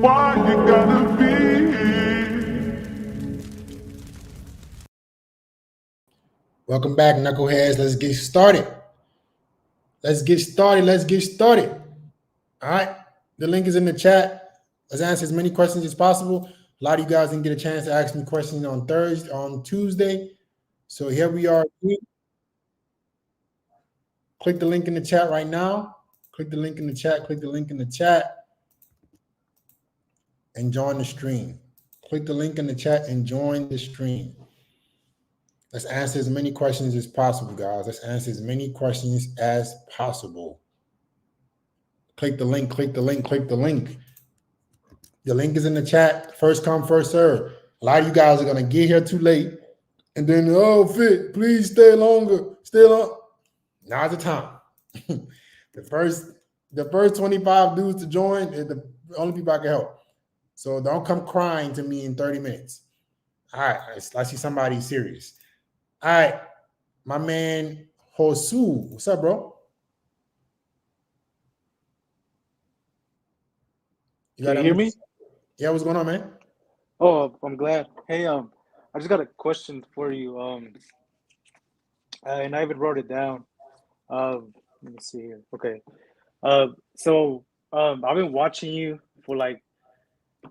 Why you gotta be? Welcome back, knuckleheads. Let's get started. Let's get started. All right. The link is in the chat. Let's answer as many questions as possible. A lot of you guys didn't get a chance to ask me questions on Tuesday. So here we are. Click the link in the chat right now. Click the link in the chat. And join the stream. Click the link in the chat and join the stream. Let's answer as many questions as possible, guys. Let's answer as many questions as possible. Click the link. The link is in the chat. First come, first serve. A lot of you guys are going to get here too late. And then, Fit, please stay longer. Stay long. Now's the time. The first 25 dudes to join is the only people I can help. So don't come crying to me in 30 minutes. All right. I see somebody serious. All right. My man, Josu. What's up, bro? Can you hear me? Yeah, what's going on, man? Oh, I'm glad. Hey, I just got a question for you. And I even wrote it down. Let me see here. Okay. So I've been watching you for like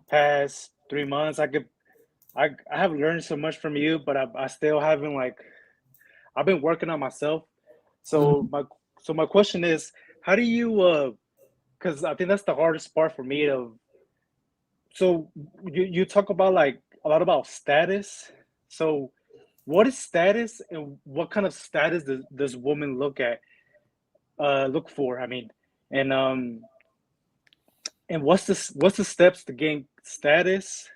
past 3 months. I have learned so much from you, but I still haven't I've been working on myself. So my question is, how do you because I think that's the hardest part for me to. So you talk about like a lot about status. So what is status, and what kind of status does women look for? I mean, and what's the steps to gain status,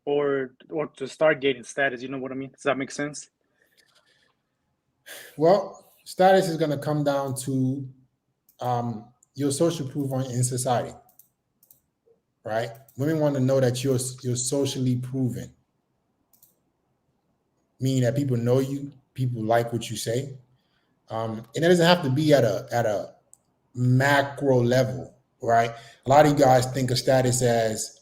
or to start gaining status? You know what I mean? Does that make sense? Well, status is going to come down to your social proof in society, right? Women want to know that you're socially proven, meaning that people know you, people like what you say, and it doesn't have to be at a macro level, right? A lot of you guys think of status as,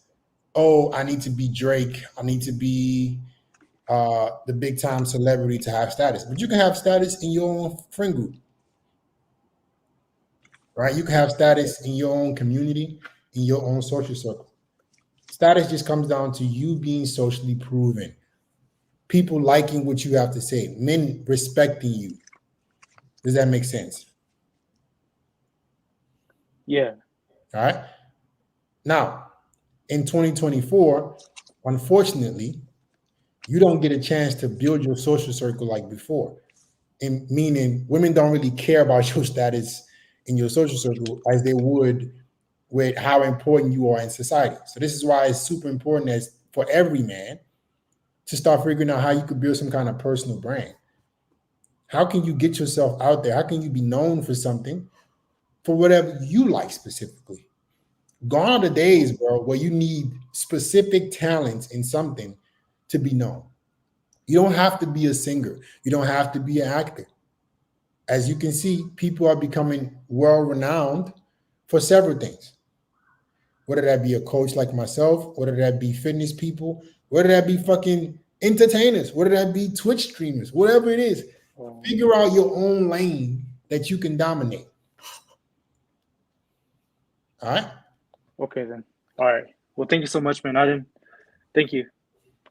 oh, I need to be Drake, I need to be the big time celebrity to have status, but you can have status in your own friend group, right? You can have status in your own community, in your own social circle. Status just comes down to you being socially proven, people liking what you have to say, men respecting you. Does that make sense? Yeah. All right. Now, in 2024, unfortunately, you don't get a chance to build your social circle like before. And meaning women don't really care about your status in your social circle as they would with how important you are in society. So this is why it's super important as for every man to start figuring out how you could build some kind of personal brand. How can you get yourself out there? How can you be known for something, for whatever you like specifically? Gone are the days, bro, where you need specific talents in something to be known. You don't have to be a singer. You don't have to be an actor. As you can see, people are becoming well-renowned for several things. Whether that be a coach like myself, whether that be fitness people, whether that be fucking entertainers, whether that be Twitch streamers, whatever it is, figure out your own lane that you can dominate. All right? Okay, then. All right. Well, thank you so much, man. Thank you.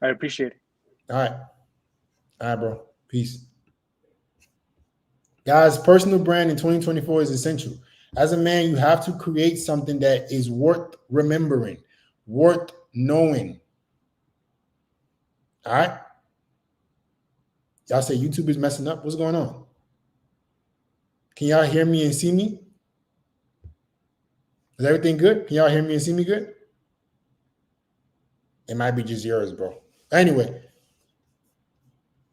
I appreciate it. All right, bro. Peace. Guys, personal brand in 2024 is essential. As a man, you have to create something that is worth remembering, worth knowing. All right? Y'all say YouTube is messing up. What's going on? Can y'all hear me and see me? Is everything good? Can y'all hear me and see me good? It might be just yours, bro. Anyway,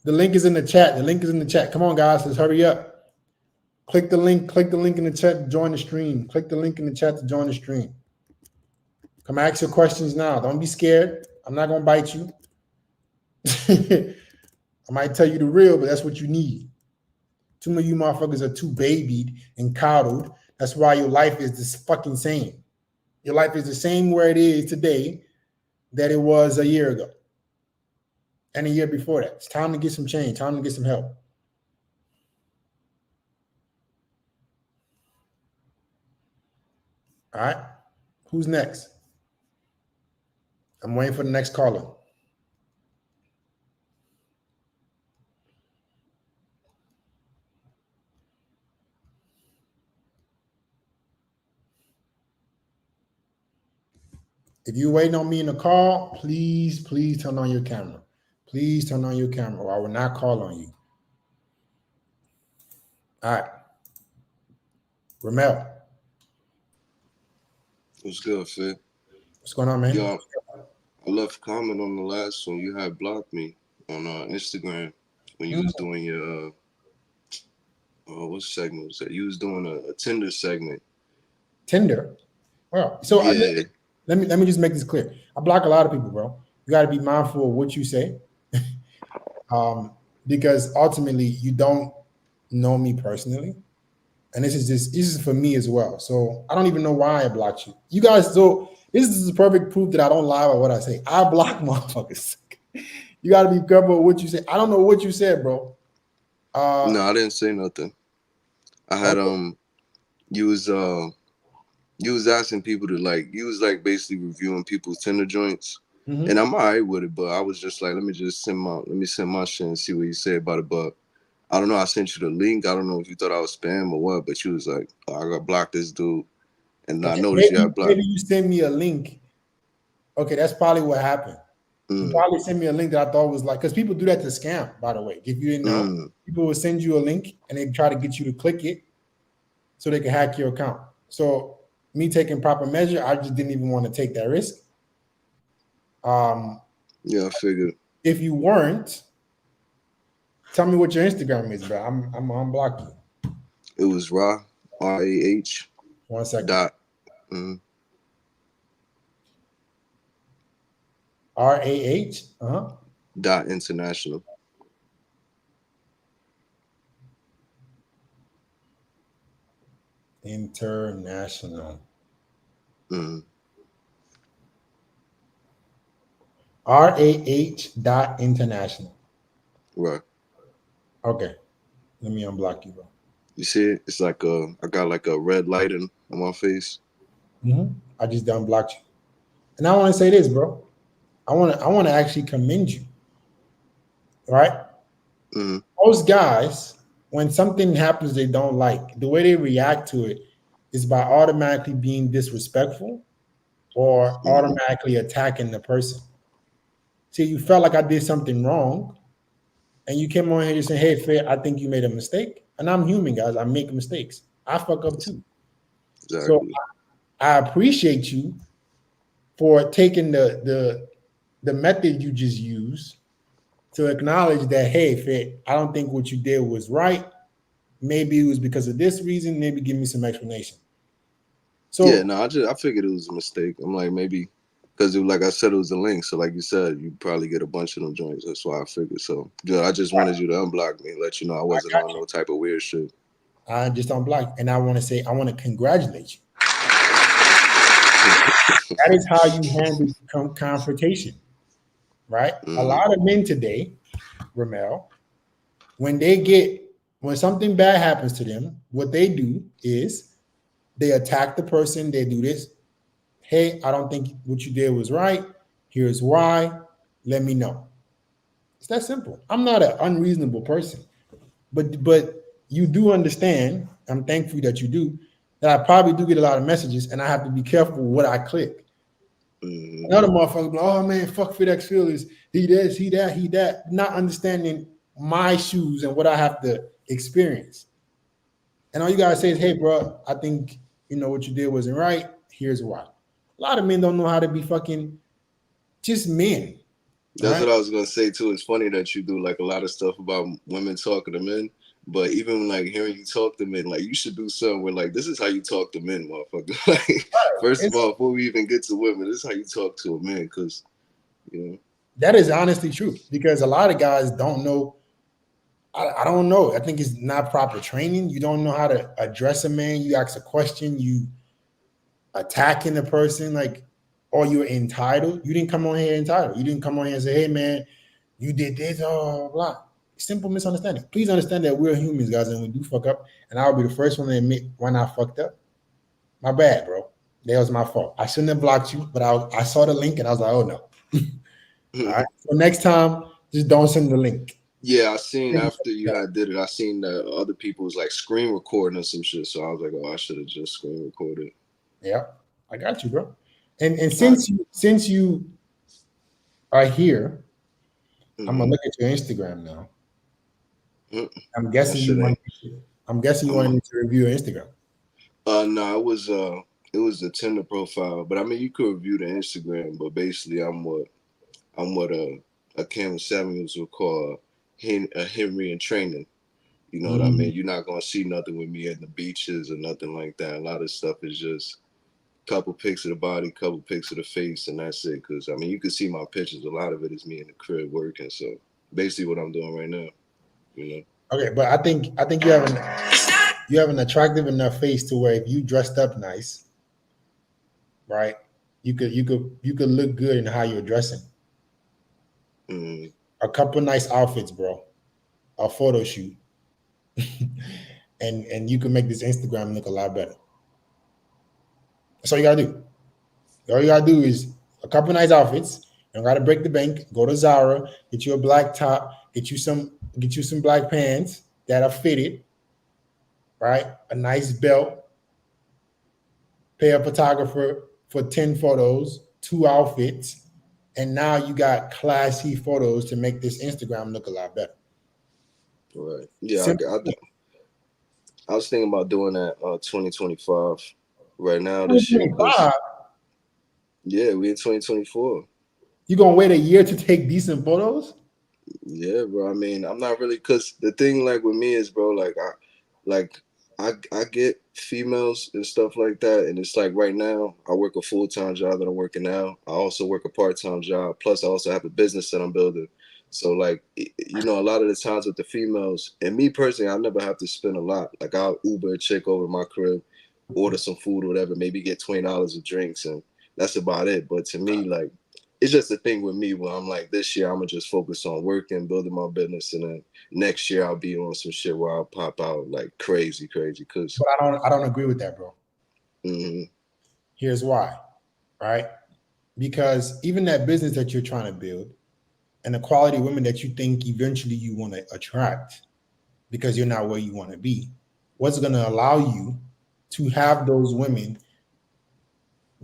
the link is in the chat. The link is in the chat. Come on, guys. Let's hurry up. Click the link. Click the link in the chat to join the stream. Click the link in the chat to join the stream. Come ask your questions now. Don't be scared. I'm not going to bite you. I might tell you the real, but that's what you need. Too many of you motherfuckers are too babied and coddled. That's why your life is this fucking same. Your life is the same where it is today that it was a year ago and a year before that. It's time to get some change. Time to get some help. All right. Who's next? I'm waiting for the next caller. If you're waiting on me in the call, please turn on your camera. Please turn on your camera or I will not call on you. All right. Ramel. What's good, Fit? What's going on, man? Yo, I left a comment on the last one. You had blocked me on Instagram when you was doing your what segment was that? You was doing a Tinder segment. Tinder? Well, so yeah. let me just make this clear. I block a lot of people, bro. You got to be mindful of what you say, because ultimately you don't know me personally, and this is for me as well. So I don't even know why I blocked you. You guys, so this is the perfect proof that I don't lie about what I say. I block motherfuckers. You got to be careful with what you say. I don't know what you said, bro. No, I didn't say nothing. I had you was asking people to you was basically reviewing people's Tinder joints. Mm-hmm. And I'm all right with it, but I was just like, let me send my shit and see what you say about it. But I don't know, I sent you the link. I don't know if you thought I was spam or what, but you was like, oh, I got blocked this dude. And okay, I noticed you had blocked. Maybe you sent me a link. Okay, that's probably what happened. You probably sent me a link that I thought was because people do that to scam, by the way. If you didn't know, people will send you a link and they try to get you to click it so they can hack your account. So me taking proper measure, I just didn't even want to take that risk. Yeah, I figured. If you weren't, tell me what your Instagram is, bro. I'm unblock you. It was Rah, RAH. 1 second. RAH. Dot international. International. RAH dot international. Right. Okay. Let me unblock you, bro. You see it? It's I got a red light on my face. I just unblocked you. And I want to say this, bro. I want to actually commend you. Right? Most guys, when something happens they don't like, the way they react to it is by automatically being disrespectful or automatically attacking the person. See, you felt like I did something wrong, and you came on here and said, hey, Fair, I think you made a mistake. And I'm human, guys. I make mistakes. I fuck up too. Exactly. So I appreciate you for taking the method you just used to acknowledge that, hey, Fair, I don't think what you did was right. Maybe it was because of this reason. Maybe give me some explanation. So yeah, no, I figured it was a mistake. I'm like, maybe because like I said, it was a link. So like you said, you probably get a bunch of them joints. That's why I figured. So yeah, I just wanted you to unblock me and let you know I wasn't on no type of weird shit. I just unblocked, and I want to congratulate you. That is how you handle confrontation, right? A lot of men today, Ramel, when something bad happens to them, what they do is they attack the person. They do this. Hey, I don't think what you did was right. Here's why. Let me know. It's that simple. I'm not an unreasonable person, but you do understand. I'm thankful that you do. That I probably do get a lot of messages, and I have to be careful what I click. Another motherfucker, like, oh man, fuck FitX Feelers. He this, he that. Not understanding my shoes and what I have to experience. And all you gotta say is, hey, bro, I think what you did wasn't right. Here's why. A lot of men don't know how to be fucking just men. That's what I was gonna say too. It's funny that you do like a lot of stuff about women talking to men, but even like hearing you talk to men, like you should do something where like this is how you talk to men, motherfucker. Like first of all, before we even get to women, this is how you talk to a man, because you know that is honestly true. Because a lot of guys don't know. I don't know. I think it's not proper training. You don't know how to address a man. You ask a question, you attacking the person, like, or you're entitled. You didn't come on here entitled. You didn't come on here and say, hey man, you did this, blah. Simple misunderstanding. Please understand that we're humans, guys, and we do fuck up. And I'll be the first one to admit when I fucked up. My bad, bro. That was my fault. I shouldn't have blocked you, but I saw the link and I was like, oh no. All right. So next time, just don't send the link. Yeah, I seen after you had did it, I seen that other people was like screen recording or some shit. So I was like, oh, I should have just screen recorded. Yeah, I got you, bro. And since you are here, I'm gonna look at your Instagram now. I'm guessing you wanted me to review your Instagram. No, it was the Tinder profile, but I mean you could review the Instagram, but basically I'm what a Cameron Samuels would call a Henry in training. You know what I mean? You're not gonna see nothing with me at the beaches or nothing like that. A lot of stuff is just couple pics of the body, couple pics of the face, and that's it. Because I mean, you can see my pictures. A lot of it is me in the crib working. So basically, what I'm doing right now, you know. Okay, but I think you have an attractive enough face to where if you dressed up nice, right, you could look good in how you're dressing. A couple nice outfits, bro. A photo shoot, and you can make this Instagram look a lot better. That's all you gotta do. All you gotta do is a couple nice outfits. You don't gotta break the bank. Go to Zara, get you a black top, get you some black pants that are fitted, right? A nice belt. Pay a photographer for 10 photos, 2 outfits, and now you got classy photos to make this Instagram look a lot better. Right. Yeah, I was thinking about doing that 2025 right now this year. Yeah, we in 2024. You gonna wait a year to take decent photos? Yeah, bro. I mean, I'm not really, because the thing like with me is, bro, I get females and stuff like that, and it's like right now I work a full-time job that I'm working now. I also work a part-time job, plus I also have a business that I'm building. So like, you know, a lot of the times with the females, and me personally, I never have to spend a lot. Like I'll Uber a chick over my crib, order some food or whatever, maybe get $20 of drinks, and that's about it. But to me, like, it's just a thing with me where I'm like, this year I'm gonna just focus on working, building my business, and then next year I'll be on some shit where I'll pop out like crazy. Cause but I don't agree with that, bro. Here's why, right? Because even that business that you're trying to build and the quality of women that you think eventually you want to attract because you're not where you want to be, what's going to allow you to have those women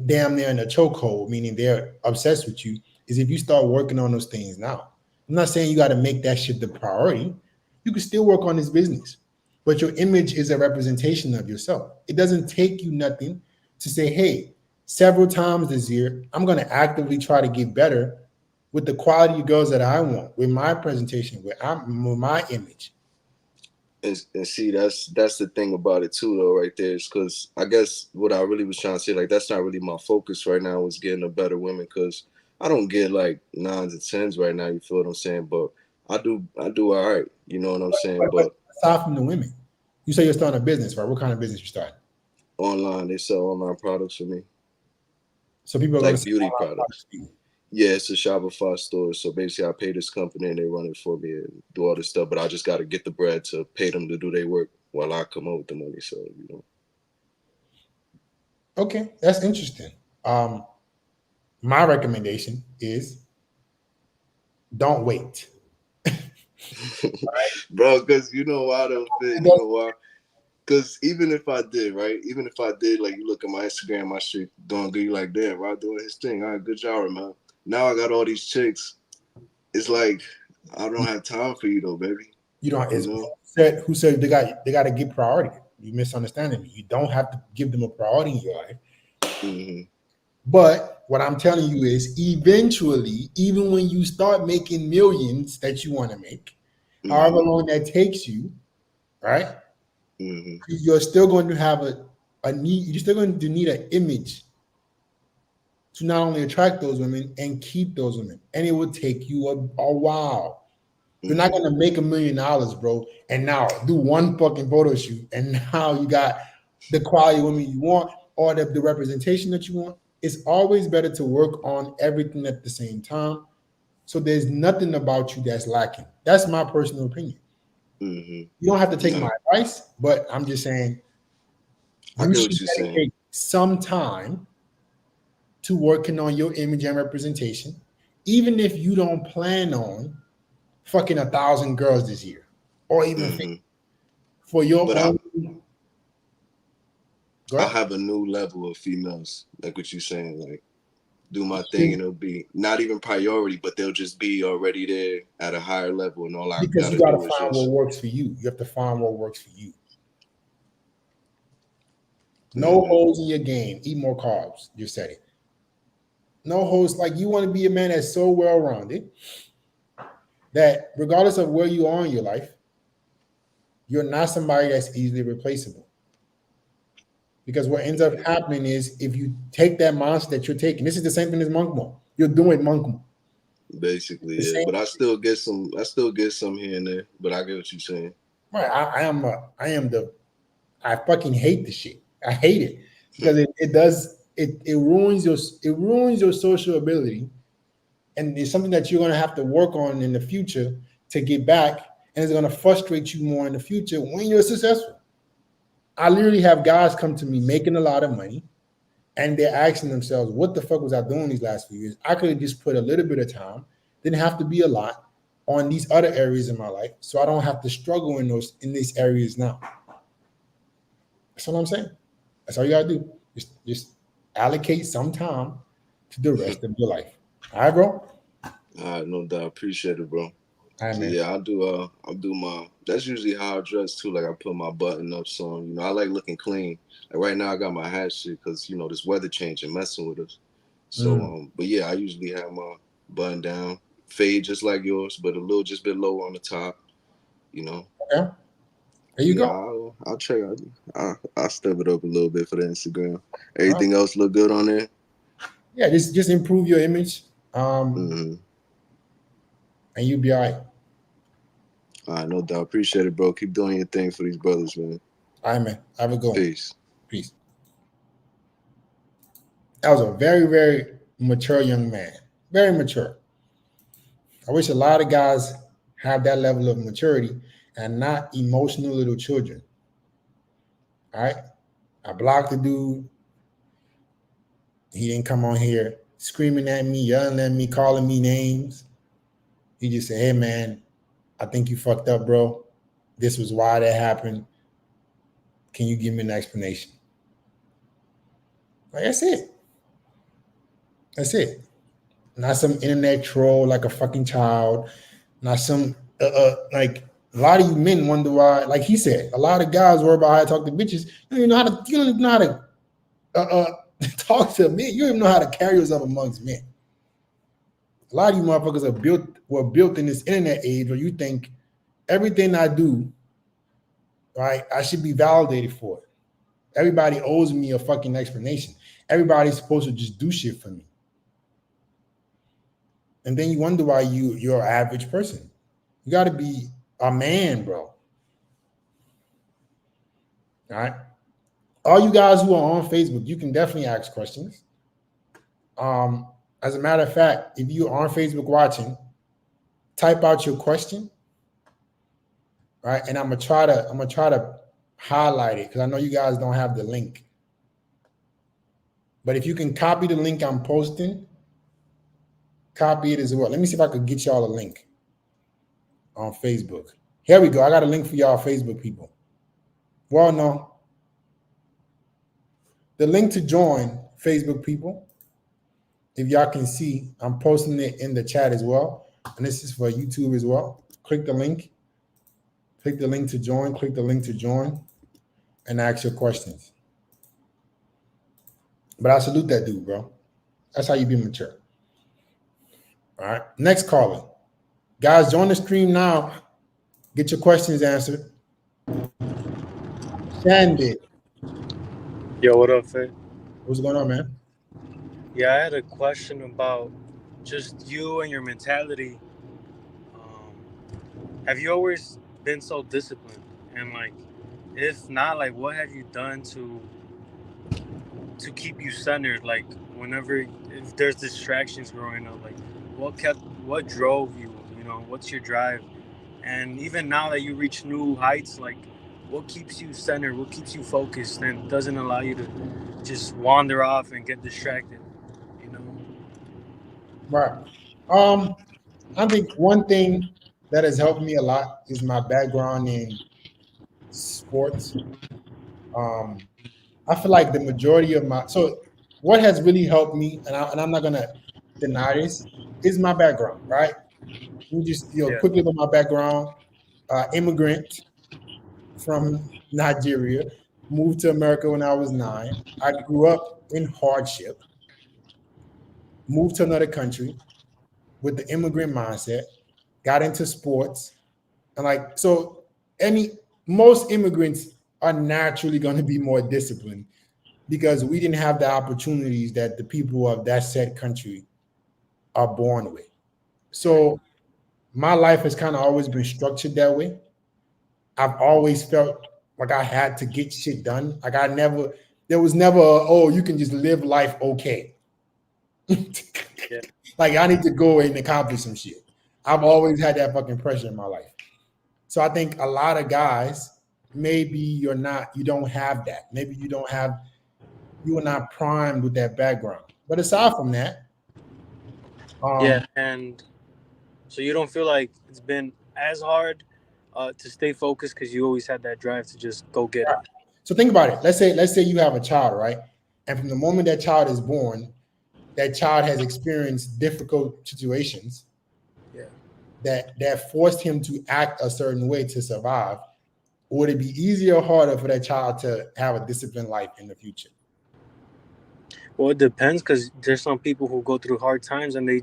damn near in a chokehold, meaning they're obsessed with you, is if you start working on those things now. I'm not saying you got to make that shit the priority. You can still work on this business, but your image is a representation of yourself. It doesn't take you nothing to say, hey, several times this year, I'm going to actively try to get better with the quality of girls that I want, with my presentation, with my image. And see, that's the thing about it too, though, right there, is because I guess what I really was trying to say, like, that's not really my focus right now, is getting a better women, because I don't get like 9s and 10s right now. You feel what I'm saying? But I do all right. You know what I'm saying? But aside from the women, you say you're starting a business, right? What kind of business you starting? Online. They sell online products for me. So people are like beauty products. Yeah, it's a Shopify store. So basically, I pay this company and they run it for me and do all this stuff. But I just got to get the bread to pay them to do their work while I come up with the money. So, you know. Okay, that's interesting. My recommendation is don't wait. Bro, because you know why, though, Fit? You know why? Because even if I did, right? Even if I did, like, you look at my Instagram, my shit doing good, you like, damn, Rod doing his thing. All right, good job, man. Now I got all these chicks. It's like, I don't have time for you, though, baby. You don't. Who said they got to give priority? You misunderstanding me. You don't have to give them a priority in your life. Mm-hmm. But what I'm telling you is eventually, even when you start making millions that you want to make, however long that takes you, right? Mm-hmm. You're still going to have a need, you're still going to need an image to not only attract those women and keep those women. And it will take you a while. You're not going to make $1 million, bro, and now do one fucking photo shoot, and now you got the quality women you want or the representation that you want. It's always better to work on everything at the same time. So there's nothing about you that's lacking. That's my personal opinion. Mm-hmm. You don't have to take No, my advice, but I'm just saying I you get should what you're saying. dedicate some time to working on your image and representation, even if you don't plan on fucking 1,000 girls this year, or even Mm-hmm. for your But own. Go I ahead. have a new level of females, like what you're saying, like do my thing and it'll be not even priority, but they'll just be already there at a higher level, and all I Because you gotta got to do is find what just works for you. You have to find what works for you. No mm-hmm. holes in your game. Eat more carbs. You said it. No holes. Like you want to be a man that's so well rounded that regardless of where you are in your life, you're not somebody that's easily replaceable. Because what ends up happening is if you take that monster that you're taking, this is the same thing as monk mode. You're doing monk mode. Basically, The yeah. same. But I still get some. I still get some here and there. But I get what you're saying. Right. I fucking hate the shit. I hate it because it ruins your social ability, and it's something that you're gonna have to work on in the future to get back, and it's gonna frustrate you more in the future when you're successful. I literally have guys come to me making a lot of money, and they're asking themselves, "What the fuck was I doing these last few years? I could have just put a little bit of time, didn't have to be a lot, on these other areas in my life, so I don't have to struggle in these areas now." That's what I'm saying. That's all you gotta do. Just allocate some time to the rest of your life. All right, bro. All All right, no doubt. Appreciate it, bro. right, So man. yeah, I'll do my. That's usually how I dress too. Like I put my button ups on. You know, I like looking clean. Like right now, I got my hat shit because you know this weather changing, messing with us. So but yeah, I usually have my button down, fade just like yours, but a little just bit lower on the top. You know. Okay. There you Yeah, go. I'll check. I'll step it up a little bit for the Instagram. All right. Everything else look good on there. Yeah, just improve your image, Mm-hmm. and you'll be all right. All right, no doubt. Appreciate it, bro. Keep doing your thing for these brothers, man. All right, man. Have a good one. Peace. Peace. That was a very, very mature young man. Very mature. I wish a lot of guys have that level of maturity and not emotional little children. All right. I blocked the dude. He didn't come on here screaming at me, yelling at me, calling me names. He just said, "Hey, man, I think you fucked up, bro. This was why that happened. Can you give me an explanation?" Like, that's it. That's it. Not some internet troll like a fucking child. Not some, like, a lot of you men wonder why, like he said, a lot of guys worry about how to talk to bitches. You don't even know how to talk to men. You don't even know how to carry yourself amongst men. A lot of you motherfuckers were built in this internet age where you think everything I do, right, I should be validated for it. Everybody owes me a fucking explanation. Everybody's supposed to just do shit for me. And then you wonder why you're an average person. You got to be a man, bro. All right. All you guys who are on Facebook, you can definitely ask questions. As a matter of fact, if you're on Facebook watching, type out your question, right? And I'm gonna try to highlight it because I know you guys don't have the link. But if you can copy the link I'm posting, copy it as well. Let me see if I could get y'all a link on Facebook. Here we go. I got a link for y'all Facebook people. Well, no. The link to join Facebook people, if y'all can see, I'm posting it in the chat as well. And this is for YouTube as well. Click the link to join, click the link to join, and ask your questions. But I salute that dude, bro. That's how you be mature. All right. Next caller. Guys, join the stream now. Get your questions answered. Shandy. Yo, what up, Faye? What's going on, man? Yeah, I had a question about just you and your mentality. Have you always been so disciplined? And like, if not, like, what have you done to keep you centered? Like, whenever if there's distractions growing up, like, what drove you? You know, what's your drive? And even now that you reach new heights, like, what keeps you centered? What keeps you focused and doesn't allow you to just wander off and get distracted? You know. Right. I think one thing that has helped me a lot is my background in sports. I feel like the majority of what has really helped me, and I'm not gonna deny this, is my background, right? You just quickly about my background. Immigrant from Nigeria, moved to America when I was 9. I grew up in hardship, moved to another country with the immigrant mindset, got into sports, and most immigrants are naturally going to be more disciplined because we didn't have the opportunities that the people of that said country are born with. So my life has kind of always been structured that way. I've always felt like I had to get shit done. Like there was never, oh, you can just live life okay. Yeah. Like I need to go and accomplish some shit. I've always had that fucking pressure in my life. So I think a lot of guys, maybe you don't have that. Maybe you are not primed with that background. But aside from that, yeah, and so you don't feel like it's been as hard to stay focused because you always had that drive to just go get it. So think about it. Let's say you have a child, right? And from the moment that child is born, that child has experienced difficult situations. Yeah. That forced him to act a certain way to survive. Would it be easier or harder for that child to have a disciplined life in the future? Well, it depends because there's some people who go through hard times and they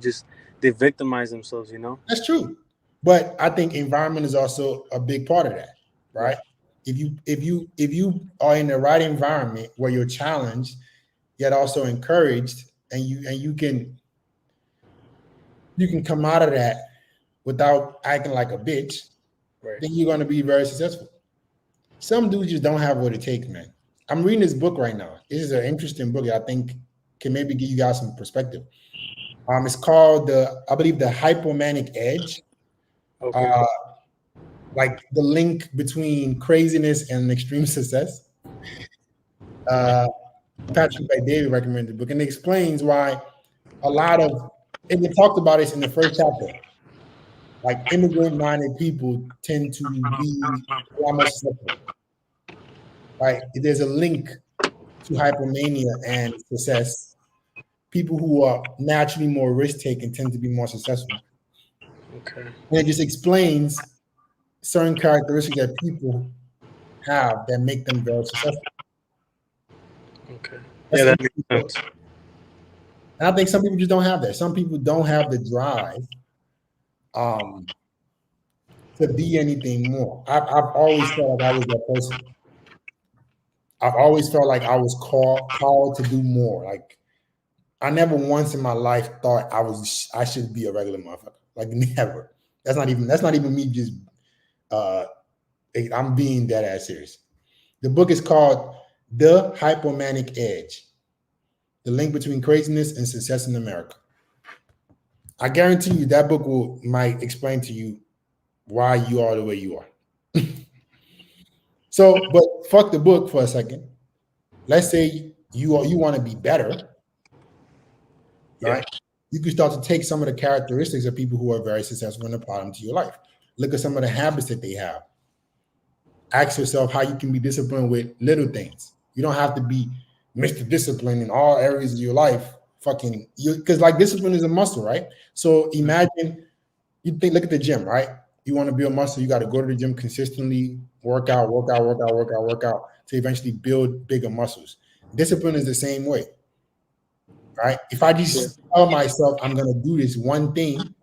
victimize themselves, you know? That's true. But I think environment is also a big part of that, right? Yeah. If you are in the right environment where you're challenged, yet also encouraged, and you can come out of that without acting like a bitch, right, then you're going to be very successful. Some dudes just don't have what it takes, man. I'm reading this book right now. This is an interesting book that I think can maybe give you guys some perspective. It's called I believe the Hypomanic Edge. Okay. Like the link between craziness and extreme success. Patrick Bay David recommended the book, and it explains why and we talked about this in the first chapter. Like immigrant-minded people tend to be a lot more successful. Right? There's a link to hypomania and success. People who are naturally more risk-taking tend to be more successful. Okay. And it just explains certain characteristics that people have that make them very successful. Okay. Yeah, that makes sense. And I think some people just don't have that. Some people don't have the drive to be anything more. I've always felt like I was that person. I've always felt like I was called to do more. Like I never once in my life thought I should be a regular motherfucker. Like never. That's not even me just I'm being dead ass serious. The book is called The Hypomanic Edge. The link between craziness and success in America. I guarantee you that book might explain to you why you are the way you are. So, but fuck the book for a second. Let's say you want to be better, right? You can start to take some of the characteristics of people who are very successful and apply them to your life. Look at some of the habits that they have. Ask yourself how you can be disciplined with little things. You don't have to be Mr. Discipline in all areas of your life. Because like discipline is a muscle, right? So imagine look at the gym, right? You want to build muscle, you got to go to the gym consistently, work out to eventually build bigger muscles. Discipline is the same way. right? If I just tell myself I'm going to do this one thing,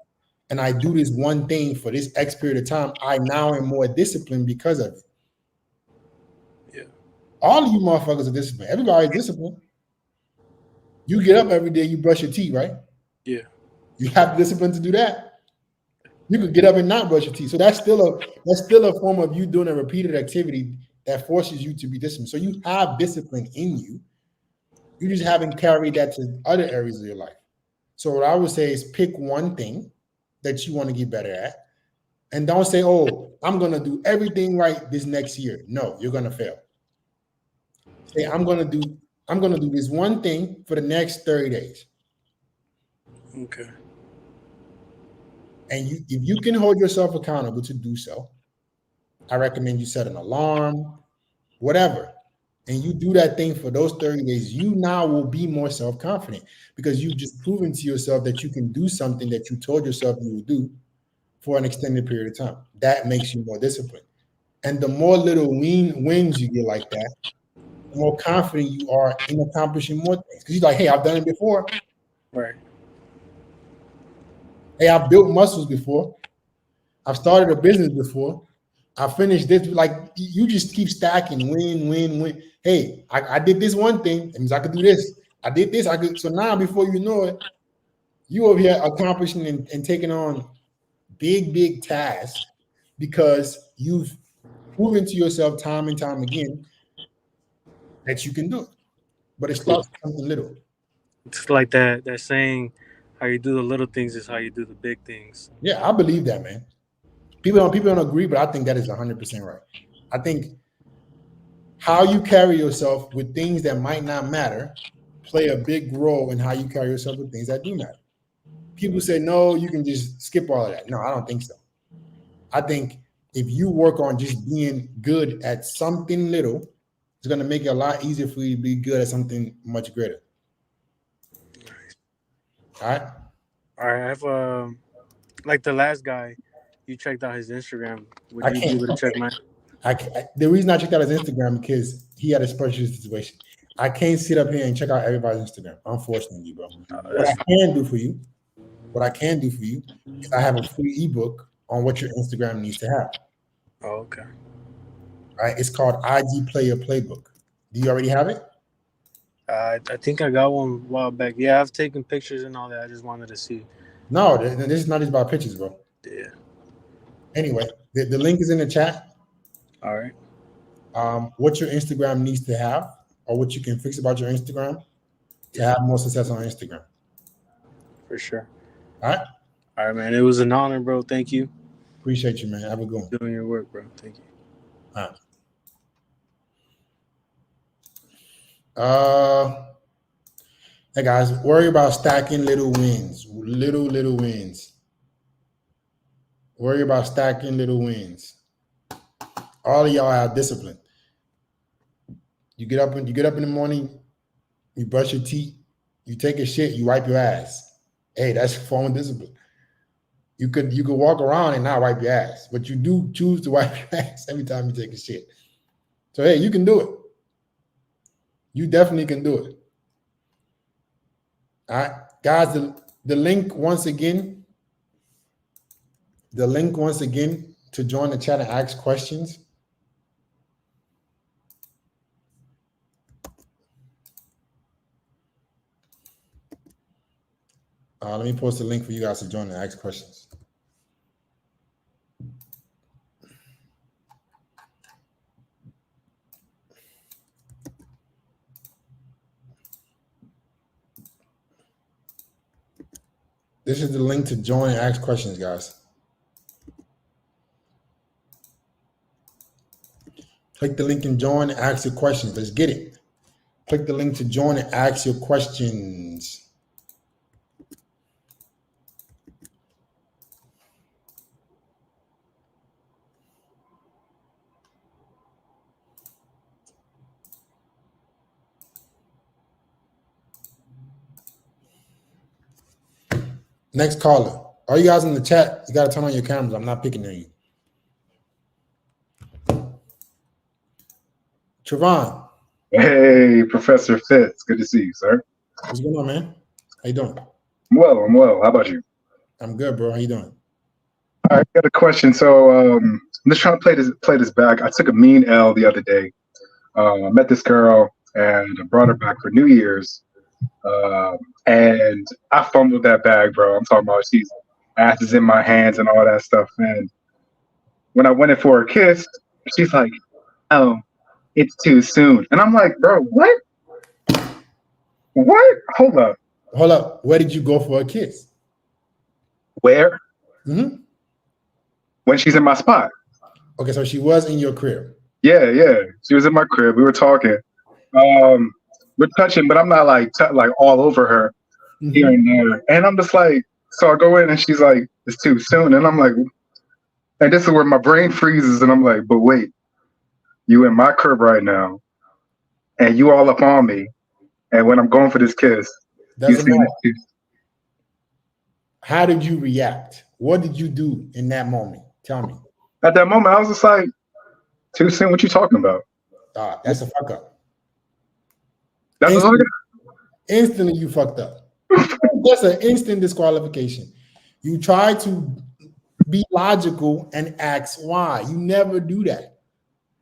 and I do this one thing for this X period of time, I now am more disciplined because of it. Yeah. All of you motherfuckers are disciplined. Everybody's disciplined. You get up every day, you brush your teeth, right? Yeah. You have discipline to do that. You could get up and not brush your teeth. So that's still a form of you doing a repeated activity that forces you to be disciplined. So you have discipline in you. You just haven't carried that to other areas of your life. So what I would say is pick one thing that you want to get better at. And don't say, oh, I'm going to do everything right this next year. No, you're going to fail. Say, I'm going to do this one thing for the next 30 days. Okay. And if you can hold yourself accountable to do so, I recommend you set an alarm, whatever. And you do that thing for those 30 days, you now will be more self-confident because you've just proven to yourself that you can do something that you told yourself you would do for an extended period of time. That makes you more disciplined. And the more little wins you get like that, the more confident you are in accomplishing more things. Because you're like, hey, I've done it before. Right. Hey, I've built muscles before. I've started a business before. I finished this. Like, you just keep stacking, win. Hey, I did this one thing. That means I could do this. I did this. I could. So now, before you know it, you over here accomplishing and taking on big tasks because you've proven to yourself time and time again that you can do it. But it starts with something little. It's like that saying, how you do the little things is how you do the big things. Yeah, I believe that, man. People don't agree, but I think that is 100% right. I think how you carry yourself with things that might not matter play a big role in how you carry yourself with things that do matter. People say, no, you can just skip all of that. No, I don't think so. I think if you work on just being good at something little, it's going to make it a lot easier for you to be good at something much greater. All right. All right. I've like the last guy, you checked out his Instagram. Would you be able to check mine? The reason I checked out his Instagram because he had a special situation. I can't sit up here and check out everybody's Instagram, unfortunately, bro. What I can do for you is I have a free ebook on what your Instagram needs to have. Oh, okay. Right? It's called IG Player Playbook. Do you already have it? I think I got one a while back. Yeah, I've taken pictures and all that. I just wanted to see. No, this is not just about pictures, bro. Yeah. Anyway, the link is in the chat. All right. What your Instagram needs to have, or what you can fix about your Instagram to have more success on Instagram. For sure. All right. All right, man. It was an honor, bro. Thank you. Appreciate you, man. Have a good one. Doing your work, bro. Thank you. All right. Hey guys, worry about stacking little wins. Little wins. Worry about stacking little wins. All of y'all have discipline. You get up in the morning, you brush your teeth, you take a shit, you wipe your ass. Hey, that's a form of discipline. You could walk around and not wipe your ass, but you do choose to wipe your ass every time you take a shit. So hey, you can do it. You definitely can do it. All right, guys, the link once again to join the chat and ask questions. Let me post a link for you guys to join and ask questions. This is the link to join and ask questions, guys. Click the link and join and ask your questions. Let's get it. Click the link to join and ask your questions. Next caller. All you guys in the chat, you got to turn on your cameras. I'm not picking on you. Trevon. Hey, Professor Fitz. Good to see you, sir. What's going on, man? How you doing? I'm well. How about you? I'm good, bro. How you doing? I got a question. So I'm just trying to play this back. I took a mean L the other day. I met this girl and I brought her back for New Year's. And I fumbled that bag, bro. I'm talking about she's asses in my hands and all that stuff. And when I went in for a kiss, she's like, "Oh, it's too soon." And I'm like, "Bro, what? What? Hold up. Hold up. Where did you go for a kiss? Where? Mm-hmm. When she's in my spot." Okay, so she was in your crib. Yeah. She was in my crib. We were talking. We're touching, but I'm not like all over her here and there. And I'm just like, so I go in and she's like, "It's too soon." And I'm like, and this is where my brain freezes. And I'm like, but wait, you in my crib right now, and you all up on me. And when I'm going for this kiss, Doesn't matter. How did you react? What did you do in that moment? Tell me. At that moment, I was just like, too soon? What you talking about? That's a fuck up. Instantly you fucked up. That's an instant disqualification. You try to be logical and ask why. You never do that.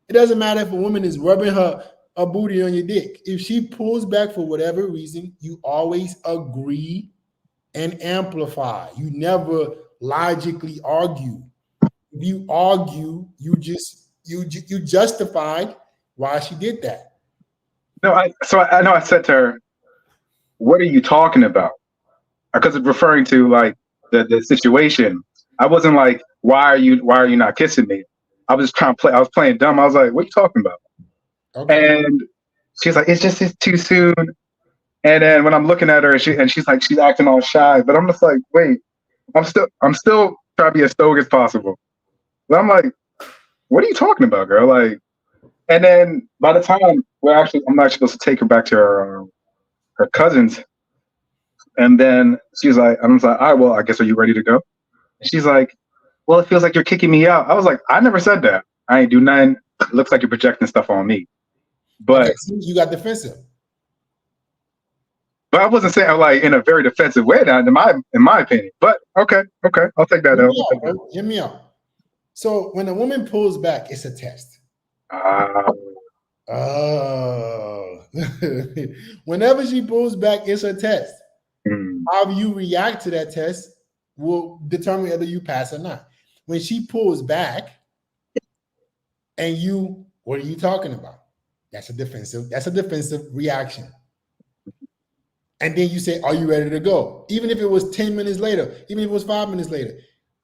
It doesn't matter if a woman is rubbing her booty on your dick. If she pulls back for whatever reason, you always agree and amplify. You never logically argue. If you argue, you justified why she did that. No, I know I said to her, "What are you talking about?" Because it's referring to like the situation. I wasn't like, why are you not kissing me? I was just trying to play. I was playing dumb. I was like, "What are you talking about?" Okay. And she's like, it's too soon. And then when I'm looking at her, and she's like, she's acting all shy. But I'm just like, wait, I'm still trying to be as stoic as possible. But I'm like, what are you talking about, girl? Like, and then by the time I'm actually supposed to take her back to her cousins. And then she's like, I'm just like, all right, well, I guess, are you ready to go? And she's like, well, it feels like you're kicking me out. I was like, I never said that. I ain't do nothing. It looks like you're projecting stuff on me. But okay, so you got defensive. But I wasn't saying like in a very defensive way, now, in my opinion. But okay, I'll take that out. Hear me out. So when a woman pulls back, it's a test. Whenever she pulls back, it's a test. How you react to that test will determine whether you pass or not. When she pulls back, and what are you talking about? That's a defensive reaction. And then you say, are you ready to go? Even if it was 10 minutes later, even if it was 5 minutes later,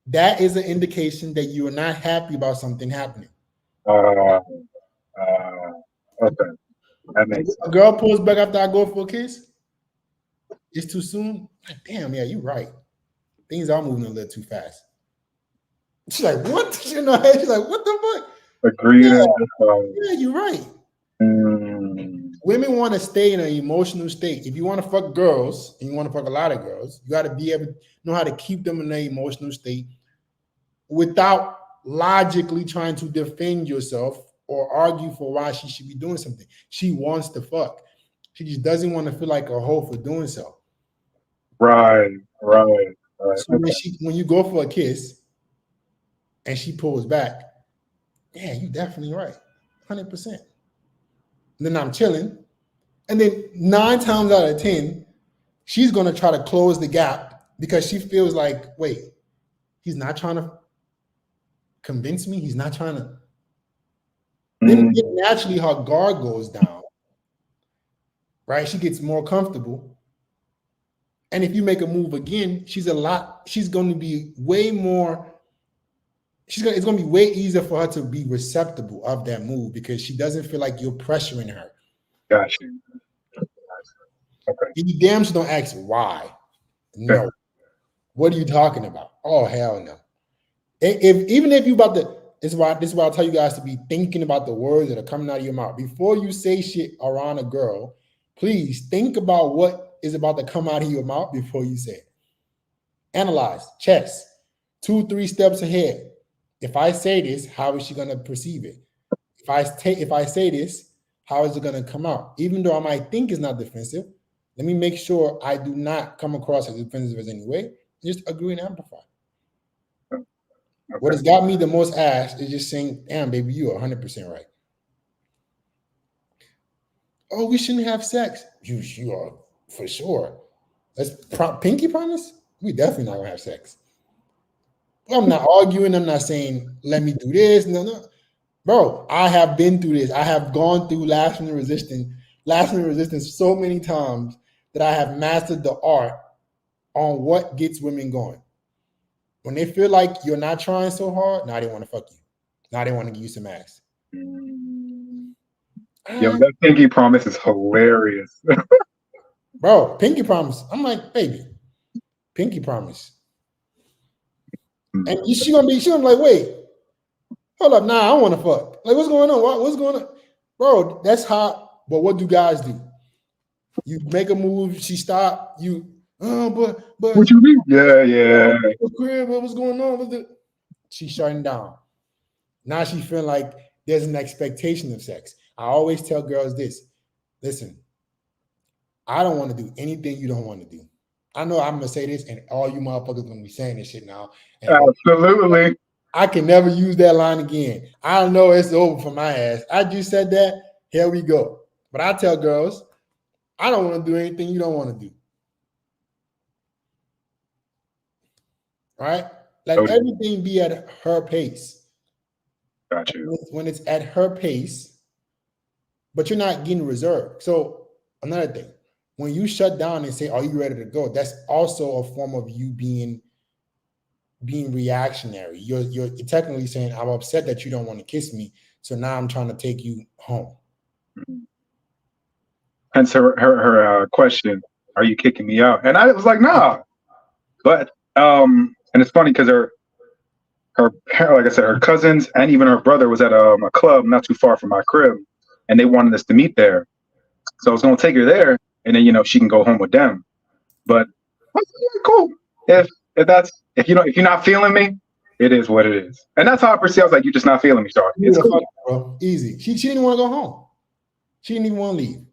that is an indication that you are not happy about something happening. Okay. That makes sense. A girl pulls back after I go for a kiss. It's too soon. Like, damn, yeah, you're right. Things are moving a little too fast. She's like, what? She's like, what the fuck? Agreed. Yeah, you're right. Women want to stay in an emotional state. If you want to fuck girls, and you want to fuck a lot of girls, you got to be able to know how to keep them in an emotional state without logically trying to defend yourself or argue for why she should be doing something. She wants to fuck. She just doesn't want to feel like a hoe for doing so. Right. So when you go for a kiss and she pulls back, yeah, you're definitely right. 100%. And then I'm chilling. And then 9 times out of 10, she's going to try to close the gap because she feels like, wait, he's not trying to convince me. He's not trying to. Then naturally her guard goes down, right? She gets more comfortable. And if you make a move again, she's going to be way more, it's going to be way easier for her to be receptive of that move because she doesn't feel like you're pressuring her. Gotcha. Okay. You damn sure don't ask why. No. Okay. What are you talking about? Oh, hell no. Even if you about to, this is why I tell you guys to be thinking about the words that are coming out of your mouth. Before you say shit around a girl, please think about what is about to come out of your mouth before you say it. Analyze, chess, 2-3 steps ahead. If I say this, how is she going to perceive it? If I say this, how is it going to come out? Even though I might think it's not defensive, Let me make sure I do not come across as offensive in any way. Just agree and amplify. Okay. What has got me the most ass is just saying, damn, baby, you are 100% right. Oh, we shouldn't have sex. You are for sure. Let's pinky promise. We definitely not gonna have sex. I'm not arguing. I'm not saying let me do this. No. Bro, I have been through this. I have gone through last minute resistance so many times that I have mastered the art on what gets women going. When they feel like you're not trying so hard, now they want to fuck you. Now they want to give you some ass. Yo, that pinky promise is hilarious. Bro, pinky promise. I'm like, baby, pinky promise. And she gonna be like, wait, hold up, nah, I want to fuck. Like, what's going on? What's going on? Bro, that's hot. But what do guys do? You make a move, she stop, but what you mean? Yeah. Crib, what's going on? She's shutting down. Now she feeling like there's an expectation of sex. I always tell girls this. Listen, I don't want to do anything you don't want to do. I know I'm gonna say this, and all you motherfuckers gonna be saying this shit now. And absolutely. I can never use that line again. I don't know, it's over for my ass. I just said that. Here we go. But I tell girls, I don't want to do anything you don't want to do. Right? Let everything be at her pace. Gotcha. When it's at her pace, but you're not getting reserved. So another thing, when you shut down and say, "Are you ready to go?" That's also a form of you being reactionary. You're technically saying, "I'm upset that you don't want to kiss me, so now I'm trying to take you home." Hence her question, "Are you kicking me out?" And I was like, "Nah." But and it's funny because her like I said, her cousins and even her brother was at a club not too far from my crib, and they wanted us to meet there. So I was gonna take her there, and then she can go home with them. But I was like, yeah, cool. If you're not feeling me, it is what it is. And that's how I perceive. I was like, you're just not feeling me, Star. It's cool. Bro. Easy. She didn't want to go home. She didn't even want to leave.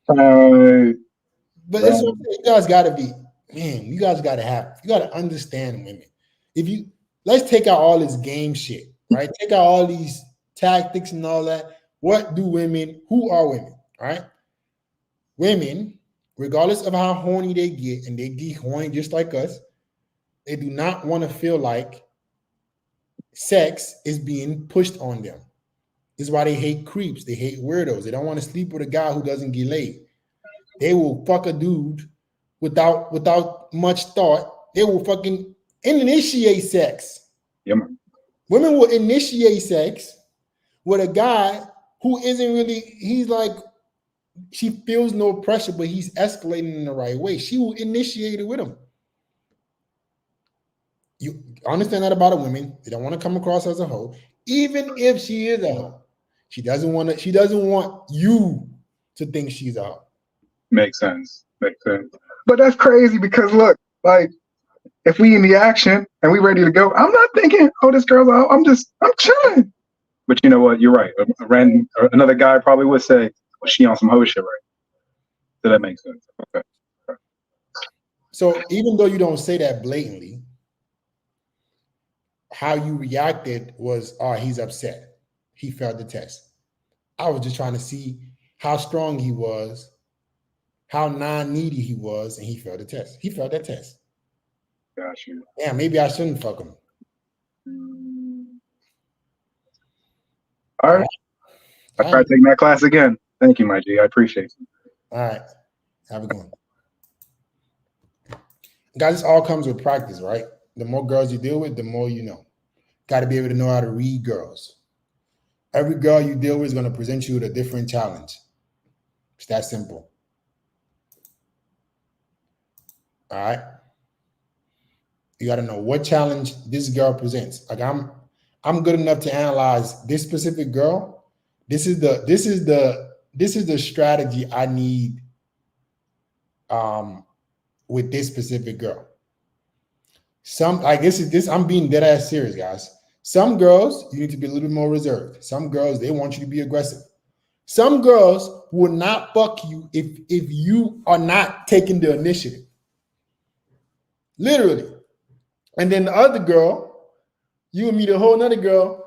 But that's what you guys gotta be, man. You guys gotta understand women. Let's take out all this game shit, right? Take out all these tactics and all that. Who are women, right? Women, regardless of how horny they get, and they get horny just like us, they do not want to feel like sex is being pushed on them. This is why they hate creeps. They hate weirdos. They don't want to sleep with a guy who doesn't get laid. They will fuck a dude without much thought. They will fucking initiate sex. Yeah, man. Women will initiate sex with a guy who isn't really, he's like, she feels no pressure, but he's escalating in the right way. She will initiate it with him. You understand that about a woman. They don't want to come across as a hoe. Even if she is a hoe, she doesn't want you to think she's a hoe. Makes sense. But that's crazy because look, like, if we in the action and we ready to go, I'm not thinking, oh, this girl's out. I'm chilling. But you know what? You're right. Another guy probably would say, well, she on some hoe shit, right? So that makes sense. Okay. So even though you don't say that blatantly, how you reacted was, oh, he's upset. He failed the test. I was just trying to see how strong he was, how non-needy he was, and he failed the test. He failed that test. Got you. Yeah, maybe I shouldn't fuck him. All right. I tried taking that class again. Thank you, my G. I appreciate it. All right. Have a good one. Guys, this all comes with practice, right? The more girls you deal with, the more you know. Got to be able to know how to read girls. Every girl you deal with is going to present you with a different challenge. It's that simple. All right. You got to know what challenge this girl presents. Like I'm good enough to analyze this specific girl. This is the strategy I need with this specific girl. I'm being dead ass serious, guys. Some girls, you need to be a little bit more reserved. Some girls, they want you to be aggressive. Some girls will not fuck you if you are not taking the initiative. Literally. And then the other girl, you will meet a whole nother girl.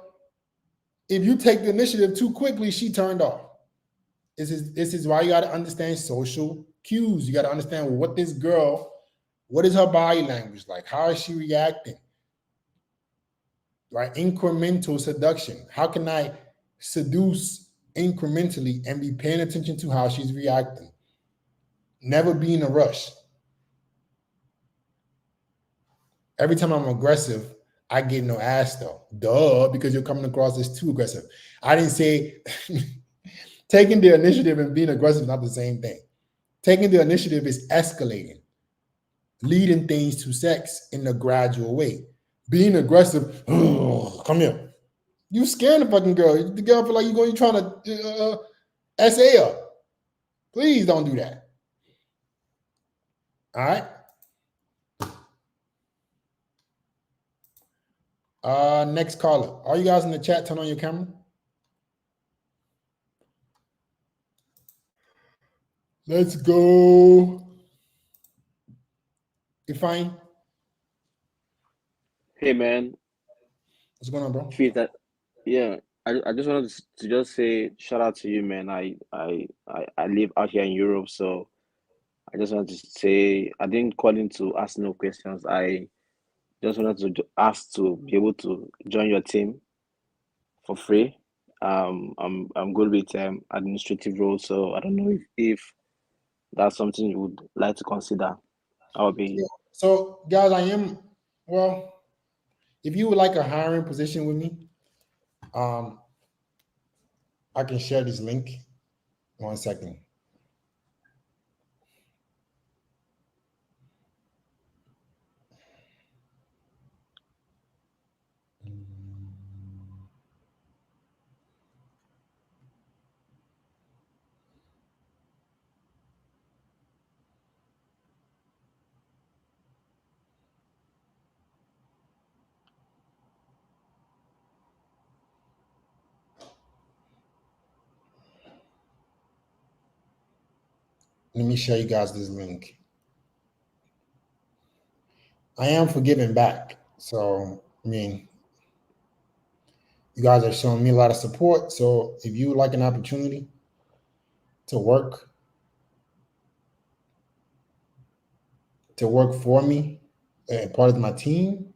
If you take the initiative too quickly, she turned off. This is why you got to understand social cues. You got to understand what this girl, what is her body language like? How is she reacting? Right? Incremental seduction. How can I seduce incrementally and be paying attention to how she's reacting? Never be in a rush. Every time I'm aggressive, I get no ass though. Duh, because you're coming across as too aggressive. I didn't say taking the initiative and being aggressive is not the same thing. Taking the initiative is escalating, leading things to sex in a gradual way. Being aggressive, oh, come here. You scaring the fucking girl. The girl feel like you're trying to SA her. Please don't do that. All right. Next caller. Are you guys in the chat? Turn on your camera. Let's go. You fine? Hey man, What's going on, bro? yeah, I just wanted to just say shout out to you, man. I live out here in Europe, so I just wanted to say I didn't call in to ask no questions. I just wanted to ask to be able to join your team for free. I'm good with administrative roles, so I don't know if that's something you would like to consider. I'll be Yeah. So, guys, if you would like a hiring position with me, I can share this link. 1 second. Let me show you guys this link. I am forgiving back. So, I mean, you guys are showing me a lot of support. So if you would like an opportunity to work for me and part of my team,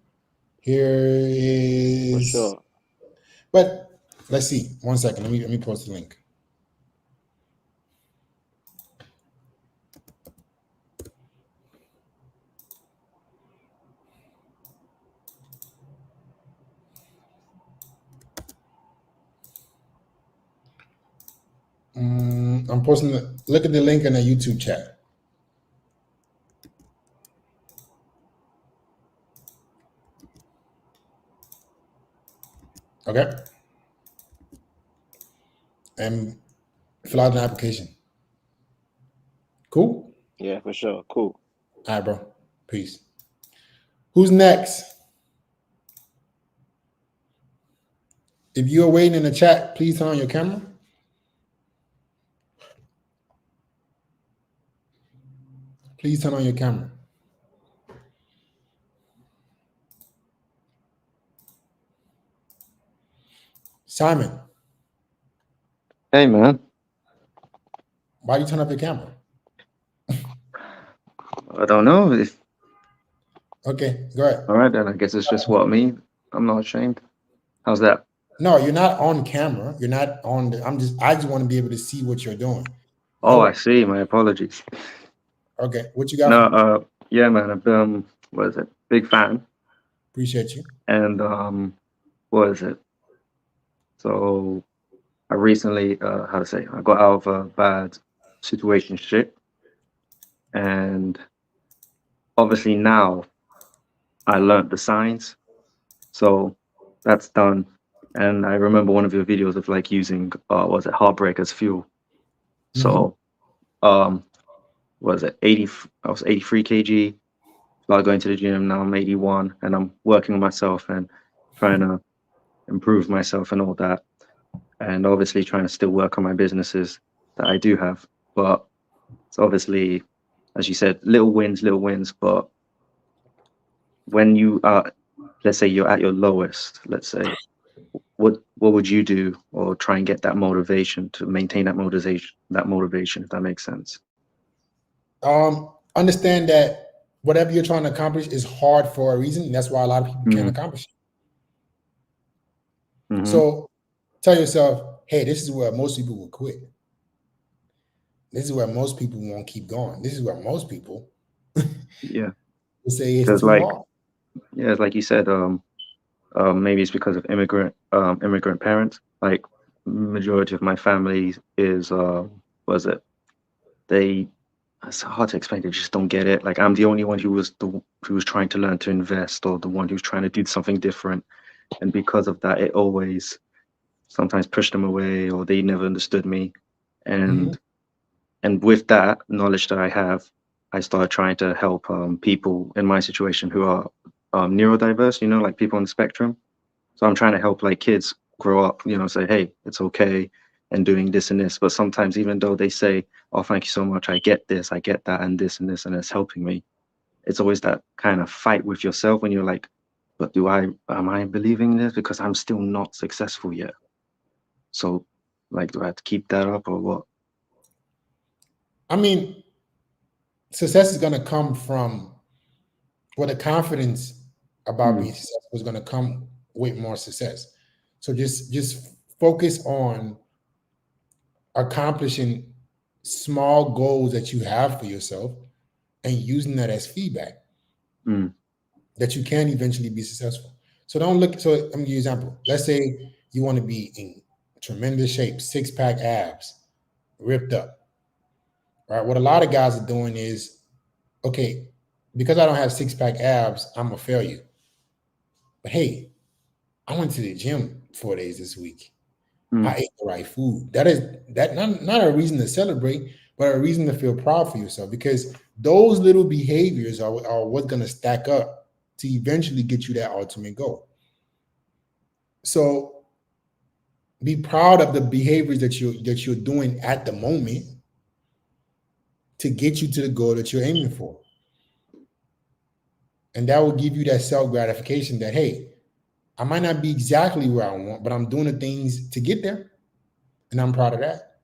here is for sure. But let's see. 1 second. Let me post the link. I'm posting look at the link in the YouTube chat. Okay. And fill out an application. Cool? Yeah, for sure. Cool. All right, bro. Peace. Who's next? If you're waiting in the chat, please turn on your camera. Please turn on your camera. Simon. Hey, man. Why do you turn up your camera? I don't know. Okay, go ahead. All right, then. I guess it's just what me. I'm not ashamed. How's that? No, you're not on camera. You're not on I just want to be able to see what you're doing. Oh, I see. My apologies. Okay, what you got? No, yeah, man. I'm what is it? Big fan. Appreciate you. And what is it? So I recently, I got out of a bad situationship, and obviously now I learned the signs, so that's done. And I remember one of your videos of like using heartbreak as fuel. So was it 80? I was 83 kg. Like going to the gym. Now I'm 81, and I'm working on myself and trying to improve myself and all that. And obviously trying to still work on my businesses that I do have. But it's obviously, as you said, little wins, but when you are, let's say you're at your lowest, let's say, what would you do or try and get that motivation to maintain that motivation, if that makes sense? Understand that whatever you're trying to accomplish is hard for a reason. And that's why a lot of people can't accomplish it. Mm-hmm. So tell yourself, hey, this is where most people will quit. This is where most people won't keep going. This is where most people Yeah, will say it's because too hard. Yeah, it's like you said, maybe it's because of immigrant parents. Like majority of my family is it's hard to explain. They just don't get it. Like I'm the only one who was trying to learn to invest, or the one who's trying to do something different. And because of that, it always sometimes pushed them away, or they never understood me. And with that knowledge that I have, I started trying to help people in my situation who are neurodiverse, like people on the spectrum. So I'm trying to help like kids grow up, say, hey, it's okay, and doing this and this. But sometimes even though they say, oh, thank you so much, I get this, I get that, and this and this, and it's helping me, it's always that kind of fight with yourself when you're like, but am I believing this? Because I'm still not successful yet. So like, do I have to keep that up or what? I mean, success is going to come from the confidence about being successful is going to come with more success. So just focus on accomplishing small goals that you have for yourself and using that as feedback that you can eventually be successful. So don't look. So I'm gonna give you an example. Let's say you want to be in tremendous shape, 6-pack abs, ripped up. Right. What a lot of guys are doing is, okay, because I don't have 6-pack abs, I'm a failure. But hey, I went to the gym 4 days this week. I ate the right food. That is not a reason to celebrate, but a reason to feel proud for yourself, because those little behaviors are what's going to stack up to eventually get you that ultimate goal. So be proud of the behaviors that you're doing at the moment to get you to the goal that you're aiming for. And that will give you that self-gratification that, hey, I might not be exactly where I want, but I'm doing the things to get there. And I'm proud of that.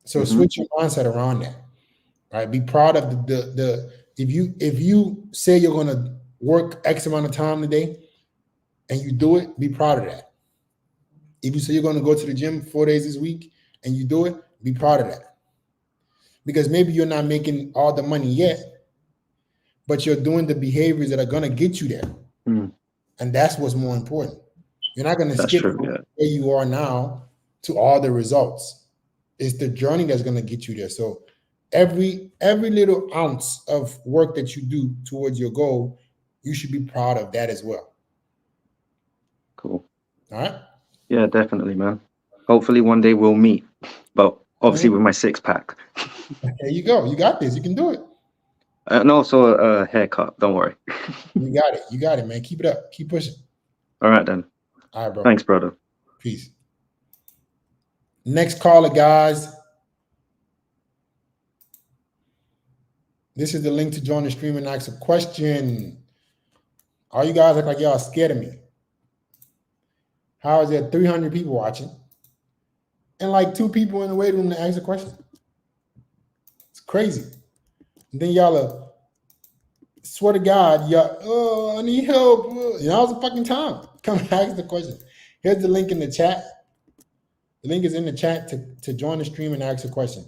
So switch your mindset around that. Right? Be proud of the if you say you're gonna work X amount of time today and you do it, be proud of that. If you say you're gonna go to the gym 4 days this week and you do it, be proud of that. Because maybe you're not making all the money yet, but you're doing the behaviors that are gonna get you there. And that's what's more important. You're not gonna skip from where you are now to all the results. It's the journey that's gonna get you there. So every little ounce of work that you do towards your goal, you should be proud of that as well. Cool. All right. Yeah, definitely, man. Hopefully one day we'll meet, but obviously with my 6-pack. There you go. You got this. You can do it. And also a haircut. Don't worry. You got it. You got it, man. Keep it up. Keep pushing. All right, then. All right, bro. Thanks, brother. Peace. Next caller, guys. This is the link to join the stream and ask a question. All you guys look like y'all scared of me. How is there 300 people watching and like 2 people in the waiting room to ask a question? It's crazy. And then y'all swear to God, y'all, oh, I need help. Now's the fucking time. Come ask the question. Here's the link in the chat. The link is in the chat to join the stream and ask a question.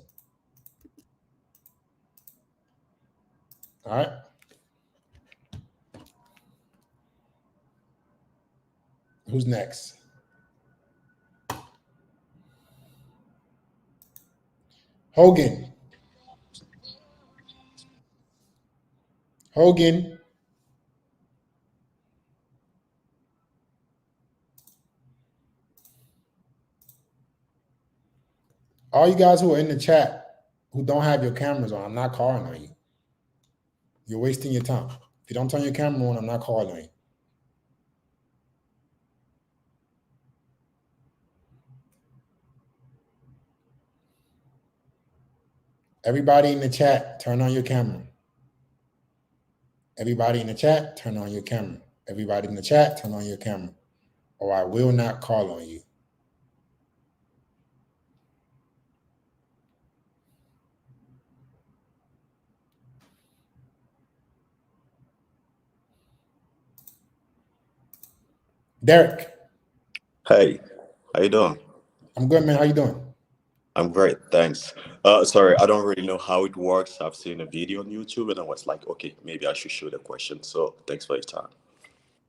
All right. Who's next? Hogan. Hogan. All you guys who are in the chat who don't have your cameras on, I'm not calling on you. You're wasting your time. If you don't turn your camera on, I'm not calling on you. Everybody in the chat, turn on your camera. Everybody in the chat, turn on your camera. Everybody in the chat, turn on your camera, or I will not call on you. Derek. Hey, how you doing? I'm good, man. How you doing? I'm great, thanks. Sorry, I don't really know how it works. I've seen a video on YouTube and I was like, okay, maybe I should shoot a question. So thanks for your time.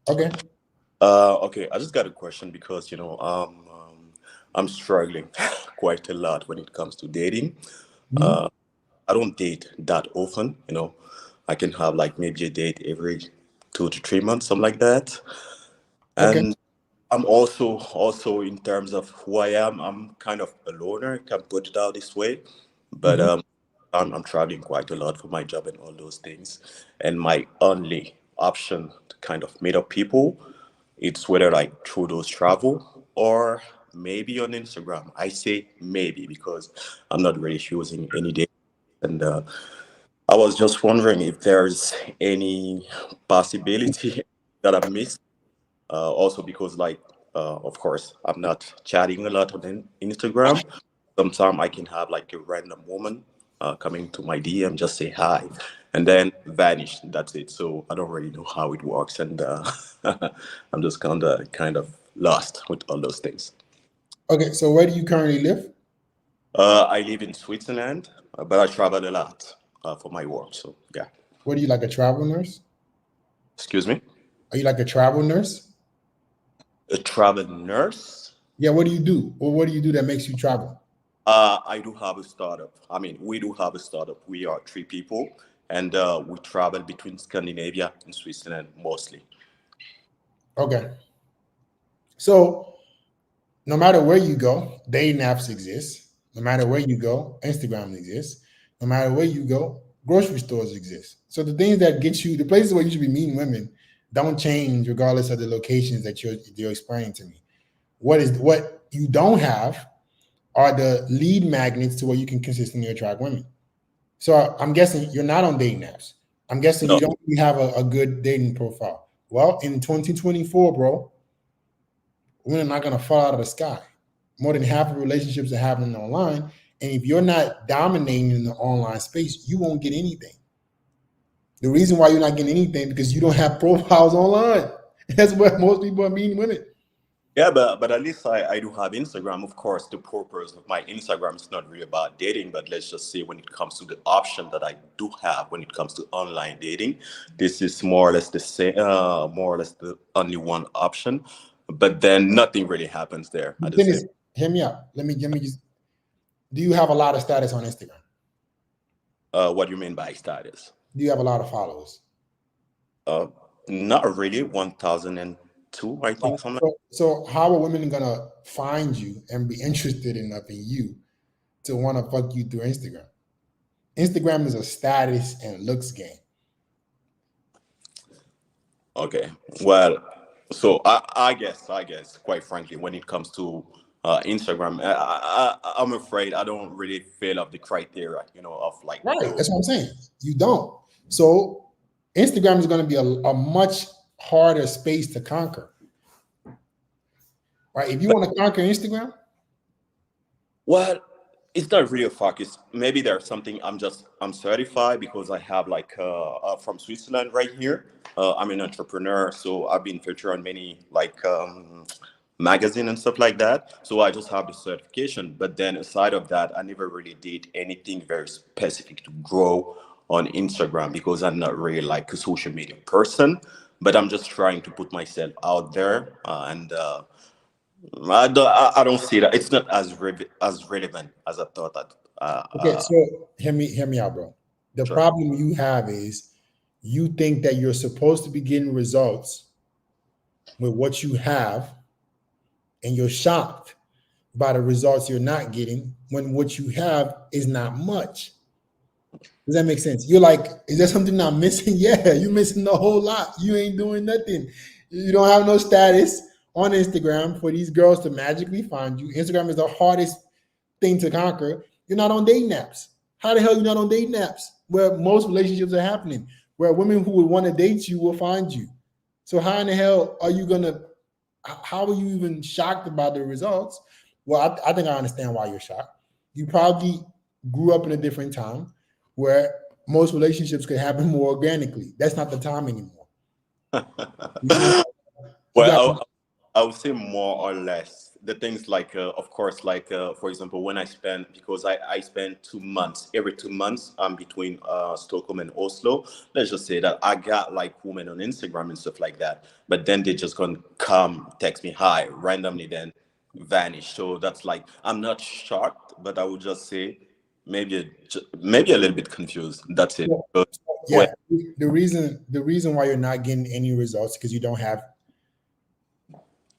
Okay. Okay, I just got a question because I'm struggling quite a lot when it comes to dating. I don't date that often. I can have like maybe a date every 2 to 3 months, something like that. Okay. And I'm also in terms of who I am, I'm kind of a loner, can put it out this way. But I'm traveling quite a lot for my job and all those things. And my only option to kind of meet up people, it's whether like through those travel or maybe on Instagram. I say maybe because I'm not really using any day. And I was just wondering if there's any possibility that I missed also because of course I'm not chatting a lot on Instagram. Sometimes I can have like a random woman coming to my DM, just say hi and then vanish. That's it. So I don't really know how it works, and I'm just kind of lost with all those things. Okay, so where do you currently live? I live in Switzerland, but I travel a lot for my work. So yeah. What are you, like a travel nurse? Excuse me? Are you like a travel nurse? A travel nurse? Yeah, what do you do? Or what do you do that makes you travel? I do have a startup. I mean, we do have a startup. We are 3 people, and we travel between Scandinavia and Switzerland mostly. Okay. So no matter where you go, dating apps exist. No matter where you go, Instagram exists. No matter where you go, grocery stores exist. So the things that get you, the places where you should be meeting women, don't change regardless of the locations that you're explaining to me. What you don't have are the lead magnets to where you can consistently attract women. So I'm guessing you're not on dating apps. I'm guessing No. you don't really have a good dating profile. Well, in 2024, bro, women are not going to fall out of the sky. More than half of relationships are happening online. And if you're not dominating in the online space, you won't get anything. The reason why you're not getting anything because you don't have profiles online. That's where most people are meeting women. Yeah, but at least I do have Instagram. Of course, the purpose of my Instagram is not really about dating, but let's just say when it comes to the option that I do have when it comes to online dating, this is more or less the same, more or less the only one option. But then nothing really happens there at the Dennis, same. hear me out. Let me just. Do you have a lot of status on Instagram? What do you mean by status? Do you have a lot of followers? Not really. 1,002, I think. Something. So how are women gonna find you and be interested enough in you to want to fuck you through Instagram? Instagram is a status and looks game. Okay. Well, so I guess, quite frankly, when it comes to Instagram, I'm afraid I don't really fill up the criteria, of like Right. those. That's what I'm saying. You don't. So Instagram is going to be a much harder space to conquer. Right. If you want to conquer Instagram, Well, it's not really a focus. Maybe there's something I'm certified because I have like from Switzerland right here. I'm an entrepreneur, so I've been featured on many like magazine and stuff like that. So I just have the certification. But then aside of that, I never really did anything very specific to grow on Instagram because I'm not really like a social media person. But I'm just trying to put myself out there and. I don't see that. It's not as relevant as I thought that. okay. So hear me out, bro. The Sure. problem you have is you think that you're supposed to be getting results with what you have, and you're shocked by the results you're not getting when what you have is not much. Does that make sense? You're like, is there something I'm missing? Yeah, you're missing the whole lot. You ain't doing nothing. You don't have no status on Instagram for these girls to magically find you. Instagram is the hardest thing to conquer. You're not on dating apps. How the hell you not on dating apps where most relationships are happening, where women who would want to date you will find you? So how in the hell are you gonna? How are you even shocked about the results? Well, I think I understand why you're shocked. You probably grew up in a different time where most relationships could happen more organically. That's not the time anymore. Well, I would say more or less the things like, of course, like for example, when I spend, because I spend 2 months, every 2 months, between Stockholm and Oslo. Let's just say that I got like women on Instagram and stuff like that, but then they just gonna come text me hi randomly, then vanish. So that's like, I'm not shocked, but I would just say maybe a little bit confused. That's it. Yeah, the reason why you're not getting any results because you don't have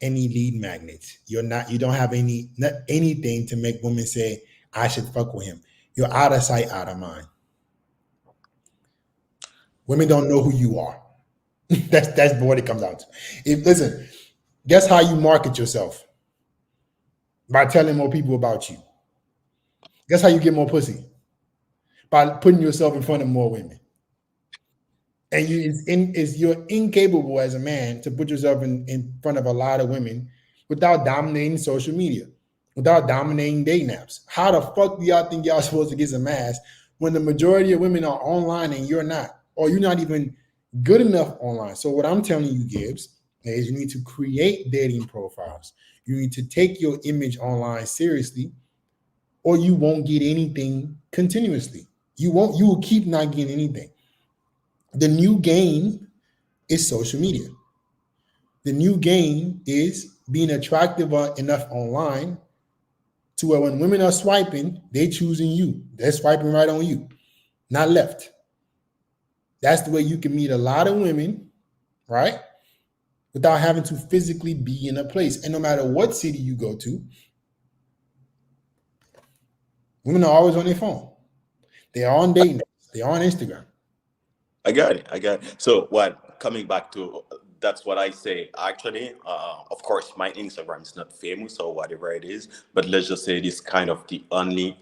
any lead magnets. You don't have anything to make women say, I should fuck with him. You're out of sight, out of mind. Women don't know who you are. that's what it comes down to. Listen, guess how you market yourself? By telling more people about you. Guess how you get more pussy? By putting yourself in front of more women. And you're incapable as a man to put yourself in front of a lot of women without dominating social media, without dominating dating apps. How the fuck do y'all think y'all supposed to get some ass when the majority of women are online and you're not, or you're not even good enough online? So what I'm telling you, Gibbs, is you need to create dating profiles. You need to take your image online seriously, or you won't get anything continuously. You will keep not getting anything. The new game is social media. The new game is being attractive enough online to where when women are swiping, they're choosing you. They're swiping right on you, not left. That's the way you can meet a lot of women, right? Without having to physically be in a place. And no matter what city you go to, women are always on their phone. They're on dating. They're on Instagram. I got it. So coming back to, that's what I say. Actually, of course, my Instagram is not famous or whatever it is, but let's just say it is kind of the only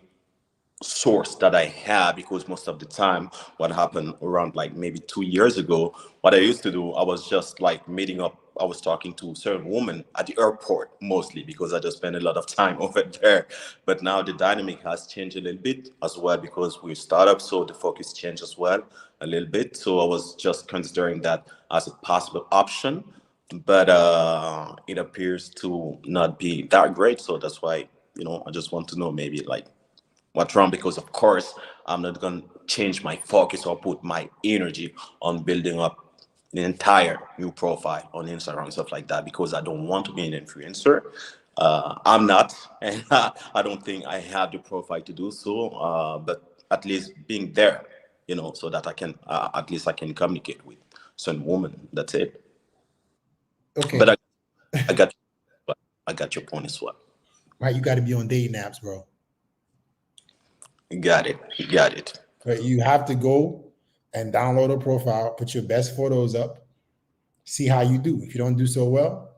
source that I have, because most of the time what happened around like maybe 2 years ago, what I used to do, I was just like meeting up, I was talking to certain women at the airport mostly because I just spend a lot of time over there. But now the dynamic has changed a little bit as well because we're startup, so the focus changed as well a little bit. So I was just considering that as a possible option, but it appears to not be that great. So that's why, I just want to know maybe like what's wrong, because of course I'm not going to change my focus or put my energy on building up the entire new profile on Instagram and stuff like that, because I don't want to be an influencer. I'm not, and I don't think I have the profile to do so, but at least being there, so that I can at least I can communicate with some women. That's it. Okay. But I got your point as well. Right, you got to be on dating apps, bro. Got it. But you have to go and download a profile, put your best photos up, see how you do. If you don't do so well,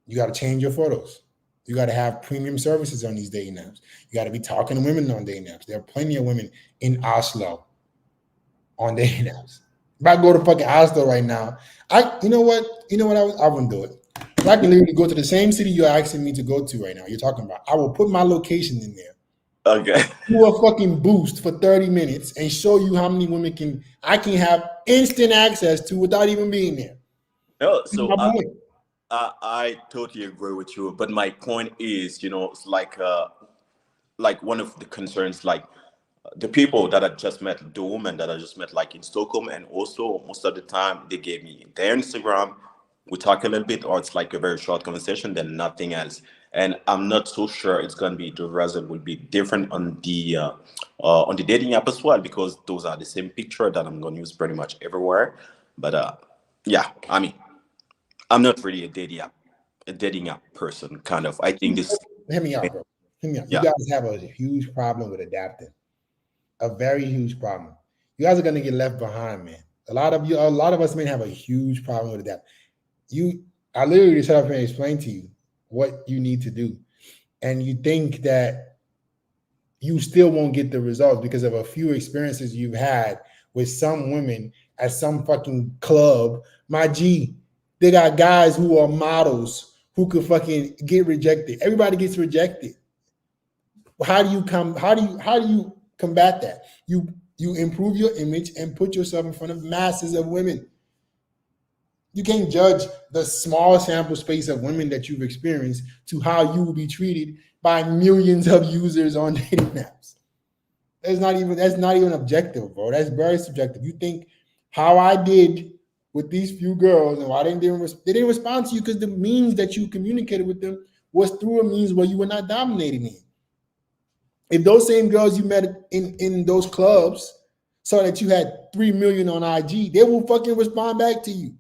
you got to change your photos. You got to have premium services on these dating apps. You got to be talking to women on dating apps. There are plenty of women in Oslo on dating apps. If I go to fucking Oslo right now, you know what I wouldn't do it. If I can literally go to the same city you're asking me to go to right now, you're talking about, I will put my location in there. Okay. Do a fucking boost for 30 minutes and show you how many women I can have instant access to without even being there. No, so I totally agree with you. But my point is, it's like one of the concerns, like the people that I just met, the women that I just met, like in Stockholm and Oslo, most of the time they gave me their Instagram. We talk a little bit, or it's like a very short conversation, then nothing else. And I'm not so sure it's gonna be the result will be different on the dating app as well, because those are the same picture that I'm gonna use pretty much everywhere. But yeah, I mean, I'm not really a dating app person, kind of. I think this. Hear me out, bro. Hear me out. Yeah. You guys have a huge problem with adapting. A very huge problem. You guys are gonna get left behind, man. A lot of us men have a huge problem with that. I literally just up here and explain to you what you need to do. And you think that you still won't get the results because of a few experiences you've had with some women at some fucking club. My G, they got guys who are models who could fucking get rejected. Everybody gets rejected. How do you combat that? You improve your image and put yourself in front of masses of women. You can't judge the small sample space of women that you've experienced to how you will be treated by millions of users on dating apps. That's not even objective, bro. That's very subjective. You think how I did with these few girls and why they didn't respond to you because the means that you communicated with them was through a means where you were not dominating them. If those same girls you met in those clubs saw that you had 3 million on IG, they will fucking respond back to you.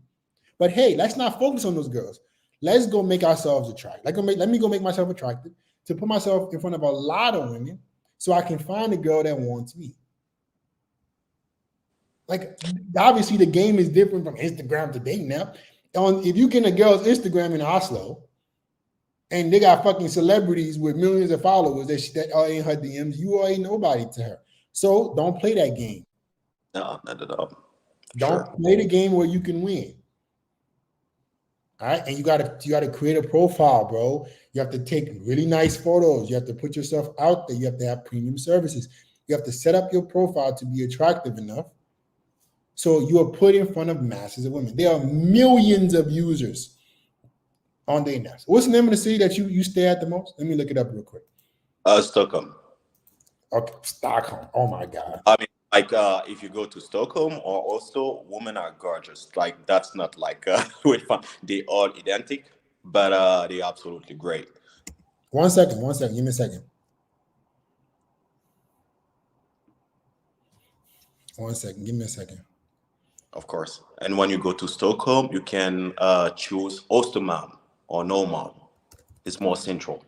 But hey, let's not focus on those girls. Let's go make ourselves attractive. Let me go make myself attractive to put myself in front of a lot of women so I can find a girl that wants me. Like, obviously, the game is different from Instagram to dating now. If you get a girl's Instagram in Oslo and they got fucking celebrities with millions of followers that are in her DMs, you ain't nobody to her. So don't play that game. No, not at all. Don't play the game where you can win. All right, and you gotta create a profile, bro. You have to take really nice photos. You have to put yourself out there. You have to have premium services. You have to set up your profile to be attractive enough so you are put in front of masses of women. There are millions of users on dating apps. What's the name of the city that you stay at the most? Let me look it up real quick. Stockholm. Okay, Stockholm. Oh my God. I mean, like if you go to Stockholm or Oslo, women are gorgeous. Like that's not like they all identical, but they're absolutely great. One second. Give me a second. Give me a second. Of course. And when you go to Stockholm, you can choose Ostermalm or Normal. It's more central.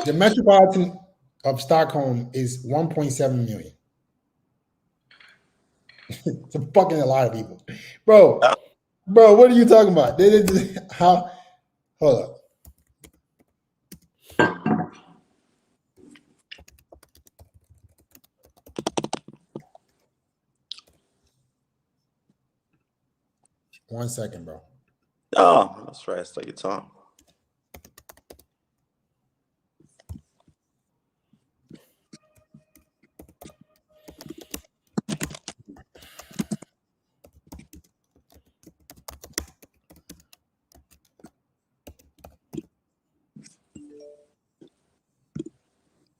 The metropolitan of Stockholm is 1.7 million. It's a fucking a lot of people. Bro, what are you talking about? How? Hold up. One second, bro. Oh, that's right. Take your time.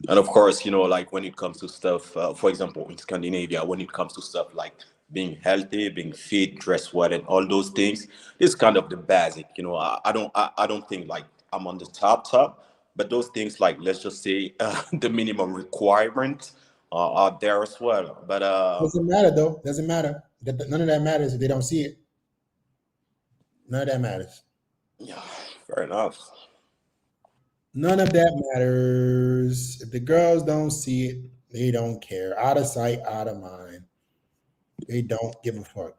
And of course, like when it comes to stuff, for example, in Scandinavia, when it comes to stuff like being healthy, being fit, dress well, and all those things, it's kind of the basic. I don't think like I'm on the top, but those things like let's just say the minimum requirements are there as well. But doesn't matter though. Doesn't matter. None of that matters if they don't see it. None of that matters. Yeah, fair enough. None of that matters. If the girls don't see it, they don't care. Out of sight, out of mind. They don't give a fuck.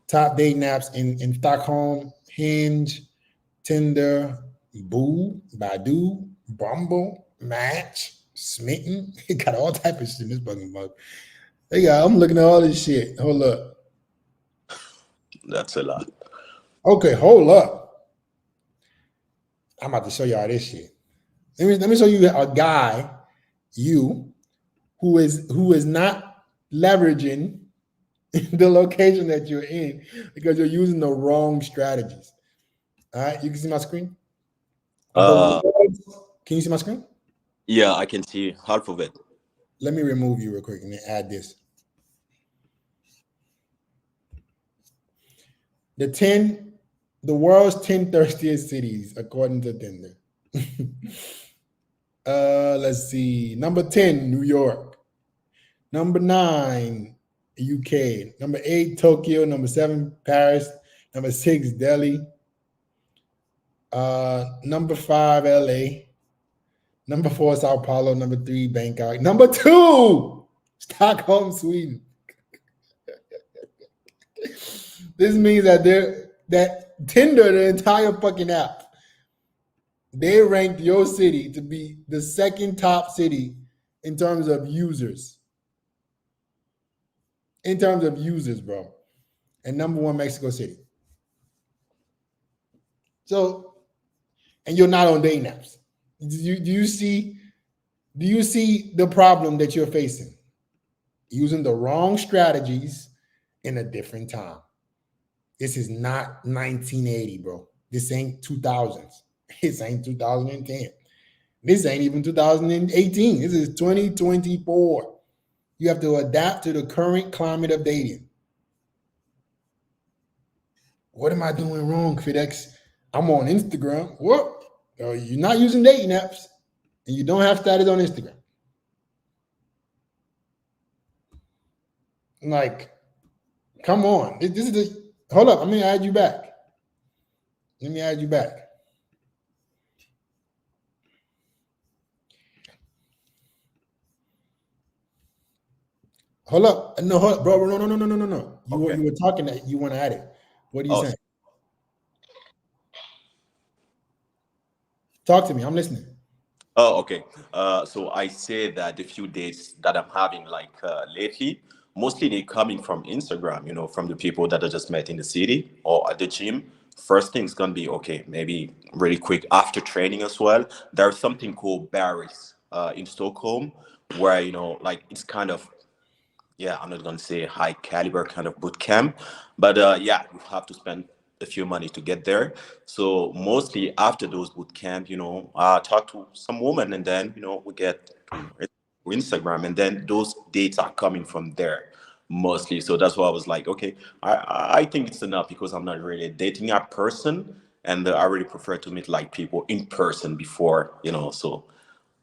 Top dating apps in Stockholm: Hinge, Tinder, Boo, Badoo, Bumble, Match, Smitten. It got all type of shit in this fucking mug. I'm looking at all this shit. Hold up. That's a lot. Okay, hold up. I'm about to show y'all this shit. Let me show you a guy, who is not leveraging the location that you're in because you're using the wrong strategies. All right, you can see my screen? Can you see my screen? Yeah, I can see half of it. Let me remove you real quick and then add this. The world's 10 thirstiest cities according to Tinder. Let's see. Number 10, New York. Number 9, UK. Number 8, Tokyo. Number 7, Paris. Number 6, Delhi. Number 5, LA. Number 4, Sao Paulo. Number 3, Bangkok. Number 2, Stockholm, Sweden. This means that Tinder, the entire fucking app, they ranked your city to be the second top city in terms of users. In terms of users, bro. And number one, Mexico City. So, and you're not on dating apps. Do you see the problem that you're facing? Using the wrong strategies in a different time. This is not 1980, bro. This ain't 2000s. This ain't 2010. This ain't even 2018. This is 2024. You have to adapt to the current climate of dating. What am I doing wrong, FedEx? I'm on Instagram. What? You're not using dating apps, and you don't have status on Instagram. Like, come on. This is the. Hold up. I'm gonna add you back. Let me add you back. Hold up. No, hold up, bro. No. You were talking that you want to add it. What are you saying? Talk to me. I'm listening. Oh, okay. So I say that the few dates that I'm having, like lately, mostly they coming from Instagram, from the people that I just met in the city or at the gym. First thing's gonna be okay, maybe really quick after training as well. There's something called Barry's in Stockholm, where like it's kind of, yeah, I'm not gonna say high caliber kind of boot camp, but yeah, you have to spend a few money to get there. So mostly after those boot camp, I talk to some woman, and then we get to Instagram, and then those dates are coming from there mostly. So that's why I was like, okay, I think it's enough because I'm not really dating a person, and I really prefer to meet like people in person before, So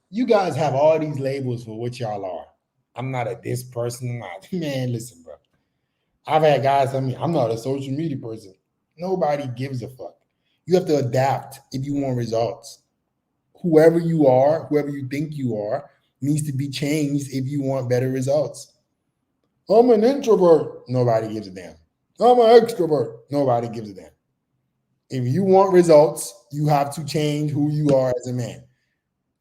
You guys have all these labels for what y'all are. I'm not a this person. Man, listen, bro. I've had guys tell me I'm not a social media person. Nobody gives a fuck. You have to adapt if you want results. Whoever you are, whoever you think you are, needs to be changed if you want better results. I'm an introvert. Nobody gives a damn. I'm an extrovert. Nobody gives a damn. If you want results, you have to change who you are as a man.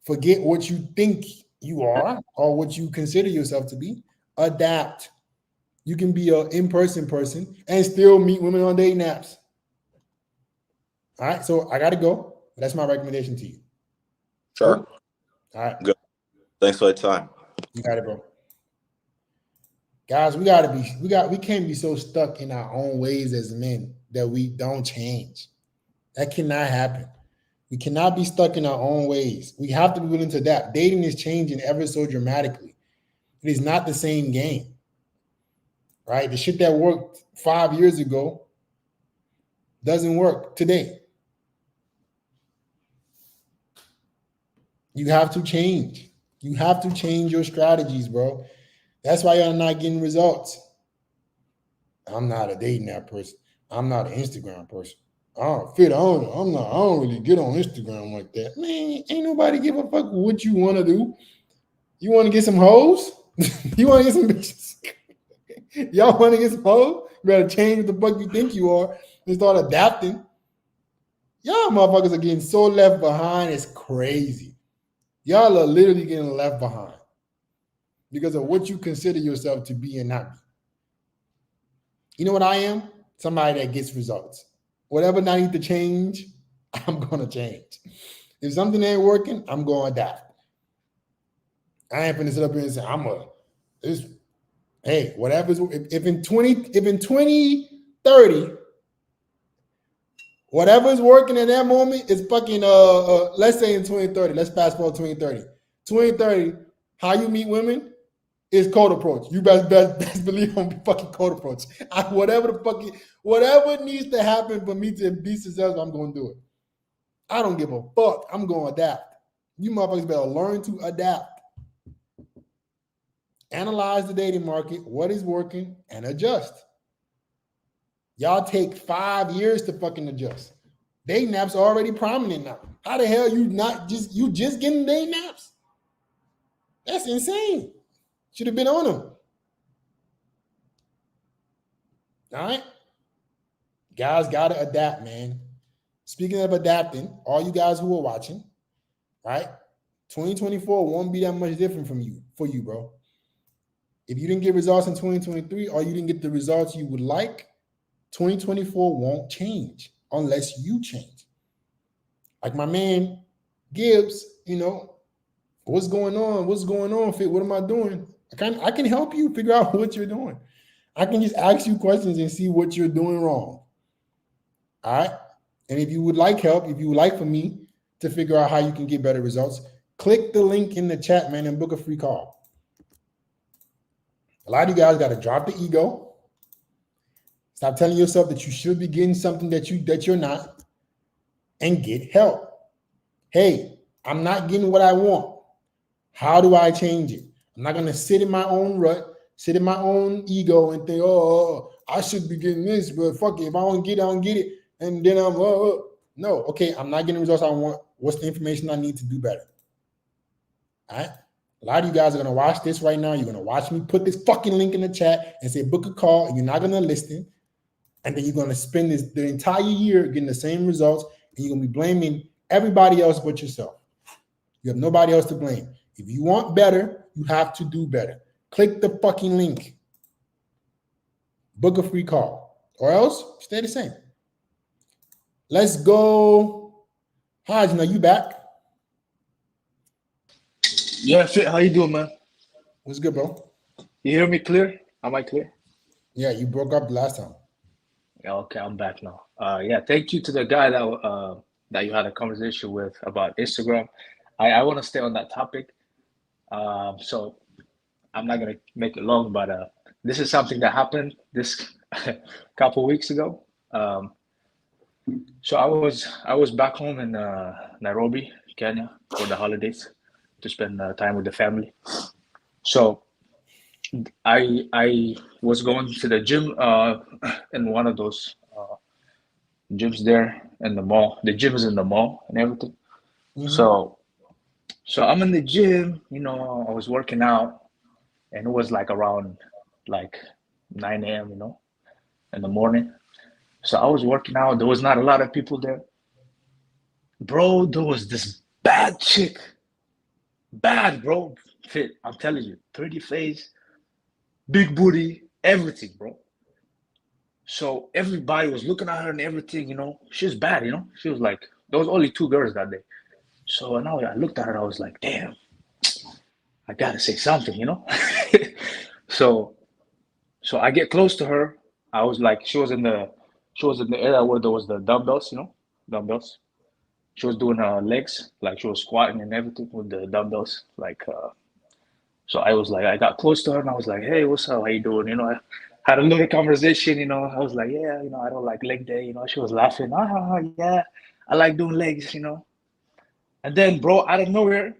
Forget what you think you are or what you consider yourself to be. Adapt. You can be an in-person person and still meet women on dating apps. All right, so I got to go. That's my recommendation to you. sure. Cool? All right. Good. Thanks for your time. You got it, bro. Guys, we can't be so stuck in our own ways as men that we don't change. That cannot happen. We cannot be stuck in our own ways. We have to be willing to adapt. Dating is changing ever so dramatically. It is not the same game. Right? The shit that worked 5 years ago doesn't work today. You have to change. You have to change your strategies, bro. That's why you're not getting results. I'm not a dating app person. I'm not an Instagram person. I don't really get on Instagram like that. Man, ain't nobody give a fuck what you want to do. You want to get some hoes? You want to get some bitches? Y'all want to get some hoes? You better change what the fuck you think you are and start adapting. Y'all motherfuckers are getting so left behind, it's crazy. Y'all are literally getting left behind because of what you consider yourself to be and not be. You know what I am? Somebody that gets results. Whatever I need to change, I'm going to change. If something ain't working, I'm going to adapt. I ain't finna sit up here and say, hey, whatever's, if in 2030, whatever's working in that moment is fucking, let's say in 2030, let's fast forward 2030. 2030, how you meet women is code approach. You best believe I'm fucking code approach. Whatever needs to happen for me to be successful, I'm going to do it. I don't give a fuck. I'm going to adapt. You motherfuckers better learn to adapt. Analyze the dating market, what is working, and adjust. Y'all take 5 years to fucking adjust. Dating apps are already prominent now. How the hell you just getting dating apps? That's insane. Should have been on them. All right? Guys gotta adapt, man. Speaking of adapting, all you guys who are watching, right? 2024 won't be that much different for you, bro. If you didn't get results in 2023 or you didn't get the results you would like, 2024 won't change unless you change. Like my man Gibbs, what's going on? What's going on, Fit? What am I doing? I can help you figure out what you're doing. I can just ask you questions and see what you're doing wrong. All right. And if you would like help, if you would like for me to figure out how you can get better results, click the link in the chat, man, and book a free call. A lot of you guys got to drop the ego. Stop telling yourself that you should be getting something that you're not, and get help. Hey, I'm not getting what I want. How do I change it? I'm not going to sit in my own rut, sit in my own ego and think, oh, I should be getting this, but fuck it. If I don't get it, I don't get it. And then I'm, no, okay, I'm not getting the results I want. What's the information I need to do better? All right. A lot of you guys are going to watch this right now. You're going to watch me put this fucking link in the chat and say, book a call, and you're not going to listen. And then you're going to spend the entire year getting the same results, and you're going to be blaming everybody else but yourself. You have nobody else to blame. If you want better, you have to do better. Click the fucking link. Book a free call. Or else, stay the same. Let's go. Hi, are you back? Yeah, Fit, how you doing, man? What's good, bro? You hear me clear? Am I clear? Yeah, you broke up the last time. Yeah, okay, I'm back now. Yeah, thank you to the guy that you had a conversation with about Instagram. I want to stay on that topic. So I'm not gonna make it long, but this is something that happened this couple weeks ago. So I was back home in Nairobi, Kenya, for the holidays to spend time with the family. So I was going to the gym in one of those gyms there in the mall. The gym is in the mall and everything. Mm-hmm. So I'm in the gym, I was working out, and it was like around 9 a.m., in the morning. So I was working out. There was not a lot of people there. Bro, there was this bad chick. Bad, bro. Fit, I'm telling you. Pretty face, big booty, everything, bro. So everybody was looking at her and everything, She was bad, She was like, there was only 2 girls that day. So now I looked at her, I was like, damn, I gotta say something, So I get close to her. I was like, she was in the area where there was the dumbbells, dumbbells. She was doing her legs, like she was squatting and everything with the dumbbells, so I was like, I got close to her and I was like, hey, what's up? How you doing? I had a little conversation, I was like, yeah, I don't like leg day, She was laughing, yeah, I like doing legs, And then, bro, out of nowhere,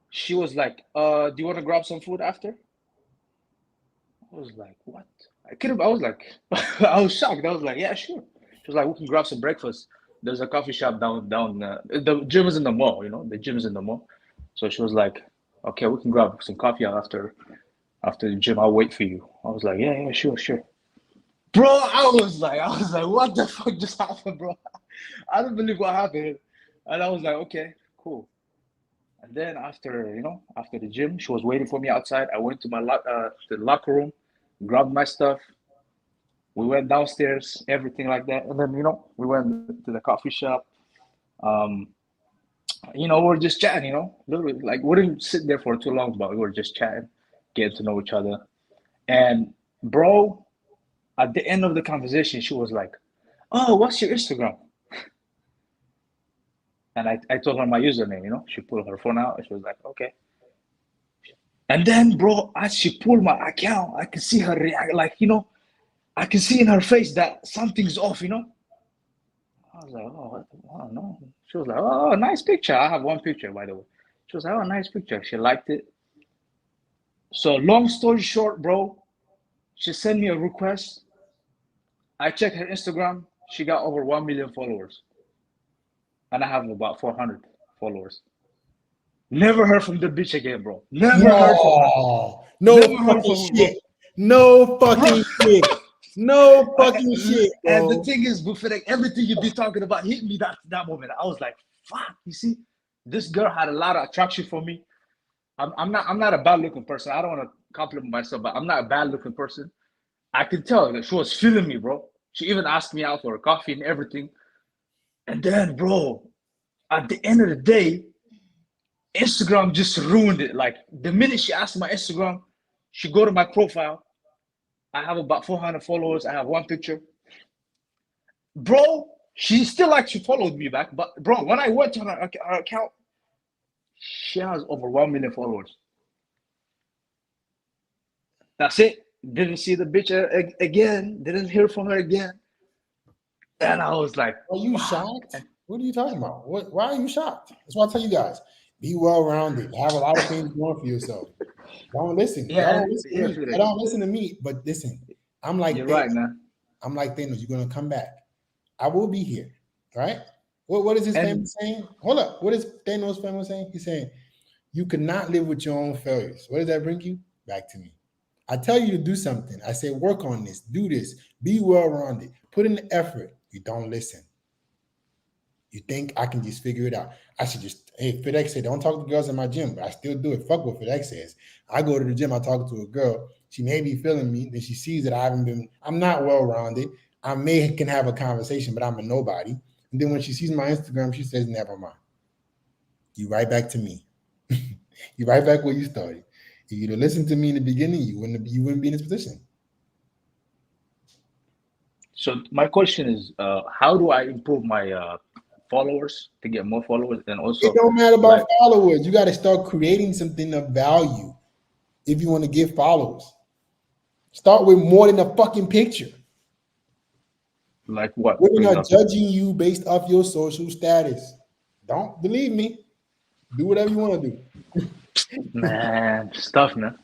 she was like, do you want to grab some food after? I was like, what? I was like, I was shocked. I was like, yeah, sure. She was like, we can grab some breakfast. There's a coffee shop down. The gym is in the mall, The gym is in the mall. So she was like, okay, we can grab some coffee after the gym. I'll wait for you. I was like, yeah, sure. Bro, I was like, what the fuck just happened, bro? I don't believe what happened. And I was like, okay, cool. And then after the gym, she was waiting for me outside. I went to my the locker room, grabbed my stuff. We went downstairs, everything like that. And then, we went to the coffee shop. We were just chatting, literally, like, we didn't sit there for too long, but we were just chatting, getting to know each other. And bro, at the end of the conversation, she was like, oh, what's your Instagram? And I told her my username, She pulled her phone out and she was like, okay. And then, bro, as she pulled my account, I could see her react, I can see in her face that something's off, I was like, oh, no. She was like, oh, nice picture. I have one picture, by the way. She was like, oh, nice picture. She liked it. So long story short, bro, she sent me a request. I checked her Instagram. She got over 1 million followers. And I have about 400 followers. Never heard from the bitch again, bro. Never heard from her. No fucking shit. No fucking shit. No fucking shit, And the bro. thing is, Buffet, everything you be talking about hit me that moment. I was like, fuck, you see, this girl had a lot of attraction for me. I'm not a bad looking person. I don't want to compliment myself, but I'm not a bad looking person. I could tell that she was feeling me, bro. She even asked me out for a coffee and everything. And then, bro, at the end of the day, Instagram just ruined it. Like the minute she asked my Instagram, she go to my profile. I have about 400 followers. I have one picture. Bro, she still actually followed me back. But bro, when I went to her account, she has over 1 million followers. That's it. Didn't see the bitch again. Didn't hear from her again. And I was like, Are you shocked? What are you talking about? Why are you shocked? That's why I tell you guys, be well-rounded. Have a lot of things going for yourself. Don't listen. Yeah, Y'all don't listen to me. Felix. I don't listen to me, but listen. I'm like You're Thanos. right, man. I'm like Thanos. You're gonna come back. I will be here, right? What is his family saying? Hold up. What is Thanos' family saying? He's saying, you cannot live with your own failures. What does that bring you? Back to me. I tell you to do something. I say, work on this, do this, be well-rounded, put in the effort. You don't listen. You think I can just figure it out. I should just, hey, FedEx said, don't talk to girls in my gym, but I still do it. Fuck what FedEx says. I go to the gym, I talk to a girl. She may be feeling me, then she sees that I'm not well-rounded. I can have a conversation, but I'm a nobody. And then when she sees my Instagram, she says, never mind. You right back to me. You right back where you started. If you'd have listened to me in the beginning, you wouldn't be in this position. So my question is, how do I improve my followers to get more followers? And also, it don't matter about followers. You got to start creating something of value if you want to get followers. Start with more than a fucking picture. Like what? Women are judging you based off your social status. Don't believe me. Do whatever you want to do. Man, stuff, man.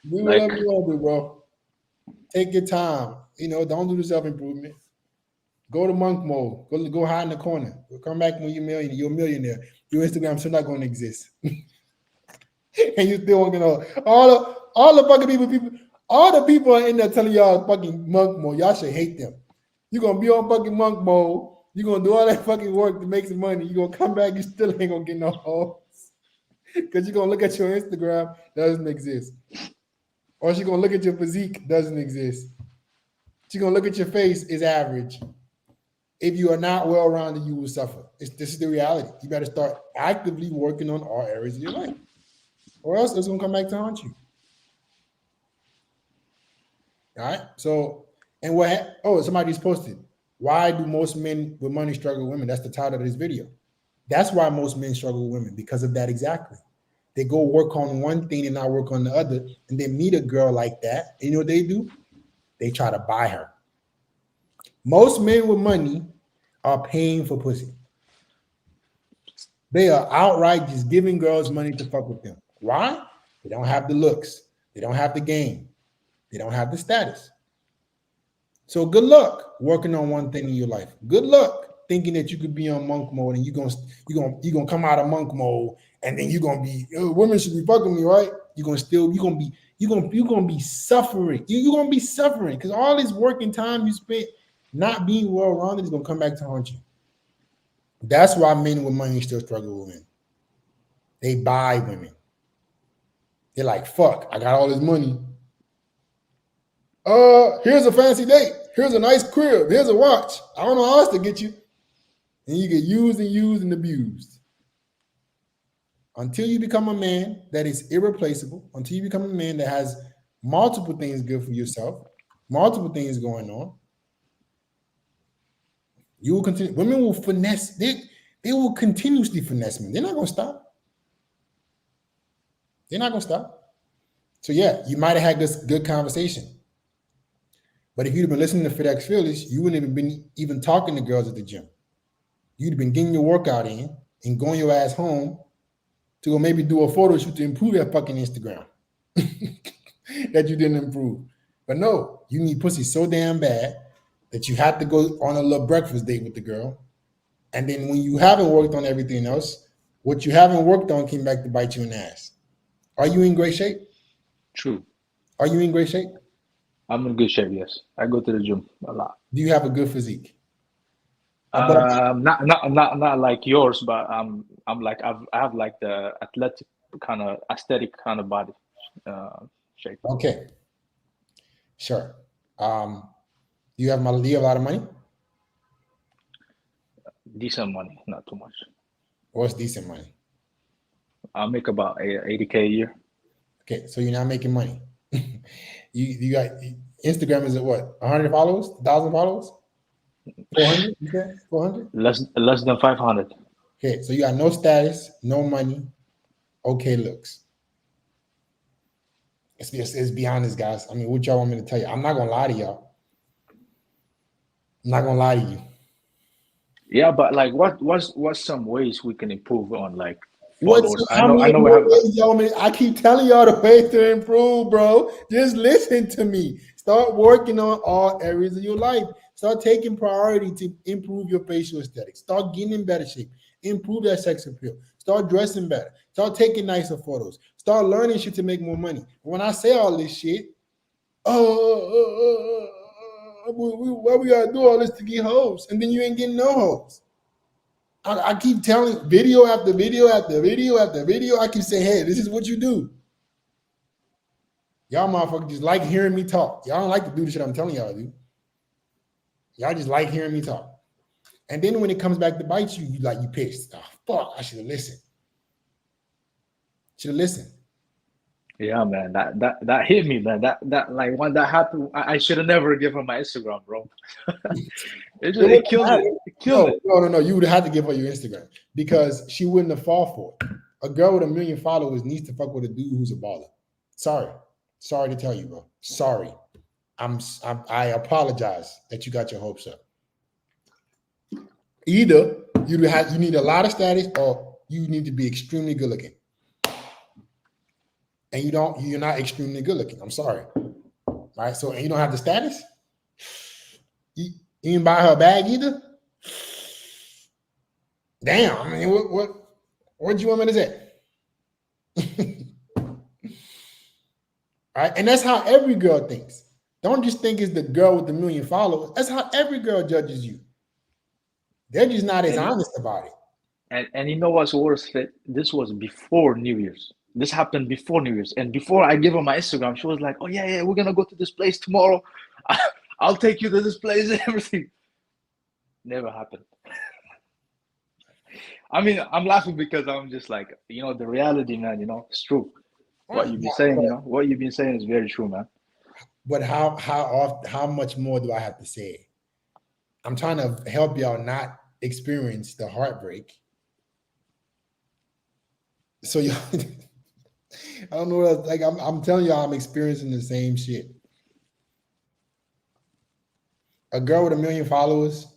Do whatever you want to do, bro. Take your time. Don't do the self-improvement. Go to monk mode. Go hide in the corner. Come back when you're a millionaire. Your Instagram still not going to exist. And you still want to know all the fucking people, all the people are in there telling y'all fucking monk mode. Y'all should hate them. You're going to be on fucking monk mode. You're going to do all that fucking work to make some money. You're going to come back, you still ain't going to get no hoes. Because you're going to look at your Instagram, doesn't exist. Or she's going to look at your physique, doesn't exist. She's going to look at your face, is average. If you are not well-rounded, you will suffer. This is the reality. You better start actively working on all areas of your life. Or else it's going to come back to haunt you. All right? So, and somebody's posted. Why do most men with money struggle with women? That's the title of this video. That's why most men struggle with women, because of that exactly. They go work on one thing and not work on the other, and they meet a girl like that. And you know what they do? They try to buy her. Most men with money are paying for pussy. They are outright just giving girls money to fuck with them. Why? They don't have the looks. They don't have the game. They don't have the status. So good luck working on one thing in your life. Good luck thinking that you could be on monk mode and you're gonna come out of monk mode and then you're gonna be women should be fucking me, right? You're gonna be suffering. You're gonna be suffering because all this working time you spent not being well-rounded is gonna come back to haunt you. That's why men with money still struggle with women. They buy women. They're like, fuck, I got all this money. Here's a fancy date. Here's a nice crib. Here's a watch. I don't know how else to get you. And you get used and abused. Until you become a man that is irreplaceable, until you become a man that has multiple things good for yourself, multiple things going on, you will continue. Women will finesse. They will continuously finesse men. They're not going to stop. They're not going to stop. So yeah, you might have had this good conversation. But if you'd have been listening to FedEx Fearless, you wouldn't have been even talking to girls at the gym. You'd have been getting your workout in and going your ass home to go maybe do a photo shoot to improve that fucking Instagram that you didn't improve. But no, you need pussy so damn bad that you have to go on a little breakfast date with the girl. And then when you haven't worked on everything else, what you haven't worked on came back to bite you in the ass. Are you in great shape? True. Are you in great shape? I'm in good shape. Yes, I go to the gym a lot. Do you have a good physique? Not like yours, but I'm like I have like the athletic kind of aesthetic kind of body shape. Okay, sure. Do you have a lot of money? Decent money, not too much. What's decent money? I make about 80K a year. Okay, so you're not making money. you got Instagram is at what? 100 followers? 1,000 followers? 400? You said 400? Less than 500. Okay, so you got no status, no money, okay looks. Let's be honest, guys. I mean, what y'all want me to tell you? I'm not gonna lie to y'all. I'm not gonna lie to you. Yeah, but like, what's some ways we can improve on like What's followers? how I many know we more have. ways y'all want me? I keep telling y'all the ways to improve, bro. Just listen to me. Start working on all areas of your life. Start taking priority to improve your facial aesthetics. Start getting in better shape. Improve that sex appeal. Start dressing better. Start taking nicer photos. Start learning shit to make more money. When I say all this shit, why we gotta do all this to get hoes? And then you ain't getting no hoes. I keep telling video after video after video after video. I keep saying, hey, this is what you do. Y'all motherfuckers just like hearing me talk. Y'all don't like to do the shit I'm telling y'all to do. Y'all just like hearing me talk. And then when it comes back to bite you, you pissed. Oh, fuck, I should have listened. Should have listened. Yeah, man, that hit me, man. That like when that happened, I should have never given my Instagram, bro. it killed it. It killed it. No. You would have had to give her your Instagram because she wouldn't have fallen for it. A girl with 1 million followers needs to fuck with a dude who's a baller. Sorry to tell you, bro. Sorry. I apologize that you got your hopes up. Either you need a lot of status or you need to be extremely good looking. And you're not extremely good looking. I'm sorry. Right? So, and you don't have the status? You didn't buy her a bag either? Damn. I mean, what do you want me to say? Right? And that's how every girl thinks. Don't just think it's the girl with the 1 million followers. That's how every girl judges you. They're just not as honest about it. And you know what's worse? This was before New Year's. This happened before New Year's. And before I gave her my Instagram, she was like, oh, yeah, we're going to go to this place tomorrow. I'll take you to this place and everything. Never happened. I mean, I'm laughing because I'm just like, the reality, man, it's true. What you've been saying, what you've been saying is very true, man. But how much more do I have to say? I'm trying to help y'all not experience the heartbreak. So y'all, I don't know what else, like I'm telling y'all I'm experiencing the same shit. A girl with 1 million followers.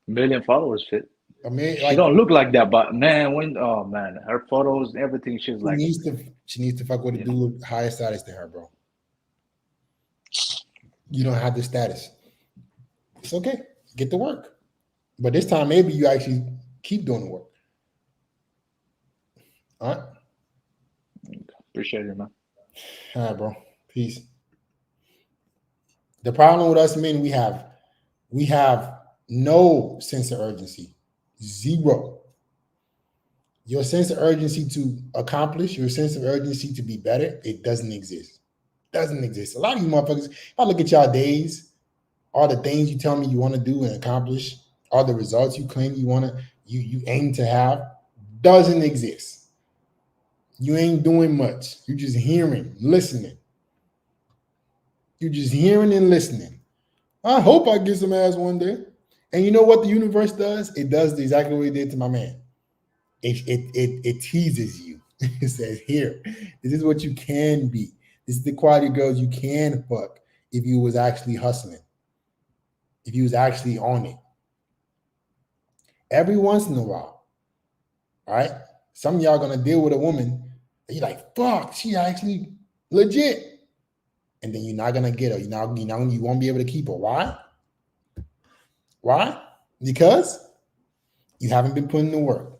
1 million followers fit. I mean, she don't look like that, but man, her photos, everything, she's like she needs to fuck with a dude with higher status than her, bro. You don't have the status. It's okay. Get to work. But this time, maybe you actually keep doing the work. All right. Appreciate it, man. All right, bro. Peace. The problem with us men, we have no sense of urgency. Zero. Your sense of urgency to accomplish, your sense of urgency to be better, it doesn't exist. Doesn't exist. A lot of you motherfuckers, if I look at y'all days, all the things you tell me you want to do and accomplish, all the results you claim you aim to have, doesn't exist. You ain't doing much. You're just hearing, listening. You're just hearing and listening. I hope I get some ass one day. And you know what the universe does? It does exactly what it did to my man. It teases you. It says, here, this is what you can be. This is the quality of girls you can fuck if you was actually hustling. If you was actually on it. Every once in a while, all right? Some of y'all gonna deal with a woman and you're like, fuck, she actually legit. And then you're not gonna get her. You won't be able to keep her. Why? Why? Because you haven't been putting in the work.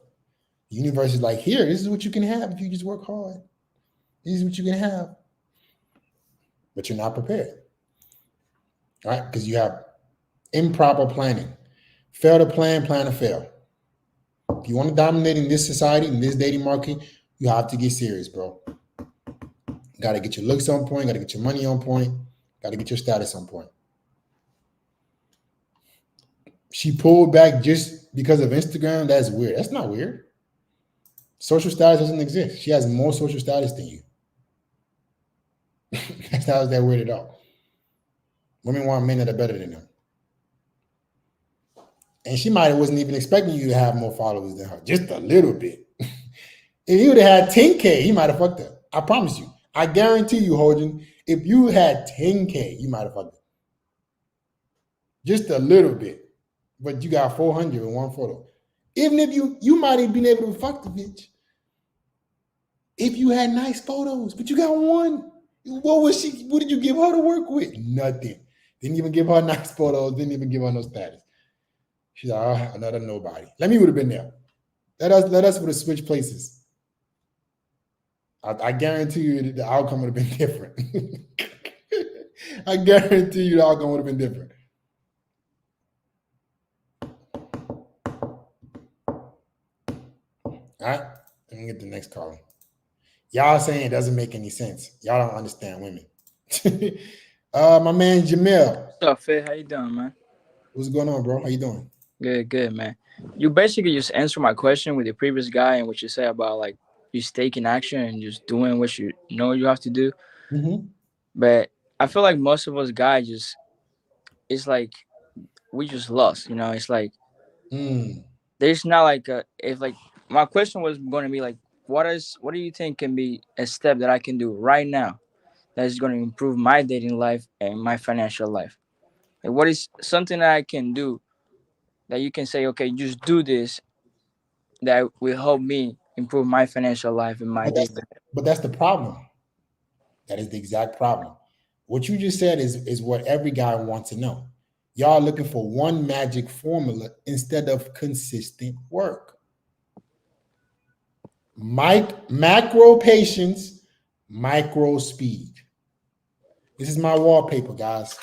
The universe is like, here, this is what you can have if you just work hard. This is what you can have. but you're not prepared, right? Because you have improper planning. Fail to plan, plan to fail. If you want to dominate in this society, in this dating market, you have to get serious, bro. Got to get your looks on point, got to get your money on point, got to get your status on point. She pulled back just because of Instagram. That's weird. That's not weird. Social status doesn't exist. She has more social status than you. That's not that weird at all. Women want men that are better than them. And she might have wasn't even expecting you to have more followers than her, just a little bit. If you would have had 10K, he might have fucked her. I promise you. I guarantee you, Hogan, if you had 10K, you might have fucked her. Just a little bit. But you got 400 in one photo. Even if you might have been able to fuck the bitch if you had nice photos, but you got one. What did you give her to work with? Nothing. Didn't even give her nice photos, didn't even give her no status. She's like, oh, another nobody. Let me would have been there. Let us would have switched places. I guarantee you that the outcome would have been different. I guarantee you the outcome would have been different. All right, let me get the next caller. Y'all saying it doesn't make any sense. Y'all don't understand women. My man Jamil. What's up, Fed? How you doing, man? What's going on, bro? How you doing? Good, man. You basically just answered my question with the previous guy and what you said about like just taking action and just doing what you know you have to do. Mm-hmm. But I feel like most of us guys just, it's like we just lost, you know. It's like there's not like if like my question was going to be like, what do you think can be a step that I can do right now that is going to improve my dating life and my financial life? Like, what is something that I can do that you can say, okay, just do this that will help me improve my financial life and my dating life? But that's the problem. That is the exact problem. What you just said is what every guy wants to know. Y'all looking for one magic formula instead of consistent work. Macro patience, micro speed. This is my wallpaper, guys.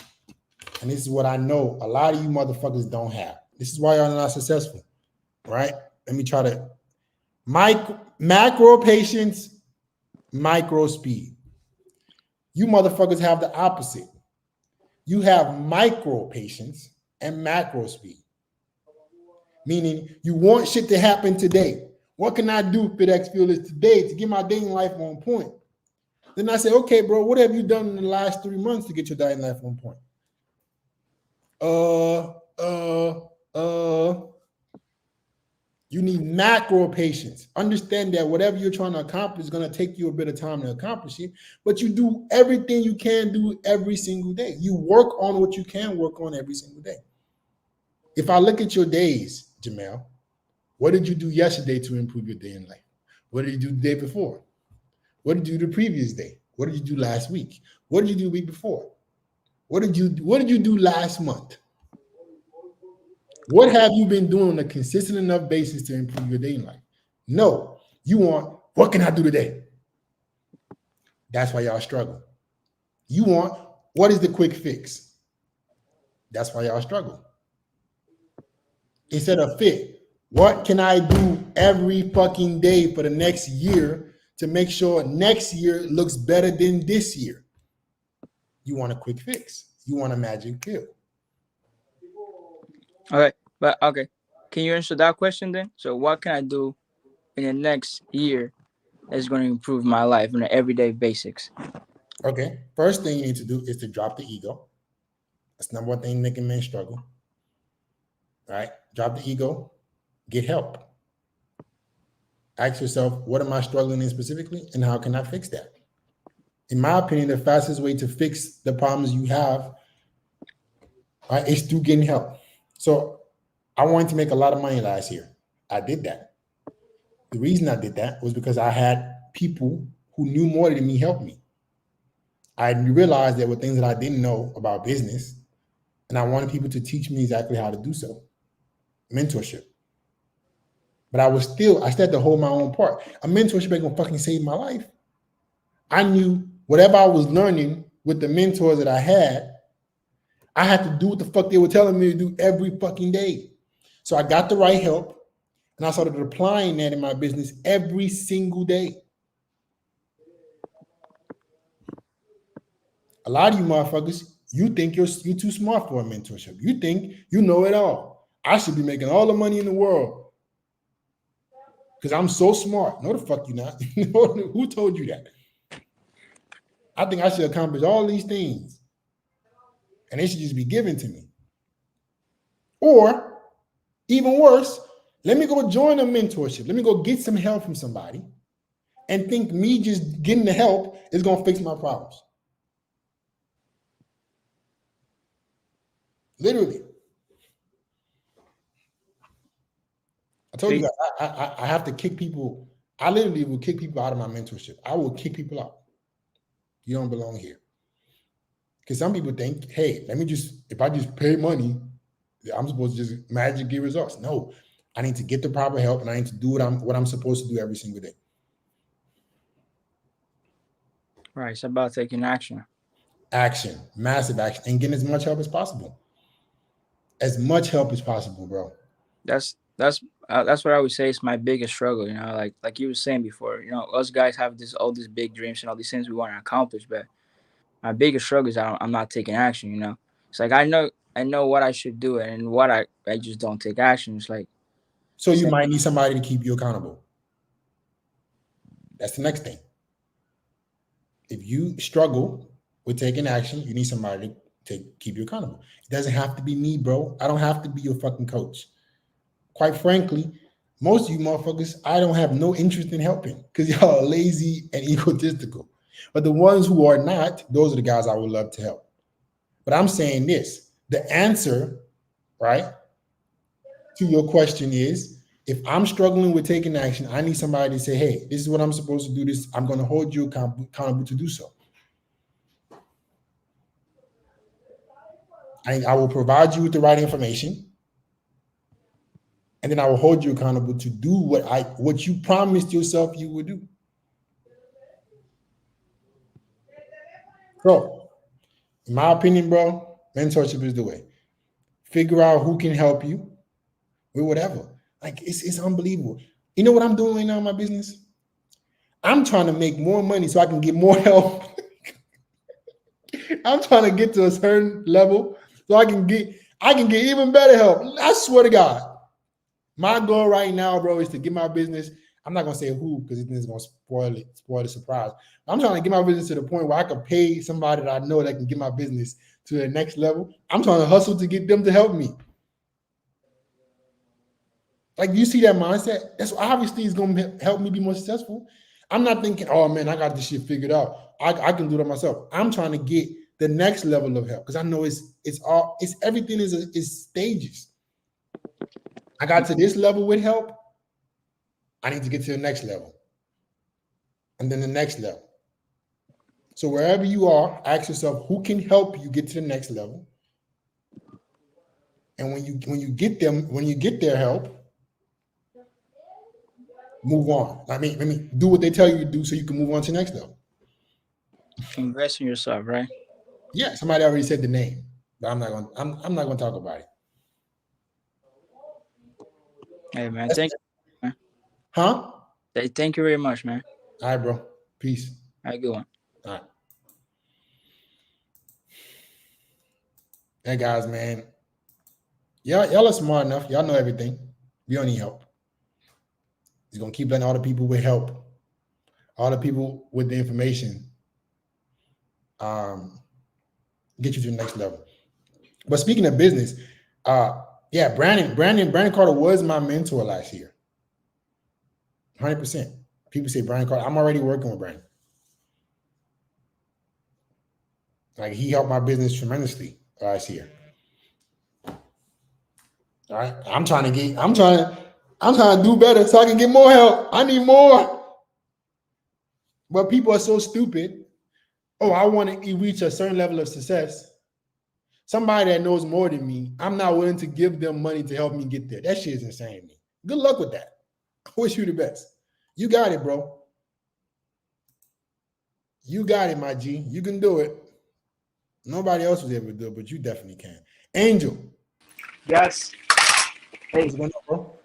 And this is what I know a lot of you motherfuckers don't have. This is why y'all not successful, right? Let me try to macro patience, micro speed. You motherfuckers have the opposite. You have micro patience and macro speed. Meaning you want shit to happen today. What can I do for X Fearless today to get my dating life on point? Then I say, okay, bro, what have you done in the last 3 months to get your dating life on point? You need macro patience. Understand that whatever you're trying to accomplish is going to take you a bit of time to accomplish it, but you do everything you can do every single day. You work on what you can work on every single day. If I look at your days, Jamel, what did you do yesterday to improve your day in life? What did you do the day before? What did you do the previous day? What did you do last week? What did you do the week before? What did you do last month? What have you been doing on a consistent enough basis to improve your dating life? No, you want, what can I do today? That's why y'all struggle. You want, what is the quick fix? That's why y'all struggle. Instead of fit, what can I do every fucking day for the next year to make sure next year looks better than this year? You want a quick fix. You want a magic pill. Okay, but okay. Can you answer that question then? So what can I do in the next year that's going to improve my life on an everyday basics? Okay, first thing you need to do is to drop the ego. That's number one thing making men struggle. All right, drop the ego, get help. Ask yourself, what am I struggling in specifically, and how can I fix that? In my opinion, the fastest way to fix the problems you have is through getting help. So I wanted to make a lot of money last year. I did that. The reason I did that was because I had people who knew more than me help me. I realized there were things that I didn't know about business, and I wanted people to teach me exactly how to do so. Mentorship. But I still had to hold my own part. A mentorship ain't gonna fucking save my life. I knew whatever I was learning with the mentors that I had to do what the fuck they were telling me to do every fucking day. So I got the right help, and I started applying that in my business every single day. A lot of you motherfuckers, you think you're too smart for a mentorship. You think you know it all. I should be making all the money in the world because I'm so smart. No, the fuck you not. Who told you that? I think I should accomplish all these things, and they should just be given to me. Or even worse, let me go join a mentorship. Let me go get some help from somebody and think me just getting the help is going to fix my problems. Literally. I told you guys, I have to kick people. I literally will kick people out of my mentorship. I will kick people out. You don't belong here. Because some people think, hey, if I just pay money, I'm supposed to just magically get results. No, I need to get the proper help, and I need to do what I'm supposed to do every single day. Right. It's about taking action. Action, massive action, and getting as much help as possible. As much help as possible, bro. That's what I would say is my biggest struggle. You know, like you were saying before. You know, us guys have all these big dreams and all these things we want to accomplish, but my biggest struggle is I'm not taking action. You know, it's like I know what I should do, and what I just don't take action. It's like, so you might need somebody to keep you accountable. That's the next thing. If you struggle with taking action, you need somebody to keep you accountable. It doesn't have to be me, bro. I don't have to be your fucking coach. Quite frankly, most of you motherfuckers, I don't have no interest in helping because y'all are lazy and egotistical. But the ones who are not, those are the guys I would love to help. But I'm saying this, the answer, right, to your question is, if I'm struggling with taking action, I need somebody to say, hey, this is what I'm supposed to do. This, I'm going to hold you accountable to do so. I will provide you with the right information, and then I will hold you accountable to do what you promised yourself you would do. So, in my opinion, bro, mentorship is the way. Figure out who can help you with whatever. Like, it's unbelievable. You know what I'm doing right now in my business? I'm trying to make more money so I can get more help. I'm trying to get to a certain level so I can get even better help. I swear to God. My goal right now, bro, is to get my business. I'm not gonna say who because this is gonna spoil the surprise. I'm trying to get my business to the point where I can pay somebody that I know that can get my business to the next level. I'm trying to hustle to get them to help me. Like, you see that mindset? That's obviously is gonna help me be more successful. I'm not thinking, oh man, I got this shit figured out. I can do it myself. I'm trying to get the next level of help because I know it's everything is stages. I got to this level with help. I need to get to the next level. And then the next level. So wherever you are, ask yourself who can help you get to the next level. And when you get their help, move on. I mean, do what they tell you to do so you can move on to the next level. Invest in yourself, right? Yeah, somebody already said the name, but I'm not gonna talk about it. Hey man, thank you, man. Huh? Hey, thank you very much, man. All right, bro. Peace. All right, good one. All right. Hey guys, man. Y'all are smart enough. Y'all know everything. We don't need help. He's gonna keep letting all the people with help, all the people with the information, get you to the next level. But speaking of business, yeah, Brandon Carter was my mentor last year. 100%. People say Brandon Carter. I'm already working with Brandon. Like, he helped my business tremendously last year. All right. I'm trying to do better so I can get more help. I need more. But people are so stupid. Oh, I want to reach a certain level of success. Somebody that knows more than me, I'm not willing to give them money to help me get there. That shit is insane to me. Good luck with that. I wish you the best. You got it, bro. You got it, my G. You can do it. Nobody else was able to do it, but you definitely can. Angel. Yes. Hey. What's going on, bro?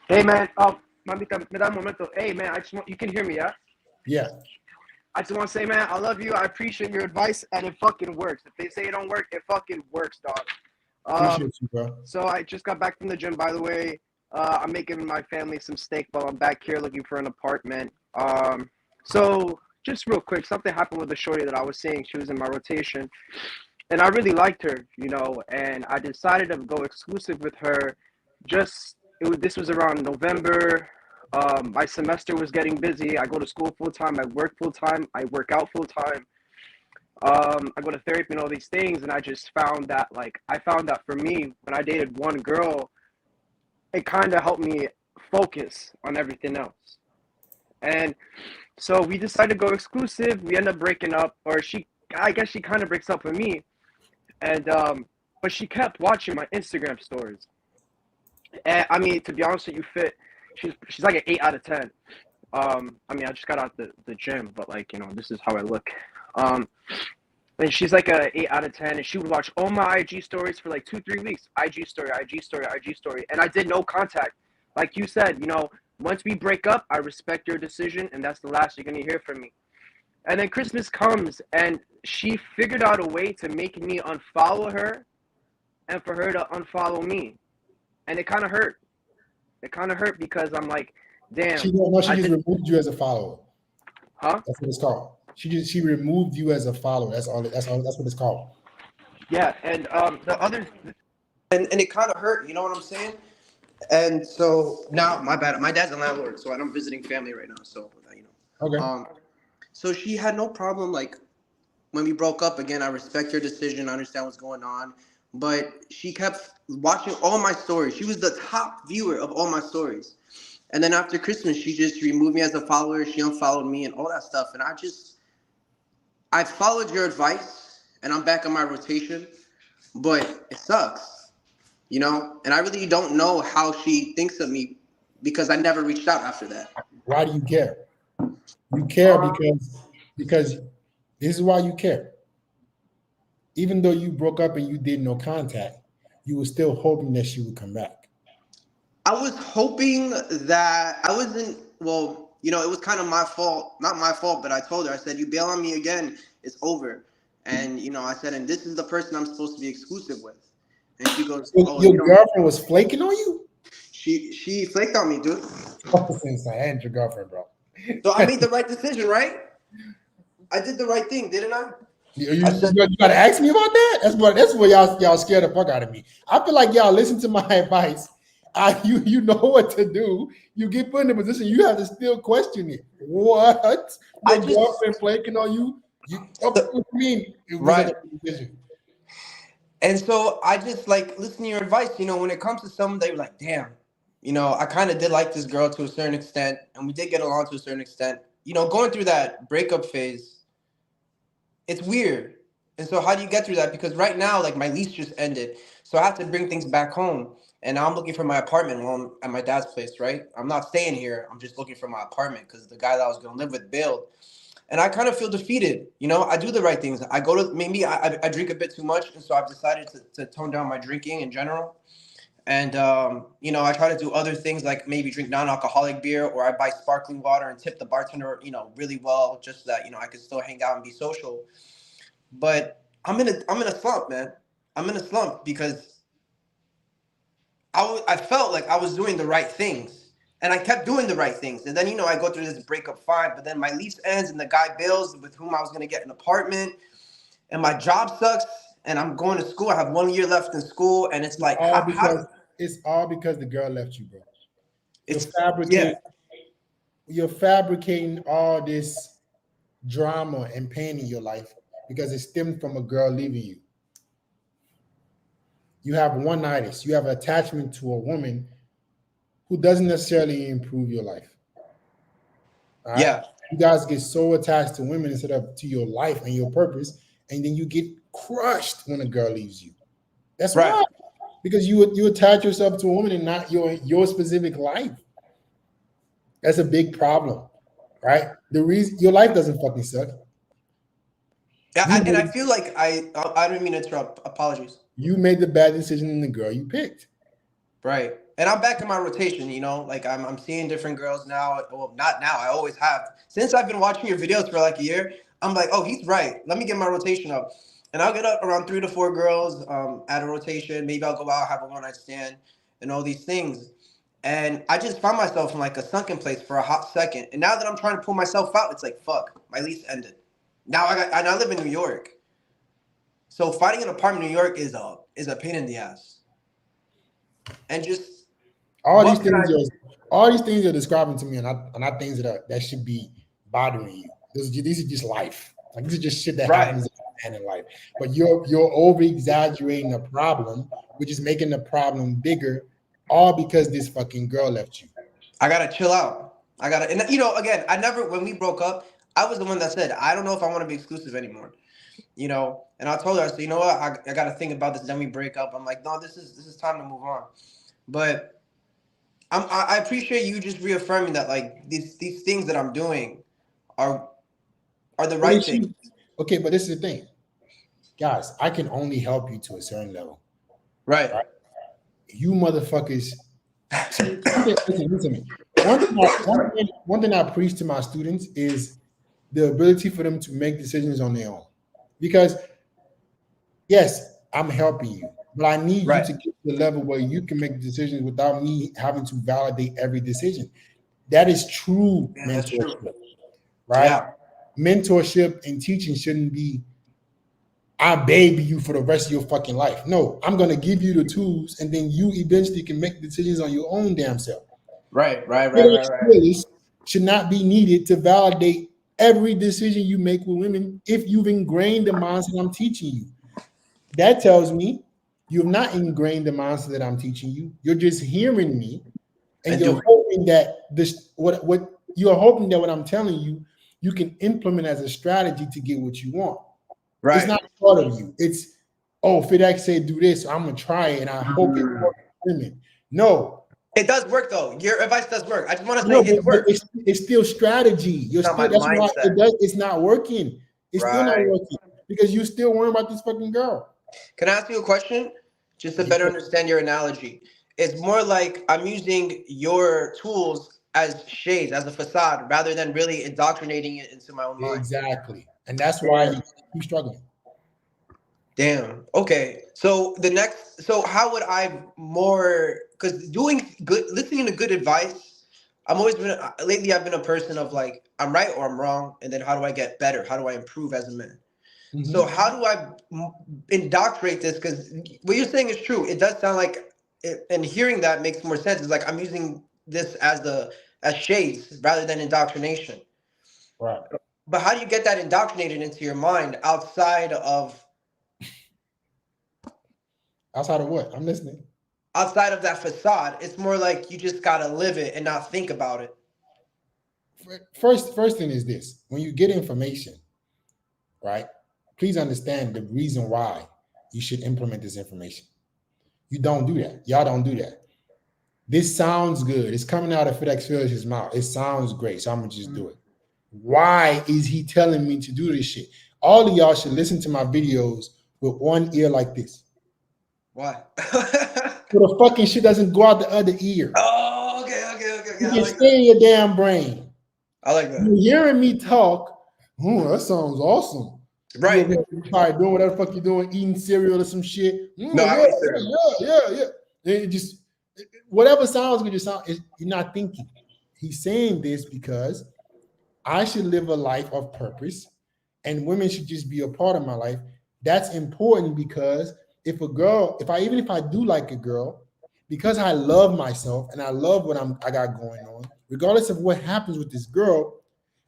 Hey, man. Mamita, me da un momento. Hey, man, I just want, you can hear me, yeah? Yeah. I just want to say, man, I love you. I appreciate your advice, and it fucking works. If they say it don't work, it fucking works, dog. Appreciate you, bro. So I just got back from the gym, by the way. I'm making my family some steak while I'm back here looking for an apartment. So just real quick, something happened with the shorty that I was seeing. She was in my rotation, and I really liked her, you know, and I decided to go exclusive with her. This was around November. My semester was getting busy. I go to school full time. I work full time. I work out full time. I go to therapy and all these things, and I just found that, for me, when I dated one girl, it kind of helped me focus on everything else. And so we decided to go exclusive. We end up breaking up, I guess she kind of breaks up with me. And but she kept watching my Instagram stories. And I mean, to be honest with you, she's like an 8 out of 10. I mean, I just got out the gym, but like, you know, this is how I look. And she's like a 8 out of 10, and she would watch all my IG stories for like 2-3 weeks. IG story, IG story, IG story. And I did no contact. Like you said, you know, once we break up, I respect your decision, and that's the last you're gonna hear from me. And then Christmas comes, and she figured out a way to make me unfollow her and for her to unfollow me. And it kind of hurt. It kind of hurt because I'm like, damn. She just removed you as a follower. Huh? That's what it's called. She removed you as a follower. That's all. That's what it's called. Yeah, and the other, and it kind of hurt. You know what I'm saying? And so now, my bad. My dad's a landlord, so I'm visiting family right now. So you know. Okay. So she had no problem. Like when we broke up again, I respect your decision. I understand what's going on, but she kept watching all my stories. She was the top viewer of all my stories. And then after Christmas, she just removed me as a follower. She unfollowed me and all that stuff. And I followed your advice, and I'm back on my rotation, but it sucks, you know? And I really don't know how she thinks of me because I never reached out after that. Why do you care? You care because this is why you care. Even though you broke up and you did no contact, you were still hoping that she would come back. I was hoping that I wasn't, well, you know, it was kind of my fault, not my fault, but I told her, I said, you bail on me again, it's over. And, you know, I said, and this is the person I'm supposed to be exclusive with. And she goes, oh, your girlfriend was flaking on you? She flaked on me, dude. I ain't your girlfriend, bro. So I made the right decision, right? I did the right thing, didn't I? You gotta ask me about that? That's what y'all scared the fuck out of me. I feel like y'all listen to my advice. You know what to do. You get put in a position, you have to still question it. What? Your girlfriend flaking on you? What do you mean? Right. And so I just like listen to your advice. You know, when it comes to someone, they were like, damn, you know, I kind of did like this girl to a certain extent, and we did get along to a certain extent. You know, going through that breakup phase, it's weird. And so how do you get through that? Because right now, like my lease just ended, so I have to bring things back home. And now I'm looking for my apartment while I'm at my dad's place, right? I'm not staying here. I'm just looking for my apartment because the guy that I was going to live with bailed. And I kind of feel defeated. You know, I do the right things. I go to, maybe I drink a bit too much. And so I've decided to tone down my drinking in general. And, you know, I try to do other things like maybe drink non-alcoholic beer, or I buy sparkling water and tip the bartender, you know, really well, just so that, you know, I can still hang out and be social. But I'm in a slump, man. I'm in a slump because I felt like I was doing the right things, and I kept doing the right things. And then, you know, I go through this breakup fine, but then my lease ends and the guy bails with whom I was going to get an apartment, and my job sucks, and I'm going to school. I have 1 year left in school, and it's like, it's all because the girl left you, bro. Yeah. You're fabricating all this drama and pain in your life because it stemmed from a girl leaving you. You have one-nightitis. You have an attachment to a woman who doesn't necessarily improve your life. All right? Yeah. You guys get so attached to women instead of to your life and your purpose, and then you get crushed when a girl leaves you. That's right. Why. Because you attach yourself to a woman and not your specific life. That's a big problem, right? The reason your life doesn't fucking suck. And I feel like I don't mean to interrupt. Apologies. You made the bad decision in the girl you picked. Right. And I'm back in my rotation, like I'm seeing different girls now. Well, not now. I always have. Since I've been watching your videos for like a year, I'm like, oh, he's right. Let me get my rotation up. And I'll get up around 3 to 4 girls at a rotation. Maybe I'll go out, have a one night stand, and all these things. And I just found myself in like a sunken place for a hot second. And now that I'm trying to pull myself out, it's like, fuck, my lease ended. Now I live in New York. So finding an apartment in New York is a pain in the ass. And just all these things you're describing to me are not things that should be bothering you. These are just life. Like this is just shit that happens in life. But you're over exaggerating the problem, which is making the problem bigger, all because this fucking girl left you. I gotta chill out. And again, when we broke up, I was the one that said, I don't know if I want to be exclusive anymore. And I told her, I said, you know what, I gotta think about this. Then we break up. I'm like, no, this is time to move on. But I appreciate you just reaffirming that like these things that I'm doing are the right things. Okay, but this is the thing, guys. I can only help you to a certain level. Right? You motherfuckers. Listen to me. One thing I preach to my students is the ability for them to make decisions on their own. Because yes, I'm helping you, but I need you to get to the level where you can make decisions without me having to validate every decision. That is true mentorship, right? Yeah. Mentorship and teaching shouldn't be, I baby you for the rest of your fucking life. No, I'm going to give you the tools and then you eventually can make decisions on your own damn self. Right. Should not be needed to validate every decision you make with women if you've ingrained the mindset I'm teaching you. That tells me you've not ingrained the mindset that I'm teaching you. You're just hearing me, and you're hoping that what I'm telling you, you can implement as a strategy to get what you want. Right. It's not part of you. It's, FedEx said do this, I'm gonna try it, and I hope it works for women. No. It does work though. Your advice does work. I just want to say it works. It's still strategy. That's why it's not working. It's still not working because you're still worrying about this fucking girl. Can I ask you a question? Just to better understand your analogy. It's more like I'm using your tools as shades, as a facade, rather than really indoctrinating it into my own mind. Exactly. And that's why you keep struggling. Damn. Okay. So how would I because listening to good advice, lately I've been a person of like, I'm right or I'm wrong. And then how do I get better? How do I improve as a man? Mm-hmm. So how do I indoctrinate this? Because what you're saying is true. It does sound like, and hearing that makes more sense. It's like I'm using this as shades rather than indoctrination. Right. But how do you get that indoctrinated into your mind outside of what? I'm listening. Outside of that facade, it's more like you just gotta live it and not think about it. First thing is this: when you get information, right? Please understand the reason why you should implement this information. You don't do that. Y'all don't do that. This sounds good. It's coming out of FedEx Felix's mouth. It sounds great, so I'm gonna just do it. Why is he telling me to do this shit? All of y'all should listen to my videos with one ear like this. Why? So the fucking shit doesn't go out the other ear. Oh, okay. You can stay in your damn brain. I like that. You're hearing me talk. That sounds awesome. Right. You're probably doing whatever the fuck you're doing, eating cereal or some shit. Yeah. It just whatever sounds good, you're not thinking. He's saying this because I should live a life of purpose, and women should just be a part of my life. That's important because if I do like a girl, because I love myself and I love what I got going on, regardless of what happens with this girl,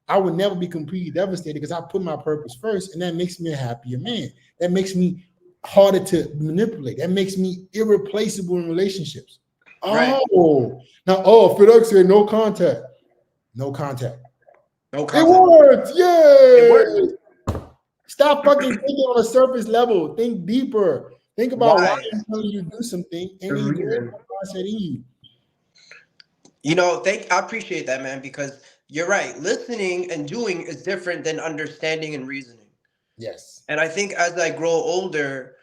I would never be completely devastated because I put my purpose first, and that makes me a happier man. That makes me harder to manipulate. That makes me irreplaceable in relationships. Right. FedEx said no contact. No contact. No contact. It worked. Yeah. It worked. Stop fucking thinking on a surface level. Think deeper. Think about why I'm telling you to do something and then you mindset in you. I appreciate that, man, because you're right. Listening and doing is different than understanding and reasoning. Yes. And I think as I grow older,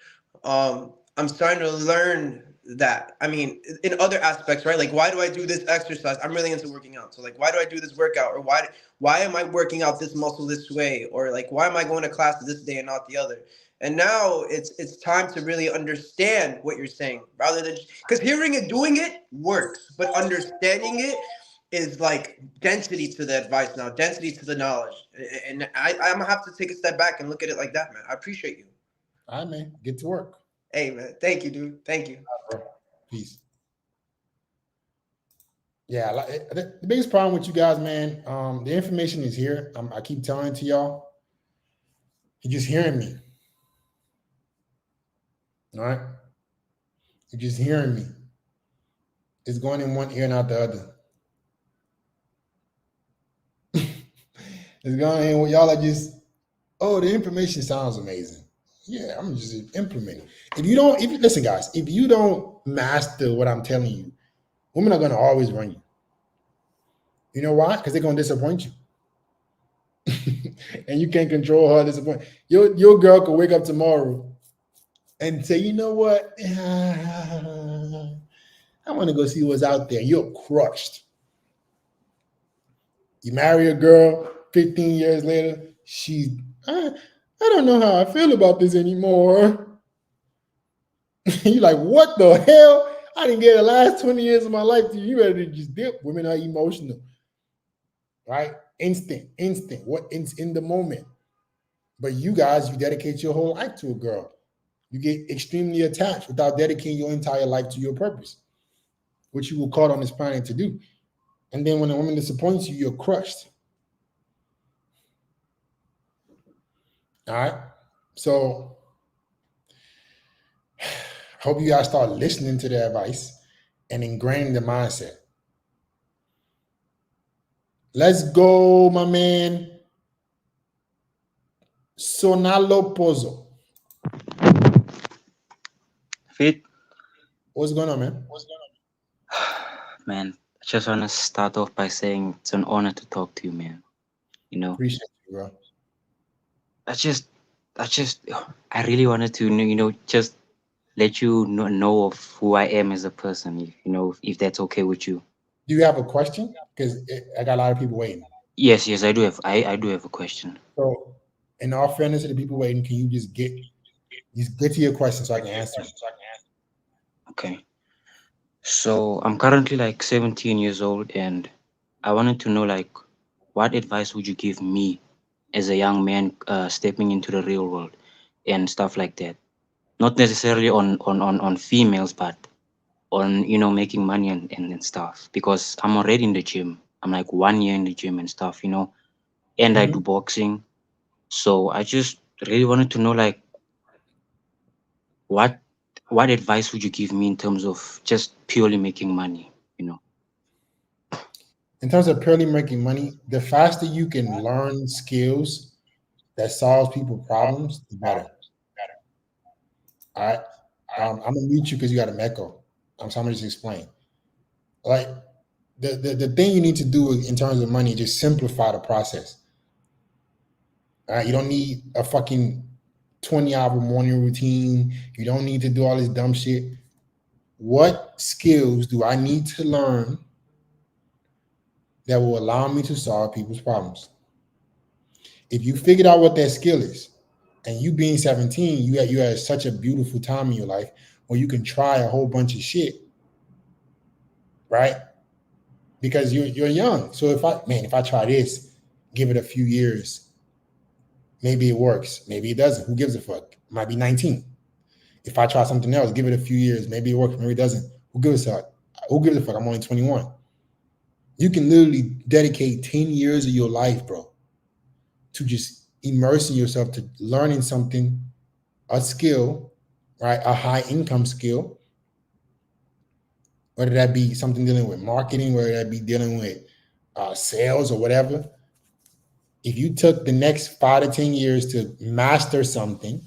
I'm starting to learn that. I mean, in other aspects, right? Like, why do I do this exercise? I'm really into working out. So, like, why do I do this workout? Or why am I working out this muscle this way? Or like, why am I going to class this day and not the other? And now it's time to really understand what you're saying, rather than because hearing it, doing it works, but understanding it is like density to the advice now, density to the knowledge. And I'm gonna have to take a step back and look at it like that, man. I appreciate you. All right, man. Get to work. Hey, man. Thank you, dude. Thank you. Peace. Yeah, like the biggest problem with you guys, man. The information is here. I keep telling it to y'all. You're just hearing me. All right. You're just hearing me. It's going in one ear and out the other. It's going in. Y'all are just, oh, the information sounds amazing. Yeah, I'm just implementing. Listen, guys, if you don't master what I'm telling you, women are going to always run you. You know why? Because they're going to disappoint you. And you can't control her disappointment. Your girl could wake up tomorrow and say, you know what? I want to go see what's out there. You're crushed. You marry a girl, 15 years later, I don't know how I feel about this anymore. You're like, what the hell? I didn't get the last 20 years of my life. You ready to just dip. Women are emotional, right? Instant, what in the moment. But you guys, you dedicate your whole life to a girl. You get extremely attached without dedicating your entire life to your purpose, which you were called on this planet to do. And then when a woman disappoints you, you're crushed. All right. So hope you guys start listening to the advice and ingraining the mindset. Let's go, my man. Sonalo Pozo. Fit. What's going on, man? Man, I just want to start off by saying it's an honor to talk to you, man. You know, appreciate you, bro. I really wanted to, just let you know of who I am as a person, if that's okay with you. Do you have a question? Because I got a lot of people waiting. Yes, I do have. I do have a question. So, in all fairness to the people waiting, can you just get to your question so I can answer it? Okay. So I'm currently like 17 years old, and I wanted to know, like, what advice would you give me as a young man stepping into the real world and stuff like that? Not necessarily on females, but on making money and stuff, because I'm already in the gym. I'm like 1 year in the gym and stuff, and I do boxing. So I just really wanted to know, like, what advice would you give me in terms of just purely making money? In terms of purely making money, the faster you can learn skills that solves people's problems, the better. All right. I'm gonna mute you because you got an echo. So I'm gonna just explain. Like the thing you need to do in terms of money, just simplify the process. All right. You don't need a fucking 20-hour morning routine. You don't need to do all this dumb shit. What skills do I need to learn that will allow me to solve people's problems? If you figured out what that skill is, and you being 17, you had such a beautiful time in your life where you can try a whole bunch of shit, right? Because you're young. So if I try this, give it a few years, maybe it works, maybe it doesn't. Who gives a fuck? It might be 19. If I try something else, give it a few years, maybe it works, maybe it doesn't. Who gives a fuck? Who gives a fuck? I'm only 21. You can literally dedicate 10 years of your life, bro, to just immersing yourself to learning something, a skill, right? A high income skill, whether that be something dealing with marketing, whether that be dealing with sales or whatever. If you took the next 5 to 10 years to master something,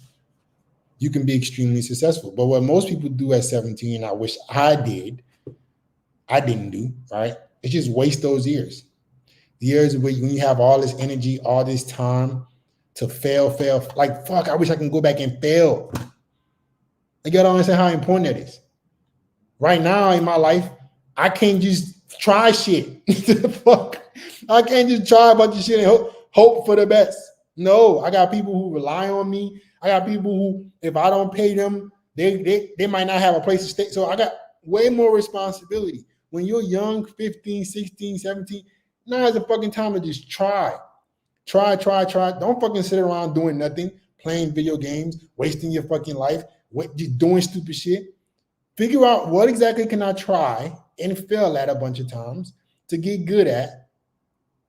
you can be extremely successful. But what most people do at 17, I wish I didn't do, right? It's just waste those years. The years when you have all this energy, all this time to fail. Like, fuck, I wish I can go back and fail. You gotta understand how important that is. Right now in my life, I can't just try shit. Fuck. I can't just try a bunch of shit and hope for the best. No, I got people who rely on me. I got people who, if I don't pay them, they might not have a place to stay. So I got way more responsibility. When you're young, 15, 16, 17, now is the fucking time to just try. Try. Don't fucking sit around doing nothing, playing video games, wasting your fucking life, just doing stupid shit. Figure out what exactly can I try and fail at a bunch of times to get good at.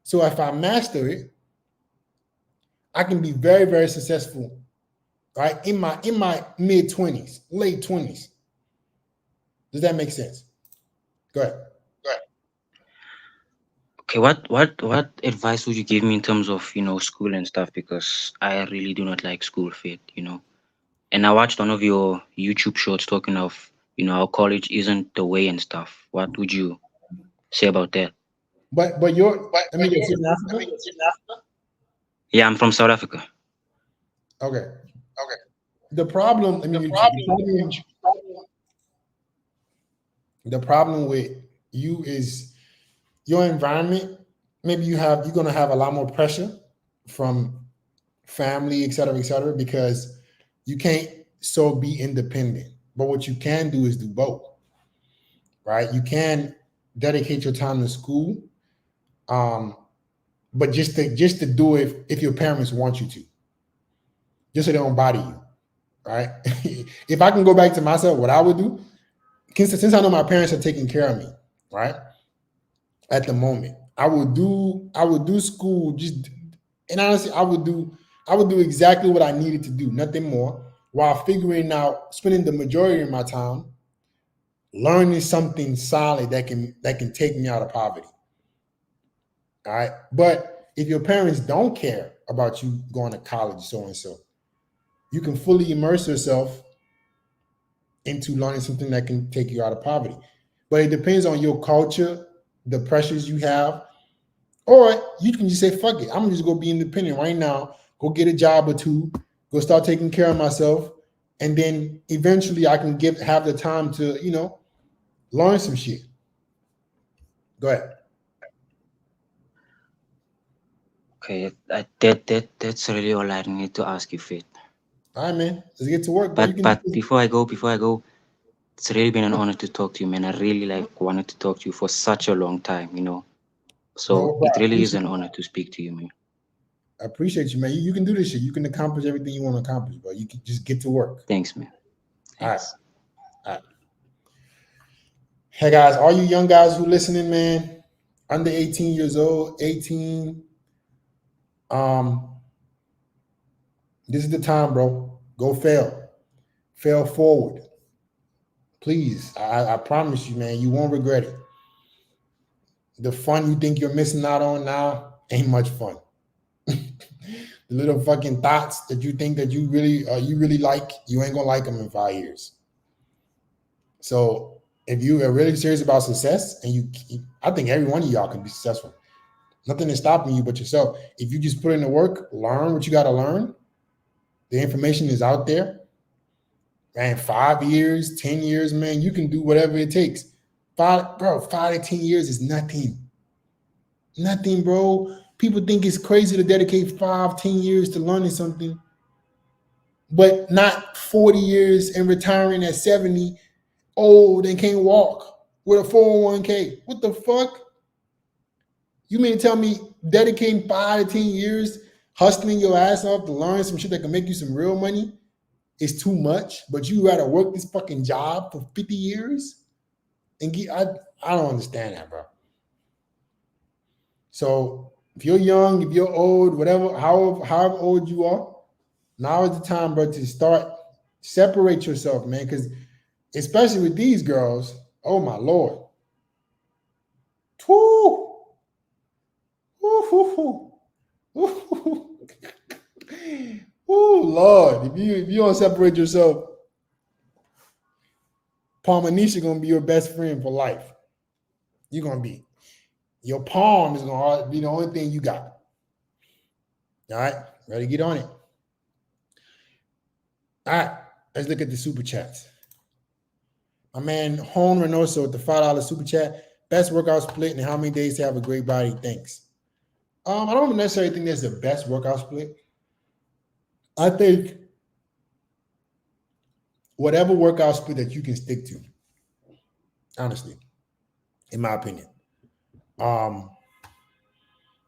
So if I master it, I can be very, very successful, right? In my mid-20s, late 20s. Does that make sense? Go ahead. Okay, what advice would you give me in terms of, school and stuff? Because I really do not like school fit, And I watched one of your YouTube shorts talking of, how college isn't the way and stuff. What would you say about that? But you're, I mean, you're in Africa? Yeah, I'm from South Africa. Okay. The problem, I mean, the problem with you is your environment. Maybe you're going to have a lot more pressure from family, et cetera, because you can't so be independent. But what you can do is do both, right? You can dedicate your time to school, but just to do it if your parents want you to, just so they don't bother you, right? If I can go back to myself, what I would do, since I know my parents are taking care of me, right? At the moment, I would do school just, and honestly, I would do exactly what I needed to do, nothing more, while spending the majority of my time learning something solid that can take me out of poverty. All right. But if your parents don't care about you going to college, so and so, you can fully immerse yourself into learning something that can take you out of poverty. But it depends on your culture, the pressures you have, or you can just say, fuck it, I'm gonna just go be independent right now, go get a job or two, go start taking care of myself, and then eventually I can have the time to, learn some shit. Go ahead. Okay, that's really all I need to ask you, Faith. All right, man. Let's get to work, bro. But before I go, it's really been an honor to talk to you, man. I really wanted to talk to you for such a long time, So No, bro, it really is an honor to speak to you, man. I appreciate you, man. You can do this shit. You can accomplish everything you want to accomplish, bro. You can just get to work. Thanks, man. Thanks. All right. Hey, guys, all you young guys who listening, man, under 18 years old, 18, this is the time, bro. Go fail. Fail forward. Please. I promise you, man, you won't regret it. The fun you think you're missing out on now ain't much fun. The little fucking thoughts that you think that you really like, you ain't gonna like them in 5 years. So if you are really serious about success, and I think every one of y'all can be successful. Nothing is stopping you but yourself. If you just put in the work, learn what you got to learn, the information is out there. And 5 years, 10 years, man, you can do whatever it takes. 5 to 10 years is nothing. Nothing, bro. People think it's crazy to dedicate 5, 10 years to learning something, but not 40 years and retiring at 70, old and can't walk with a 401k. What the fuck? You mean to tell me dedicating 5 to 10 years, hustling your ass off to learn some shit that can make you some real money is too much, but you rather work this fucking job for 50 years and I don't understand that, bro. So if you're young, if you're old, whatever, however old you are, now is the time, bro, to start separate yourself, man. Because especially with these girls, oh my Lord. Woo! Woo! Oh Lord, if you don't separate yourself, Palmanisha gonna be your best friend for life. You're gonna be. Your palm is gonna be the only thing you got. All right, ready to get on it. All right, let's look at the super chats. My man Hone Reynoso with the $5 super chat. Best workout split and how many days to have a great body? Thanks. I don't necessarily think there's the best workout split. I think whatever workout split that you can stick to, honestly, in my opinion.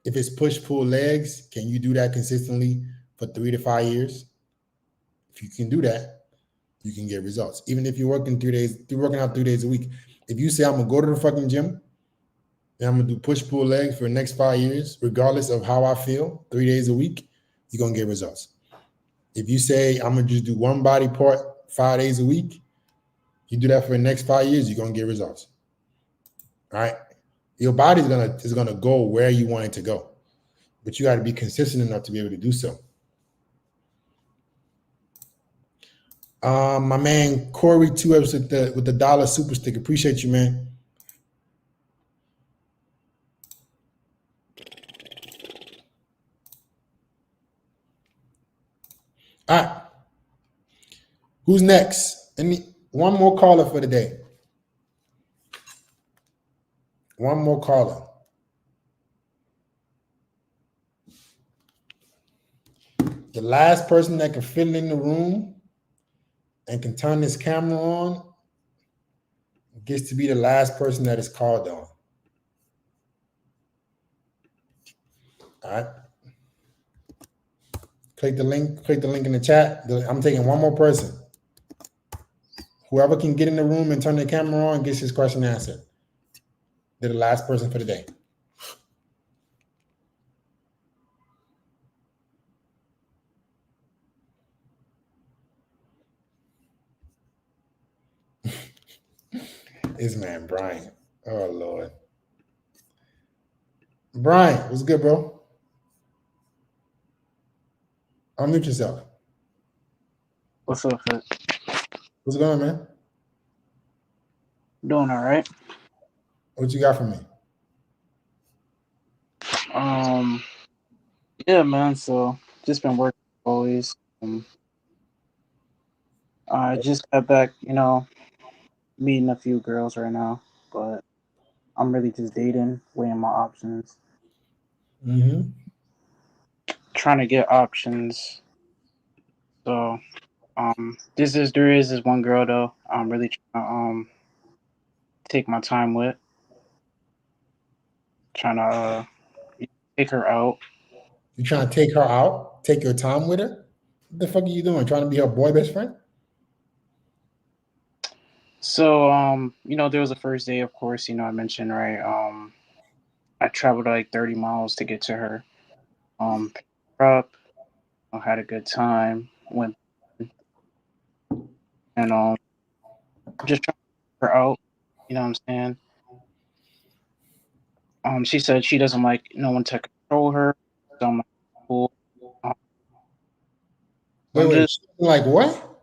If it's push pull legs, can you do that consistently for 3 to 5 years? If you can do that, you can get results. Even if you're working 3 days, you're working out 3 days a week. If you say I'm gonna go to the fucking gym and I'm gonna do push pull legs for the next 5 years, regardless of how I feel, 3 days a week, you're gonna get results. If you say I'm gonna just do one body part 5 days a week, you do that for the next 5 years, you're gonna get results. All right. Your body is gonna go where you want it to go, but you got to be consistent enough to be able to do so. My man Corey 2Fs with the dollar super stick. Appreciate you, man. All right. Who's next? One more caller for the day. One more caller. The last person that can fit in the room and can turn this camera on gets to be the last person that is called on. All right. Click the link in the chat. I'm taking one more person. Whoever can get in the room and turn the camera on gets his question answered. They're the last person for the day. This man, Brian. Oh, Lord. Brian, what's good, bro? Unmute yourself. What's up, Fit? What's going on, man? Doing all right. What you got for me? Yeah, man. So just been working always. I just got back, meeting a few girls right now, but I'm really just dating, weighing my options. Mm-hmm. Trying to get options. So, there is this one girl though. I'm really trying to take my time with. Trying to take her out. You trying to take her out? Take your time with her? What the fuck are you doing? Trying to be her boy best friend? So, there was a first day, of course, I mentioned, right? I traveled like 30 miles to get to her. Picked her up, had a good time, went and just trying to get her out, you know what I'm saying? She said she doesn't like no one to control her. So I'm like, cool. Um, Wait. Like what?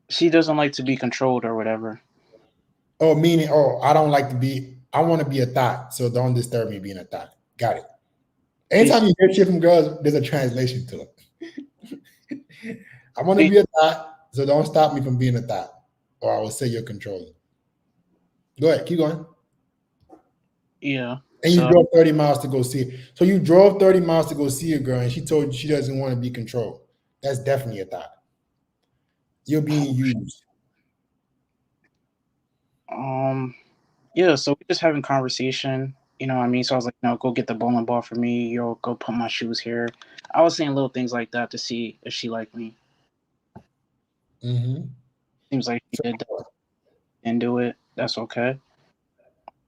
She doesn't like to be controlled or whatever. Oh, meaning, I don't like to be, I want to be a thought, so don't disturb me being a thought. Got it. Anytime you hear shit from girls, there's a translation to it. I want to be a thought, so don't stop me from being a thought, or I will say you're controlling. Go ahead, keep going. Yeah. And you drove 30 miles to go see it. So you drove 30 miles to go see a girl, and she told you she doesn't want to be controlled. That's definitely a thought. You're being used. Yeah, so we're just having conversation, you know what I mean? So I was like, go get the bowling ball for me, go put my shoes here. I was saying little things like that to see if she liked me. Mm-hmm. Seems like she did that and do it. That's okay.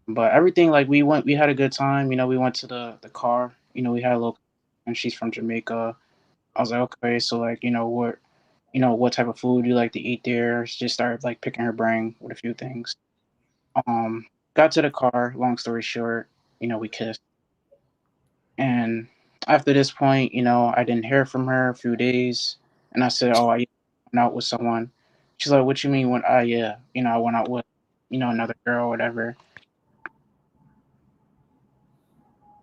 But everything, like we had a good time, we went to the car, we had a little, and she's from Jamaica. I was like, okay, so like, what type of food you like to eat there? She just started like picking her brain with a few things. Got to the car, long story short, we kissed. And after this point, I didn't hear from her a few days. And I said, oh, I went out with someone. She's like, what you mean when I went out with, another girl or whatever.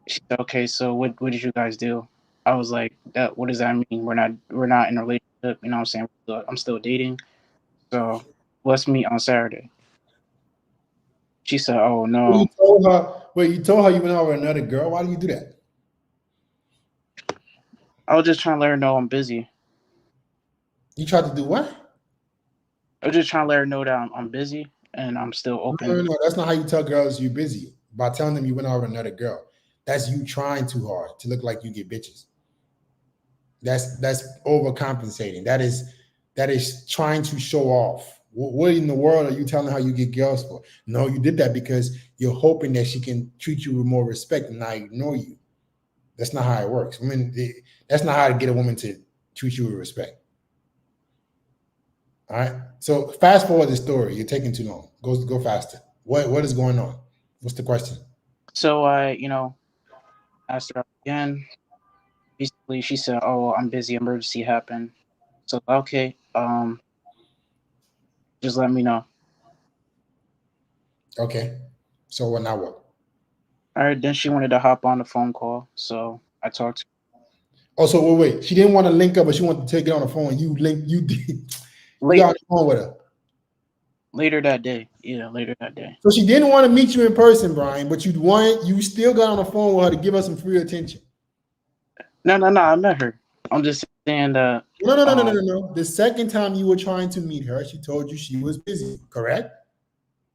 She Okay, so what did you guys do? I was like, that. What does that mean? We're not in a relationship. You know what I'm saying? I'm still dating. So let's meet on Saturday. She said, "Oh Well, you no." told her. Wait, you told her you went out with another girl. Why do you do that? I was just trying to let her know I'm busy. You tried to do what? I was just trying to let her know that I'm busy and I'm still open. No. That's not how you tell girls you're busy. By telling them you went out with another girl. That's you trying too hard to look like you get bitches. That's overcompensating. That is trying to show off. What in the world are you telling her you get girls for? No, you did that because you're hoping that she can treat you with more respect and not ignore you. That's not how it works. I mean, that's not how to get a woman to treat you with respect. All right. So fast forward the story. You're taking too long. Go faster. What is going on? What's the question? So I, asked her out again. Basically, she said, "Oh, I'm busy. Emergency happened." So okay, just let me know. Okay. So what now? What? All right. Then she wanted to hop on the phone call, so I talked to Oh, so wait. She didn't want to link up, but she wanted to take it on the phone. You link. You did. her You got on the phone with her. later that day. Yeah, later that day. So she didn't want to meet you in person, Brian, but you still got on the phone with her to give her some free attention. No. I met her. I'm just saying that. No. The second time you were trying to meet her, she told you she was busy, correct?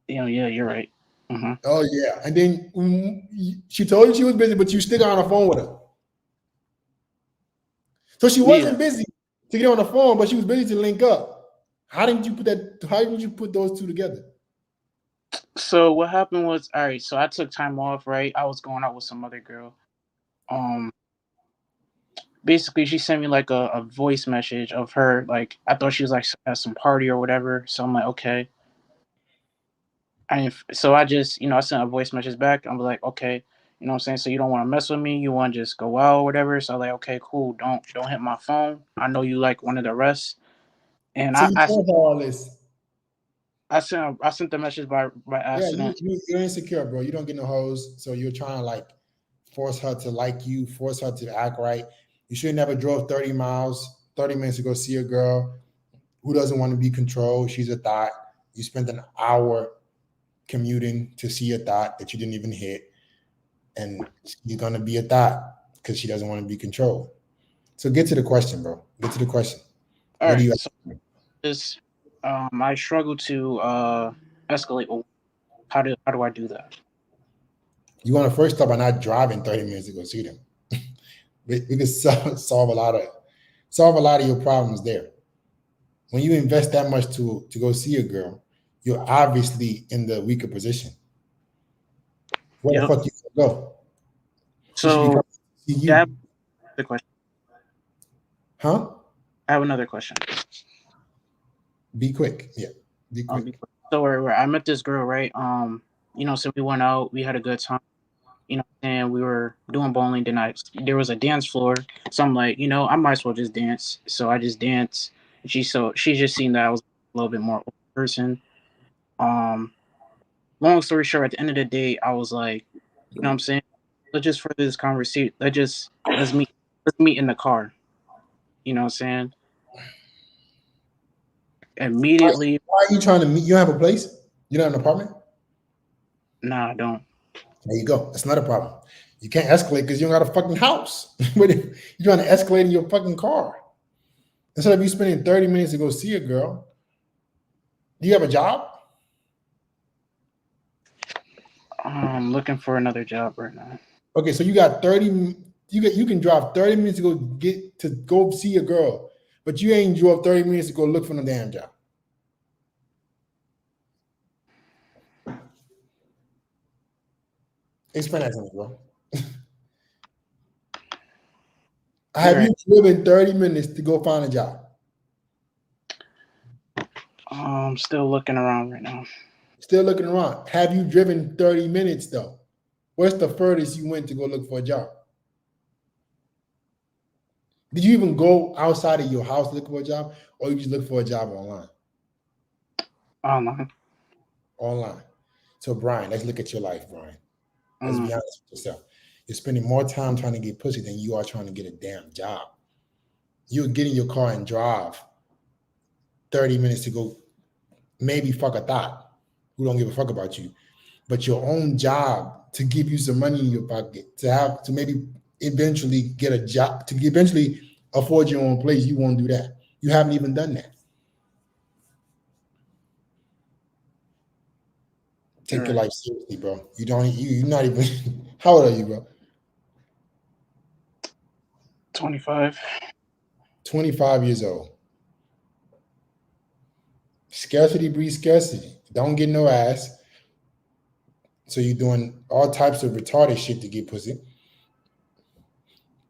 Yeah, you're right. Mm-hmm. Oh, yeah. And then she told you she was busy, but you still got on the phone with her. So she wasn't busy to get on the phone, but she was busy to link up. How didn't you put those two together? So what happened was, all right. So I took time off. Right, I was going out with some other girl. Basically, she sent me like a voice message of her. Like I thought she was like at some party or whatever. So I'm like, okay. So I just, I sent a voice message back. I'm like, okay, you know what I'm saying? So you don't want to mess with me, you want to just go out or whatever. So I'm like, okay, cool. Don't hit my phone. I know you like one of the rest. And So you told her all this. I sent the message by Yeah, accident. you're insecure, bro. You don't get no hoes, so you're trying to like force her to like you, force her to act right. You should never drove 30 miles, 30 minutes to go see a girl who doesn't want to be controlled. She's a thought. You spent an hour commuting to see a thought that you didn't even hit, and you're gonna be a thought because she doesn't want to be controlled. So get to the question, bro. Get to the question. All What do right. you? So this, I struggle to escalate. How do I do that? You want to first start by not driving 30 minutes to go see them. we can solve a lot of your problems there. When you invest that much to go see a girl, you're obviously in the weaker position. Where the fuck you gonna go? She should be coming to see you. I have another question. Huh? I have another question. Be quick. Yeah. Be quick. So I met this girl, right? So we went out, we had a good time. And we were doing bowling. Then there was a dance floor, so I'm like, I might as well just dance. So I just danced. She just seen that I was a little bit more open person. Long story short, at the end of the day, I was like, you know what I'm saying? Let's just further this conversation. Let's meet in the car. You know what I'm saying? Immediately. Why are you trying to meet? You don't have a place? You don't have an apartment? Nah, I don't. There you go. That's not a problem. You can't escalate because you don't got a fucking house. But if you're trying to escalate in your fucking car. Instead of you spending 30 minutes to go see a girl, do you have a job? I'm looking for another job right now. Okay, so you got 30. You can drive 30 minutes to go see a girl, but you ain't drove 30 minutes to go look for no damn job. Explain that to me, bro. Have you driven 30 minutes to go find a job? I'm still looking around right now. Still looking around. Have you driven 30 minutes though? What's the furthest you went to go look for a job? Did you even go outside of your house to look for a job, or you just look for a job online? Online. So Brian, let's look at your life, Brian. Let's be honest with yourself. You're spending more time trying to get pussy than you are trying to get a damn job. You'll get in your car and drive 30 minutes to go maybe fuck a thought who don't give a fuck about you. But your own job to give you some money in your pocket, to maybe eventually get a job, to eventually afford your own place, you won't do that. You haven't even done that. Take your life seriously, bro. You're not even, how old are you, bro? 25. 25 years old. Scarcity breeds scarcity. Don't get no ass. So you're doing all types of retarded shit to get pussy.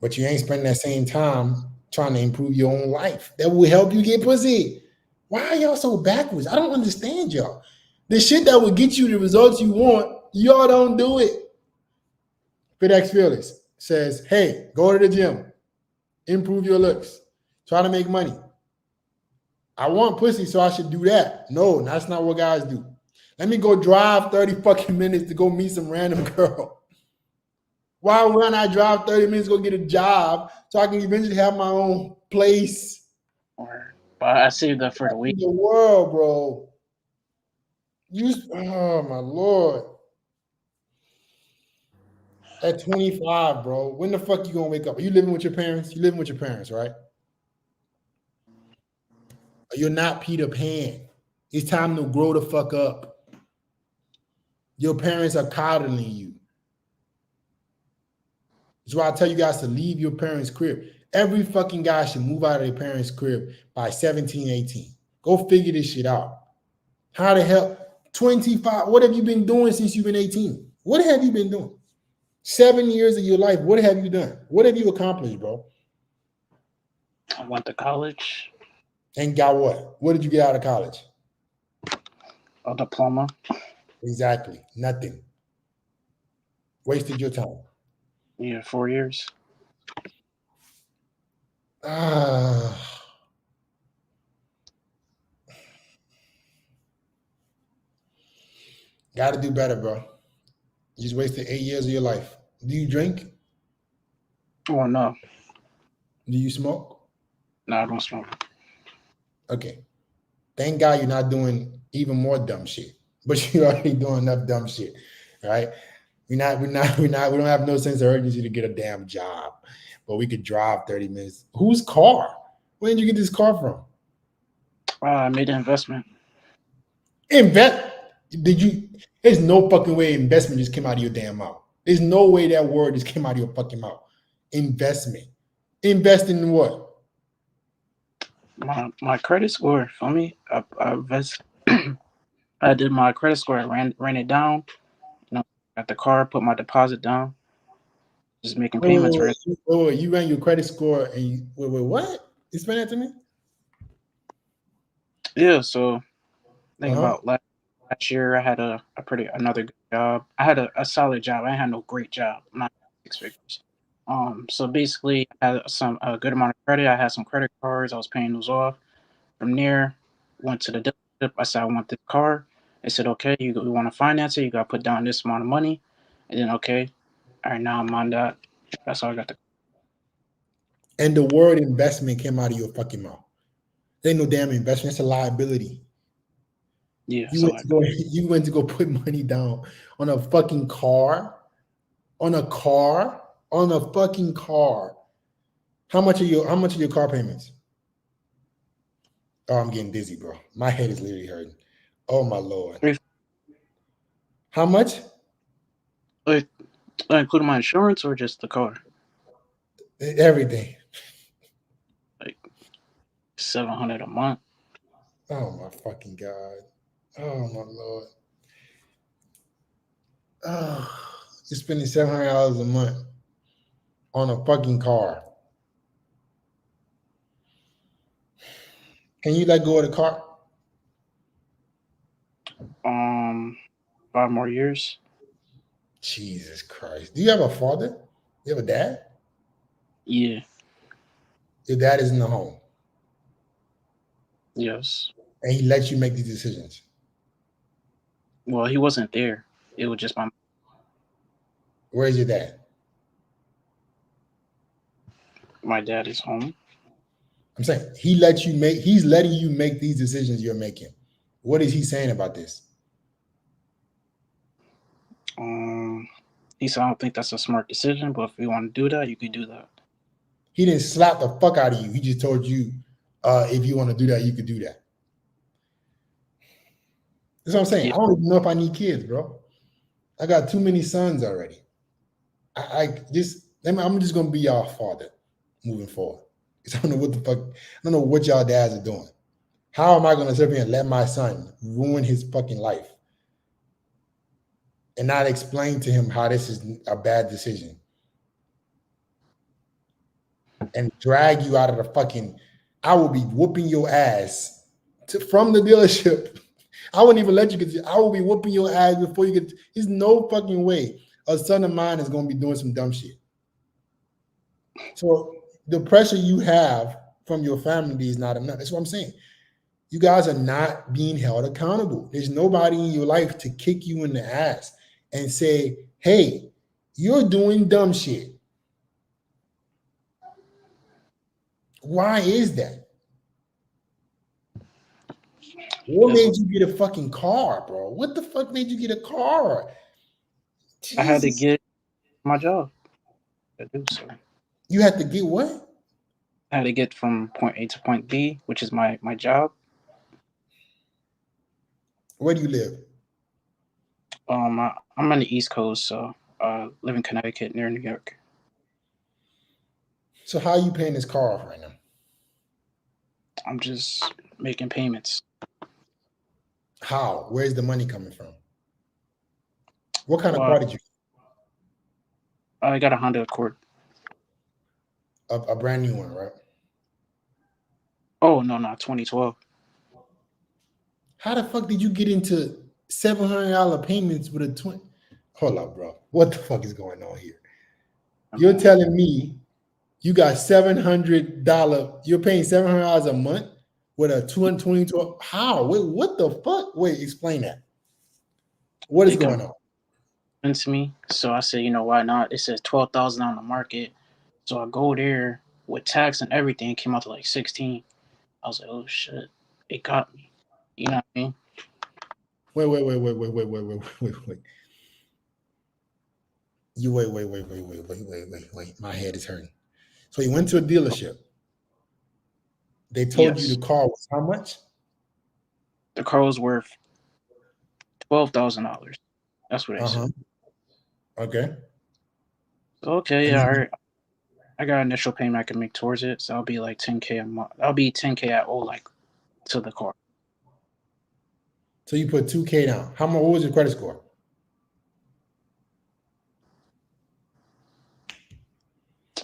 But you ain't spending that same time trying to improve your own life. That will help you get pussy. Why are y'all so backwards? I don't understand y'all. The shit that will get you the results you want, y'all don't do it. FedEx Fearless says, hey, go to the gym. Improve your looks. Try to make money. I want pussy, so I should do that. No, that's not what guys do. Let me go drive 30 fucking minutes to go meet some random girl. Why would I drive 30 minutes to go get a job so I can eventually have my own place? But I saved that for the week. In the world, bro. Oh my Lord. At 25, bro. When the fuck you gonna wake up? Are you living with your parents? You living with your parents, right? You're not Peter Pan. It's time to grow the fuck up. Your parents are coddling you. That's why I tell you guys to leave your parents' crib. Every fucking guy should move out of their parents' crib by 17, 18. Go figure this shit out. How the hell? 25. What have you been doing since you've been 18? What have you been doing? 7 years of your life. What have you done? What have you accomplished, bro? I went to college. And got what? What did you get out of college? A diploma. Exactly. Nothing. Wasted your time. Yeah, 4 years. Got to do better, bro. You just wasted 8 years of your life. Do you drink? Oh, no. Do you smoke? No, I don't smoke. Okay. Thank God you're not doing even more dumb shit. But you're already doing enough dumb shit, right? We don't have no sense of urgency to get a damn job. But we could drive 30 minutes. Whose car? Where did you get this car from? I made an investment. There's no fucking way investment just came out of your damn mouth. There's no way that word just came out of your fucking mouth. Investment. Invest in what? My credit score, for me, I did my credit score, ran it down, got the car, put my deposit down, just making payments. You ran your credit score and wait, what? Explain that to me. Yeah, so think about last year, I had another good job. I had a solid job. I had no great job, not 6 figures. So basically, I had a good amount of credit. I had some credit cards. I was paying those off. From there, went to the dealership. I said I want this car. They said, okay, you want to finance it? You got to put down this amount of money. And then, okay, all right, now I'm on that. That's how I got the. And the word investment came out of your fucking mouth. There ain't no damn investment. It's a liability. Yeah. You went to go put money down on a fucking car, on a fucking car. How much are your car payments? Oh, I'm getting dizzy, bro. My head is literally hurting. Oh my Lord. How much? Including my insurance or just the car? Everything. Like $700 a month. Oh my fucking God. Oh my Lord. Oh, you're spending $700 a month on a fucking car. Can you let go of the car? 5 more years. Jesus Christ. Do you have a father? You have a dad? Yeah. Your dad is in the home. Yes. And he lets you make these decisions. Well, he wasn't there. It was just my. Where's your dad? My dad is home. I'm saying he's letting you make these decisions you're making. What is he saying about this? He said, I don't think that's a smart decision, but if you want to do that, you can do that. He didn't slap the fuck out of you. He just told you, if you want to do that, you could do that. That's what I'm saying. Yeah. I don't even know if I need kids, bro. I got too many sons already. I'm just gonna be y'all father moving forward. I don't know what the fuck. I don't know what y'all dads are doing. How am I gonna sit here and let my son ruin his fucking life and not explain to him how this is a bad decision and drag you out of the fucking? I will be whooping your ass from the dealership. I wouldn't even let you get. I will be whooping your ass before you get. There's no fucking way a son of mine is gonna be doing some dumb shit. So the pressure you have from your family is not enough. That's what I'm saying. You guys are not being held accountable. There's nobody in your life to kick you in the ass and say, hey, you're doing dumb shit. Why is that? What made you get a fucking car, bro? What the fuck made you get a car? Jesus. I had to get my job to do so. You had to get what? I had to get from point A to point B, which is my job. Where do you live? I'm on the East Coast, so live in Connecticut near New York. So how are you paying this car off right now? I'm just making payments. How? Where's the money coming from? What kind of car did you get? I got a Honda Accord. A brand new one, right? Oh, no, 2012. How the fuck did you get into $700 payments with a twin? Hold up, bro. What the fuck is going on here? You're telling me you got $700, you're paying $700 a month with a 2012? How? Wait, what the fuck? Wait, explain that. What is going on? To me, so I said, why not? It says 12,000 on the market, so I go there with tax and everything. It came out to like 16. I was like, oh shit, it got me. You know what I mean? Wait. You wait. My head is hurting. So you went to a dealership. They told you the car was how much? The car was worth $12,000. That's what they said. Okay. Okay, yeah, all right. I got an initial payment I can make towards it, so I'll be like 10K a month. I'll be 10K I owe like to the car. So you put 2K down. How much? What was your credit score?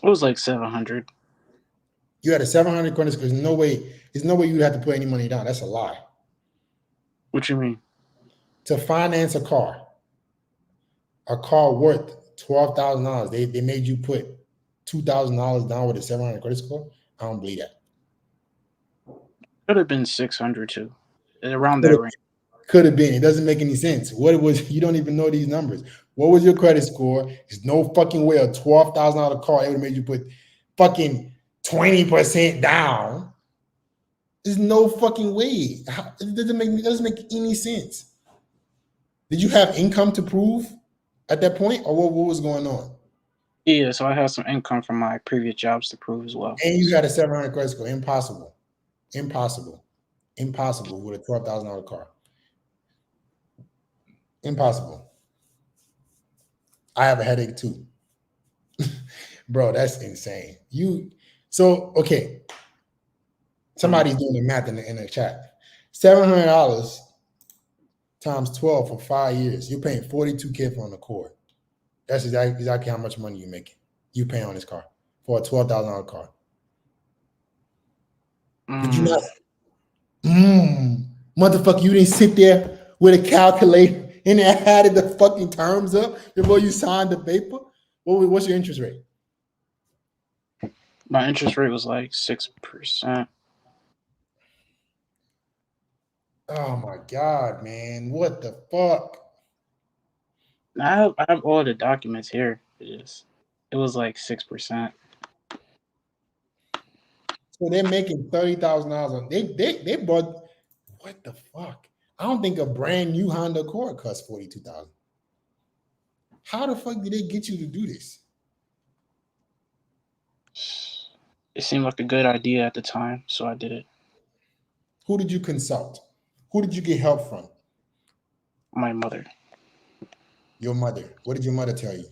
It was like 700. You had a 700 credit score. There's no way you'd have to put any money down. That's a lie. What you mean? To finance a car worth $12,000, they made you put $2,000 down with a 700 credit score. I don't believe that. Could have been 600 too, around that range. Could have been. It doesn't make any sense. What it was, you don't even know these numbers. What was your credit score? There's no fucking way a $12,000 car, it would have made you put fucking 20% down. There's no fucking way. It doesn't make any sense. Did you have income to prove at that point, or what was going on? Yeah, so I had some income from my previous jobs to prove as well. And you had a 700 credit score. Impossible with a $12,000 car. Impossible. I have a headache too. Bro, that's insane. Okay. Somebody's doing the math in the chat. $700 times 12 for 5 years. You're paying $42K for an Accord. That's exactly how much money you're making. You pay on this car for a $12,000 car. Did you not? Motherfucker, you didn't sit there with a calculator and added the fucking terms up before you signed the paper? What's your interest rate? My interest rate was like 6%. Oh my God, man. What the fuck? I have all the documents here. It was like 6%. So they're making $30,000. They bought, what the fuck? I don't think a brand new Honda Accord costs $42,000. How the fuck did they get you to do this? It seemed like a good idea at the time, so I did it. Who did you consult? Who did you get help from? My mother. Your mother. What did your mother tell you?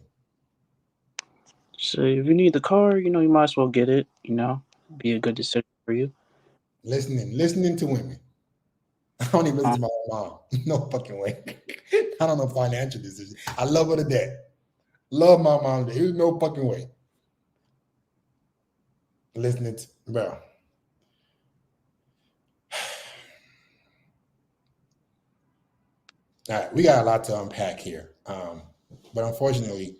So if you need the car, you might as well get it. Be a good decision for you. Listening to women. I don't even listen to my mom. No fucking way. I don't know financial decisions. I love her to death. Love my mom. There's no fucking way. Listening to, bro. All right, we got a lot to unpack here, but unfortunately,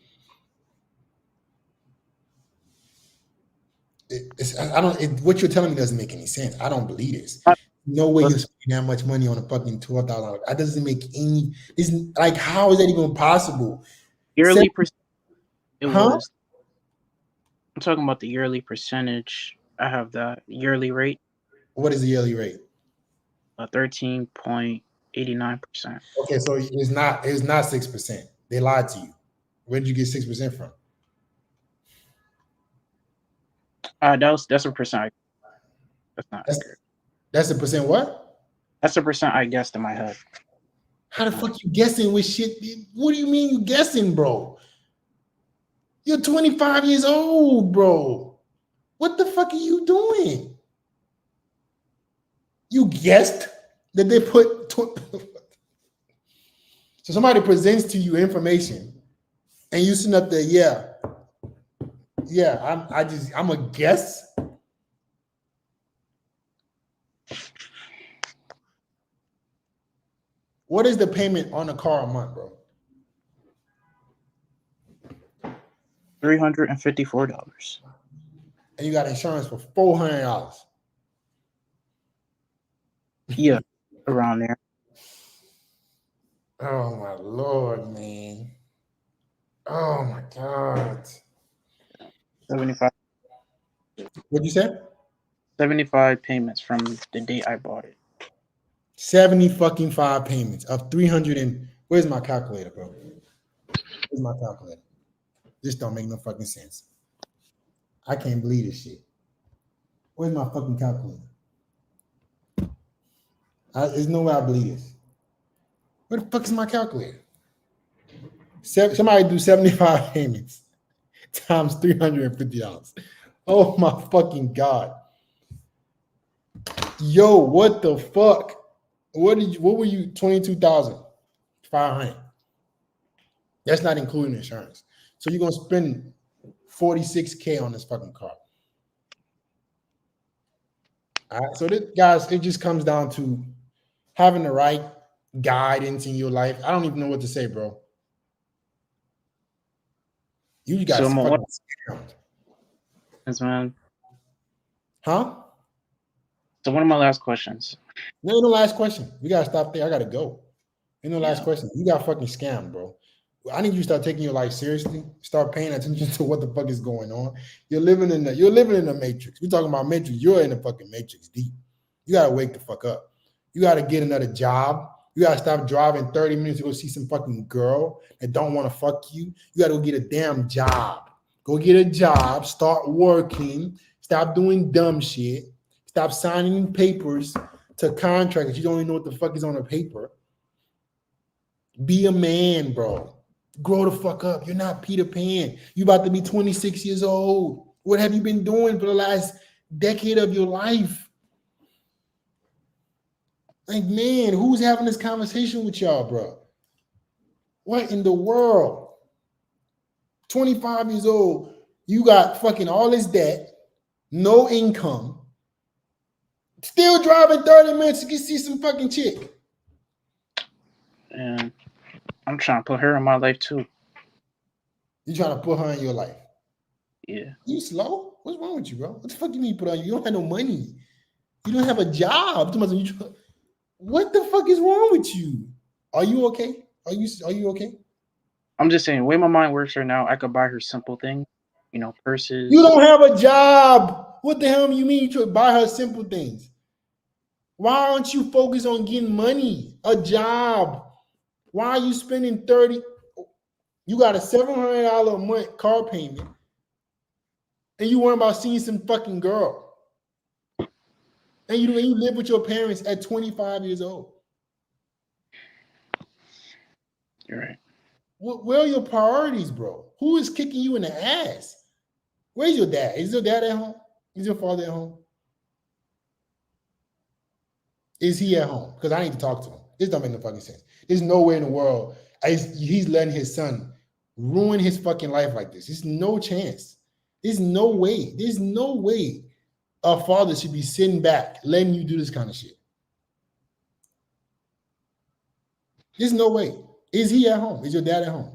what you're telling me doesn't make any sense. I don't believe this. No way you're spending that much money on a fucking $12,000. That doesn't make any. Isn't like how is that even possible? Yearly percentage. It was. I'm talking about the yearly percentage. I have that yearly rate. What is the yearly rate? 13.89%. Okay, so it's not 6%. They lied to you. Where did you get 6% from? That's a percent. That's not accurate. That's a percent what? That's a percent I guessed in my head. How the fuck you guessing with shit? What do you mean you guessing, bro? You're 25 years old, bro. What the fuck are you doing? You guessed that they put. So somebody presents to you information, and you sitting up there, yeah. I'm a guess. What is the payment on a car a month, bro? $354. And you got insurance for $400. Yeah, around there. Oh my Lord, man. Oh my God. 75. What'd you say? 75 payments from the date I bought it. 75 payments of 300 and where's my calculator, bro? Where's my calculator? This don't make no fucking sense. I can't believe this shit. Where's my fucking calculator? There's no way I believe this. Where the fuck is my calculator? Somebody do 75 payments times $350. Oh my fucking God. Yo, what the fuck? What were you 22,500? That's not including insurance. So you're gonna spend 46K on this fucking car. All right. So this, guys, it just comes down to having the right guidance in your life. I don't even know what to say, bro. You got fucking scammed. Yes, man. Huh? So one of my last questions. No last question. We gotta stop there. I gotta go. Ain't no last question. You got fucking scammed, bro. I need you to start taking your life seriously. Start paying attention to what the fuck is going on. You're living in the matrix. We're talking about matrix. You're in the fucking matrix deep. You gotta wake the fuck up. You gotta get another job. You gotta stop driving 30 minutes to go see some fucking girl that don't want to fuck you. You gotta go get a damn job. Go get a job. Start working. Stop doing dumb shit. Stop signing papers to contracts. You don't even know what the fuck is on the paper. Be a man, bro. Grow the fuck up. You're not Peter Pan. You about to be 26 years old. What have you been doing for the last decade of your life? Like, man, who's having this conversation with y'all, bro? What in the world? 25 years old. You got fucking all this debt, no income, still driving 30 minutes to see some fucking chick. And I'm trying to put her in my life too. You trying to put her in your life? Yeah. You slow? What's wrong with you, bro? What the fuck you mean put on you? You don't have no money. You don't have a job. What the fuck is wrong with you? Are you okay? Are you okay? I'm just saying, the way my mind works right now, I could buy her simple things, purses. You don't have a job. What the hell do you mean you should buy her simple things? Why aren't you focused on getting money? A job. Why are you spending 30? You got a $700 a month car payment, and you worry about seeing some fucking girl. And you live with your parents at 25 years old. You're right. Where are your priorities, bro? Who is kicking you in the ass? Where's your dad? Is your dad at home? Is your father at home? Is he at home? Because I need to talk to him. This don't make no fucking sense. There's no way in the world he's letting his son ruin his fucking life like this. There's no chance. There's no way. There's no way a father should be sitting back letting you do this kind of shit. There's no way. Is he at home? Is your dad at home?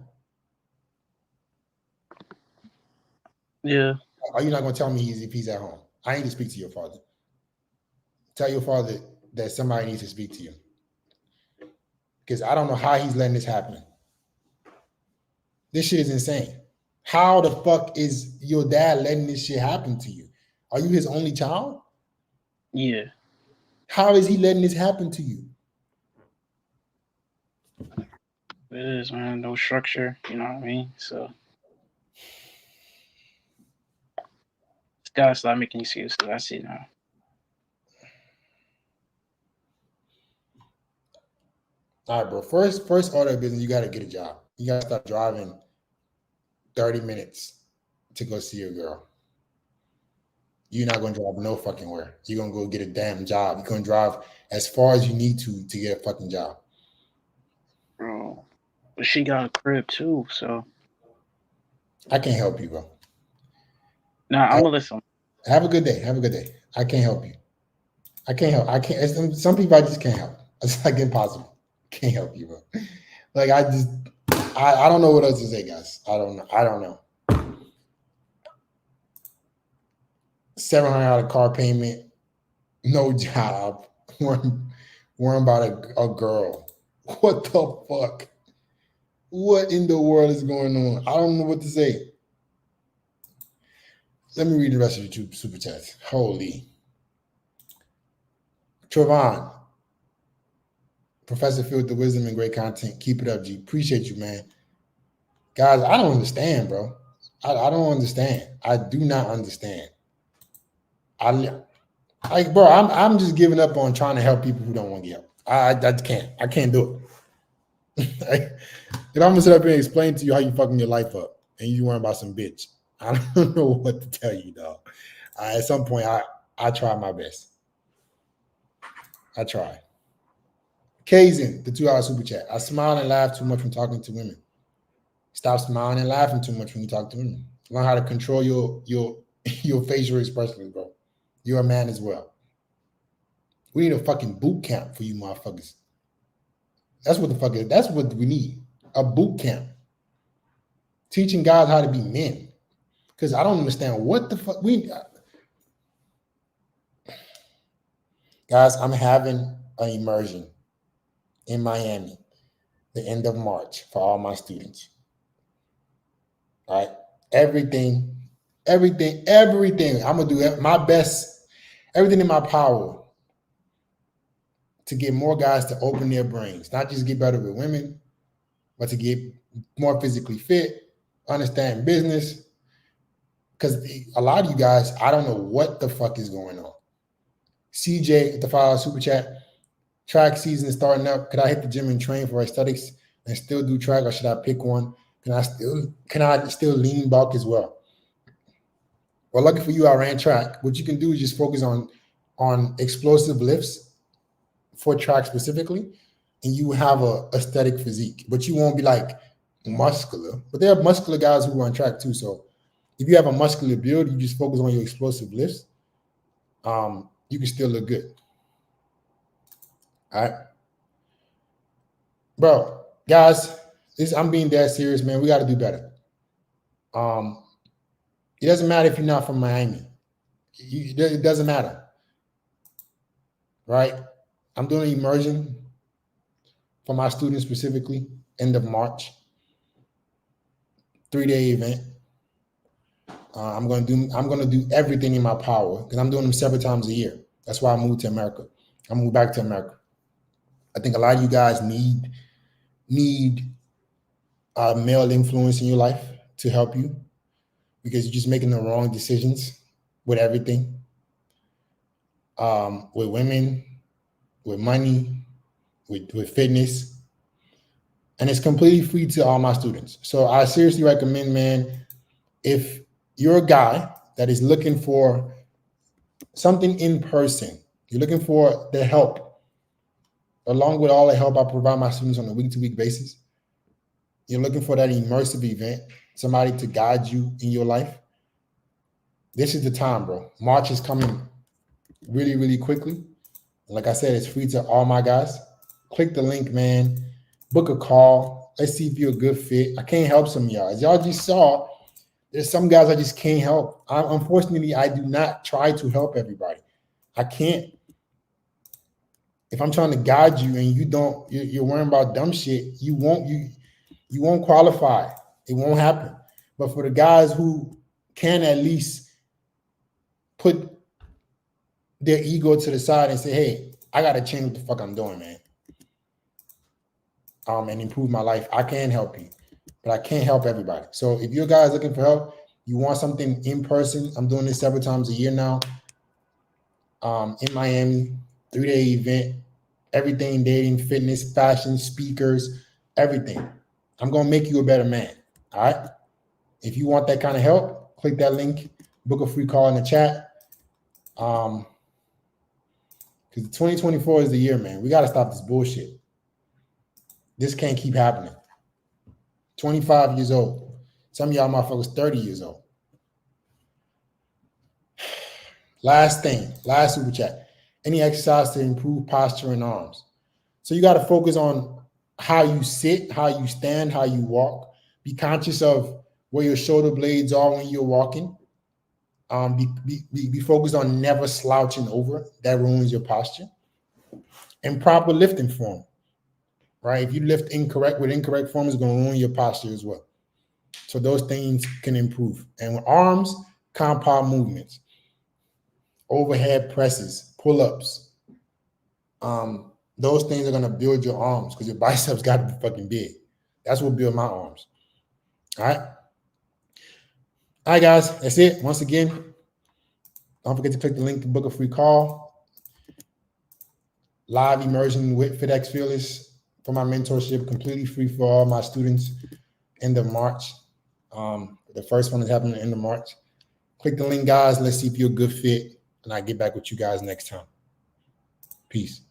Yeah. Are you not going to tell me if he's at home? I need to speak to your father. Tell your father that somebody needs to speak to you. Because I don't know how he's letting this happen. This shit is insane. How the fuck is your dad letting this shit happen to you? Are you his only child? Yeah. How is he letting this happen to you? It is, man. No structure. You know what I mean? So it's gotta stop making excuses. I see now. All right, bro. First order of business, you got to get a job. You got to start driving 30 minutes to go see your girl. You're not going to drive no fucking where. You're going to go get a damn job. You're going to drive as far as you need to get a fucking job. Bro, but she got a crib too, so. I can't help you, bro. Nah, I'm gonna listen. Have a good day. Have a good day. I can't help you. I can't help. I can't. Some people I just can't help. It's like impossible. Can't help you, bro. Like I don't know what else to say, guys. I don't know. $700 car payment, no job, worrying about a girl. What the fuck? What in the world is going on? I don't know what to say. Let me read the rest of the super chats. Holy. Trevon, Professor filled with the wisdom and great content. Keep it up, G. Appreciate you, man. Guys, I don't understand, bro. I don't understand. I do not understand. Bro, I'm just giving up on trying to help people who don't want to get help. I can't do it. If I'm gonna sit up here and explain to you how you fucking your life up and you worrying about some bitch, I don't know what to tell you, dog. At some point, I try my best. I try. Kazin, the $2 super chat. I smile and laugh too much when talking to women. Stop smiling and laughing too much when you talk to women. Learn how to control your facial expressions, bro. You're a man as well. We need a fucking boot camp for you motherfuckers. That's what the fuck is. That's what we need. A boot camp. Teaching guys how to be men. Because I don't understand what the fuck guys, I'm having an immersion in Miami the end of March for all my students. All right. Everything. I'm going to do my best, everything in my power to get more guys to open their brains, not just get better with women, but to get more physically fit, understand business. Because a lot of you guys, I don't know what the fuck is going on. CJ, the $5 super chat, track season is starting up. Could I hit the gym and train for aesthetics and still do track, or should I pick one? Can I still lean bulk as well? Well, lucky for you, I ran track. What you can do is just focus on explosive lifts for track specifically, and you have a aesthetic physique, but you won't be like muscular. But there are muscular guys who run track too. So if you have a muscular build, you just focus on your explosive lifts. You can still look good. All right, bro, guys. I'm being dead serious, man. We got to do better. It doesn't matter if you're not from Miami. It doesn't matter, right? I'm doing an immersion for my students specifically, end of March, 3-day event. I'm gonna do everything in my power because I'm doing them several times a year. That's why I moved to America. I moved back to America. I think a lot of you guys need a male influence in your life to help you because you're just making the wrong decisions with everything, with women, with money, with fitness, and it's completely free to all my students. So I seriously recommend, man, if you're a guy that is looking for something in person, you're looking for the help, along with all the help I provide my students on a week-to-week basis, you're looking for that immersive event, somebody to guide you in your life, this is the time, bro. March is coming really, really quickly. Like I said, it's free to all my guys. Click the link, man. Book a call. Let's see if you're a good fit. I can't help some of y'all. As y'all just saw, there's some guys I just can't help. Unfortunately, I do not try to help everybody. I can't. If I'm trying to guide you and you're worrying about dumb shit, you won't qualify. It won't happen. But for the guys who can at least put their ego to the side and say, hey, I got to change what the fuck I'm doing, man. And improve my life. I can help you, but I can't help everybody. So if you're guys looking for help, you want something in person, I'm doing this several times a year now. In Miami, 3-day event, everything, dating, fitness, fashion, speakers, everything. I'm going to make you a better man. All right. If you want that kind of help, click that link, book a free call in the chat. Because 2024 is the year, man. We got to stop this bullshit. This can't keep happening. 25 years old. Some of y'all motherfuckers 30 years old. Last thing, last super chat. Any exercise to improve posture and arms. So you got to focus on how you sit, how you stand, how you walk. Be conscious of where your shoulder blades are when you're walking. Be focused on never slouching over. That ruins your posture. And proper lifting form. Right? If you lift incorrect form, it's going to ruin your posture as well. So those things can improve. And with arms, compound movements, overhead presses, pull-ups. Those things are going to build your arms because your biceps got to be fucking big. That's what build my arms. All right. All right, guys. That's it. Once again, don't forget to click the link to book a free call. Live immersion with FitX Fearless for my mentorship, completely free for all my students, end of March. The first one is happening at the end of March. Click the link, guys. Let's see if you're a good fit, and I'll get back with you guys next time. Peace.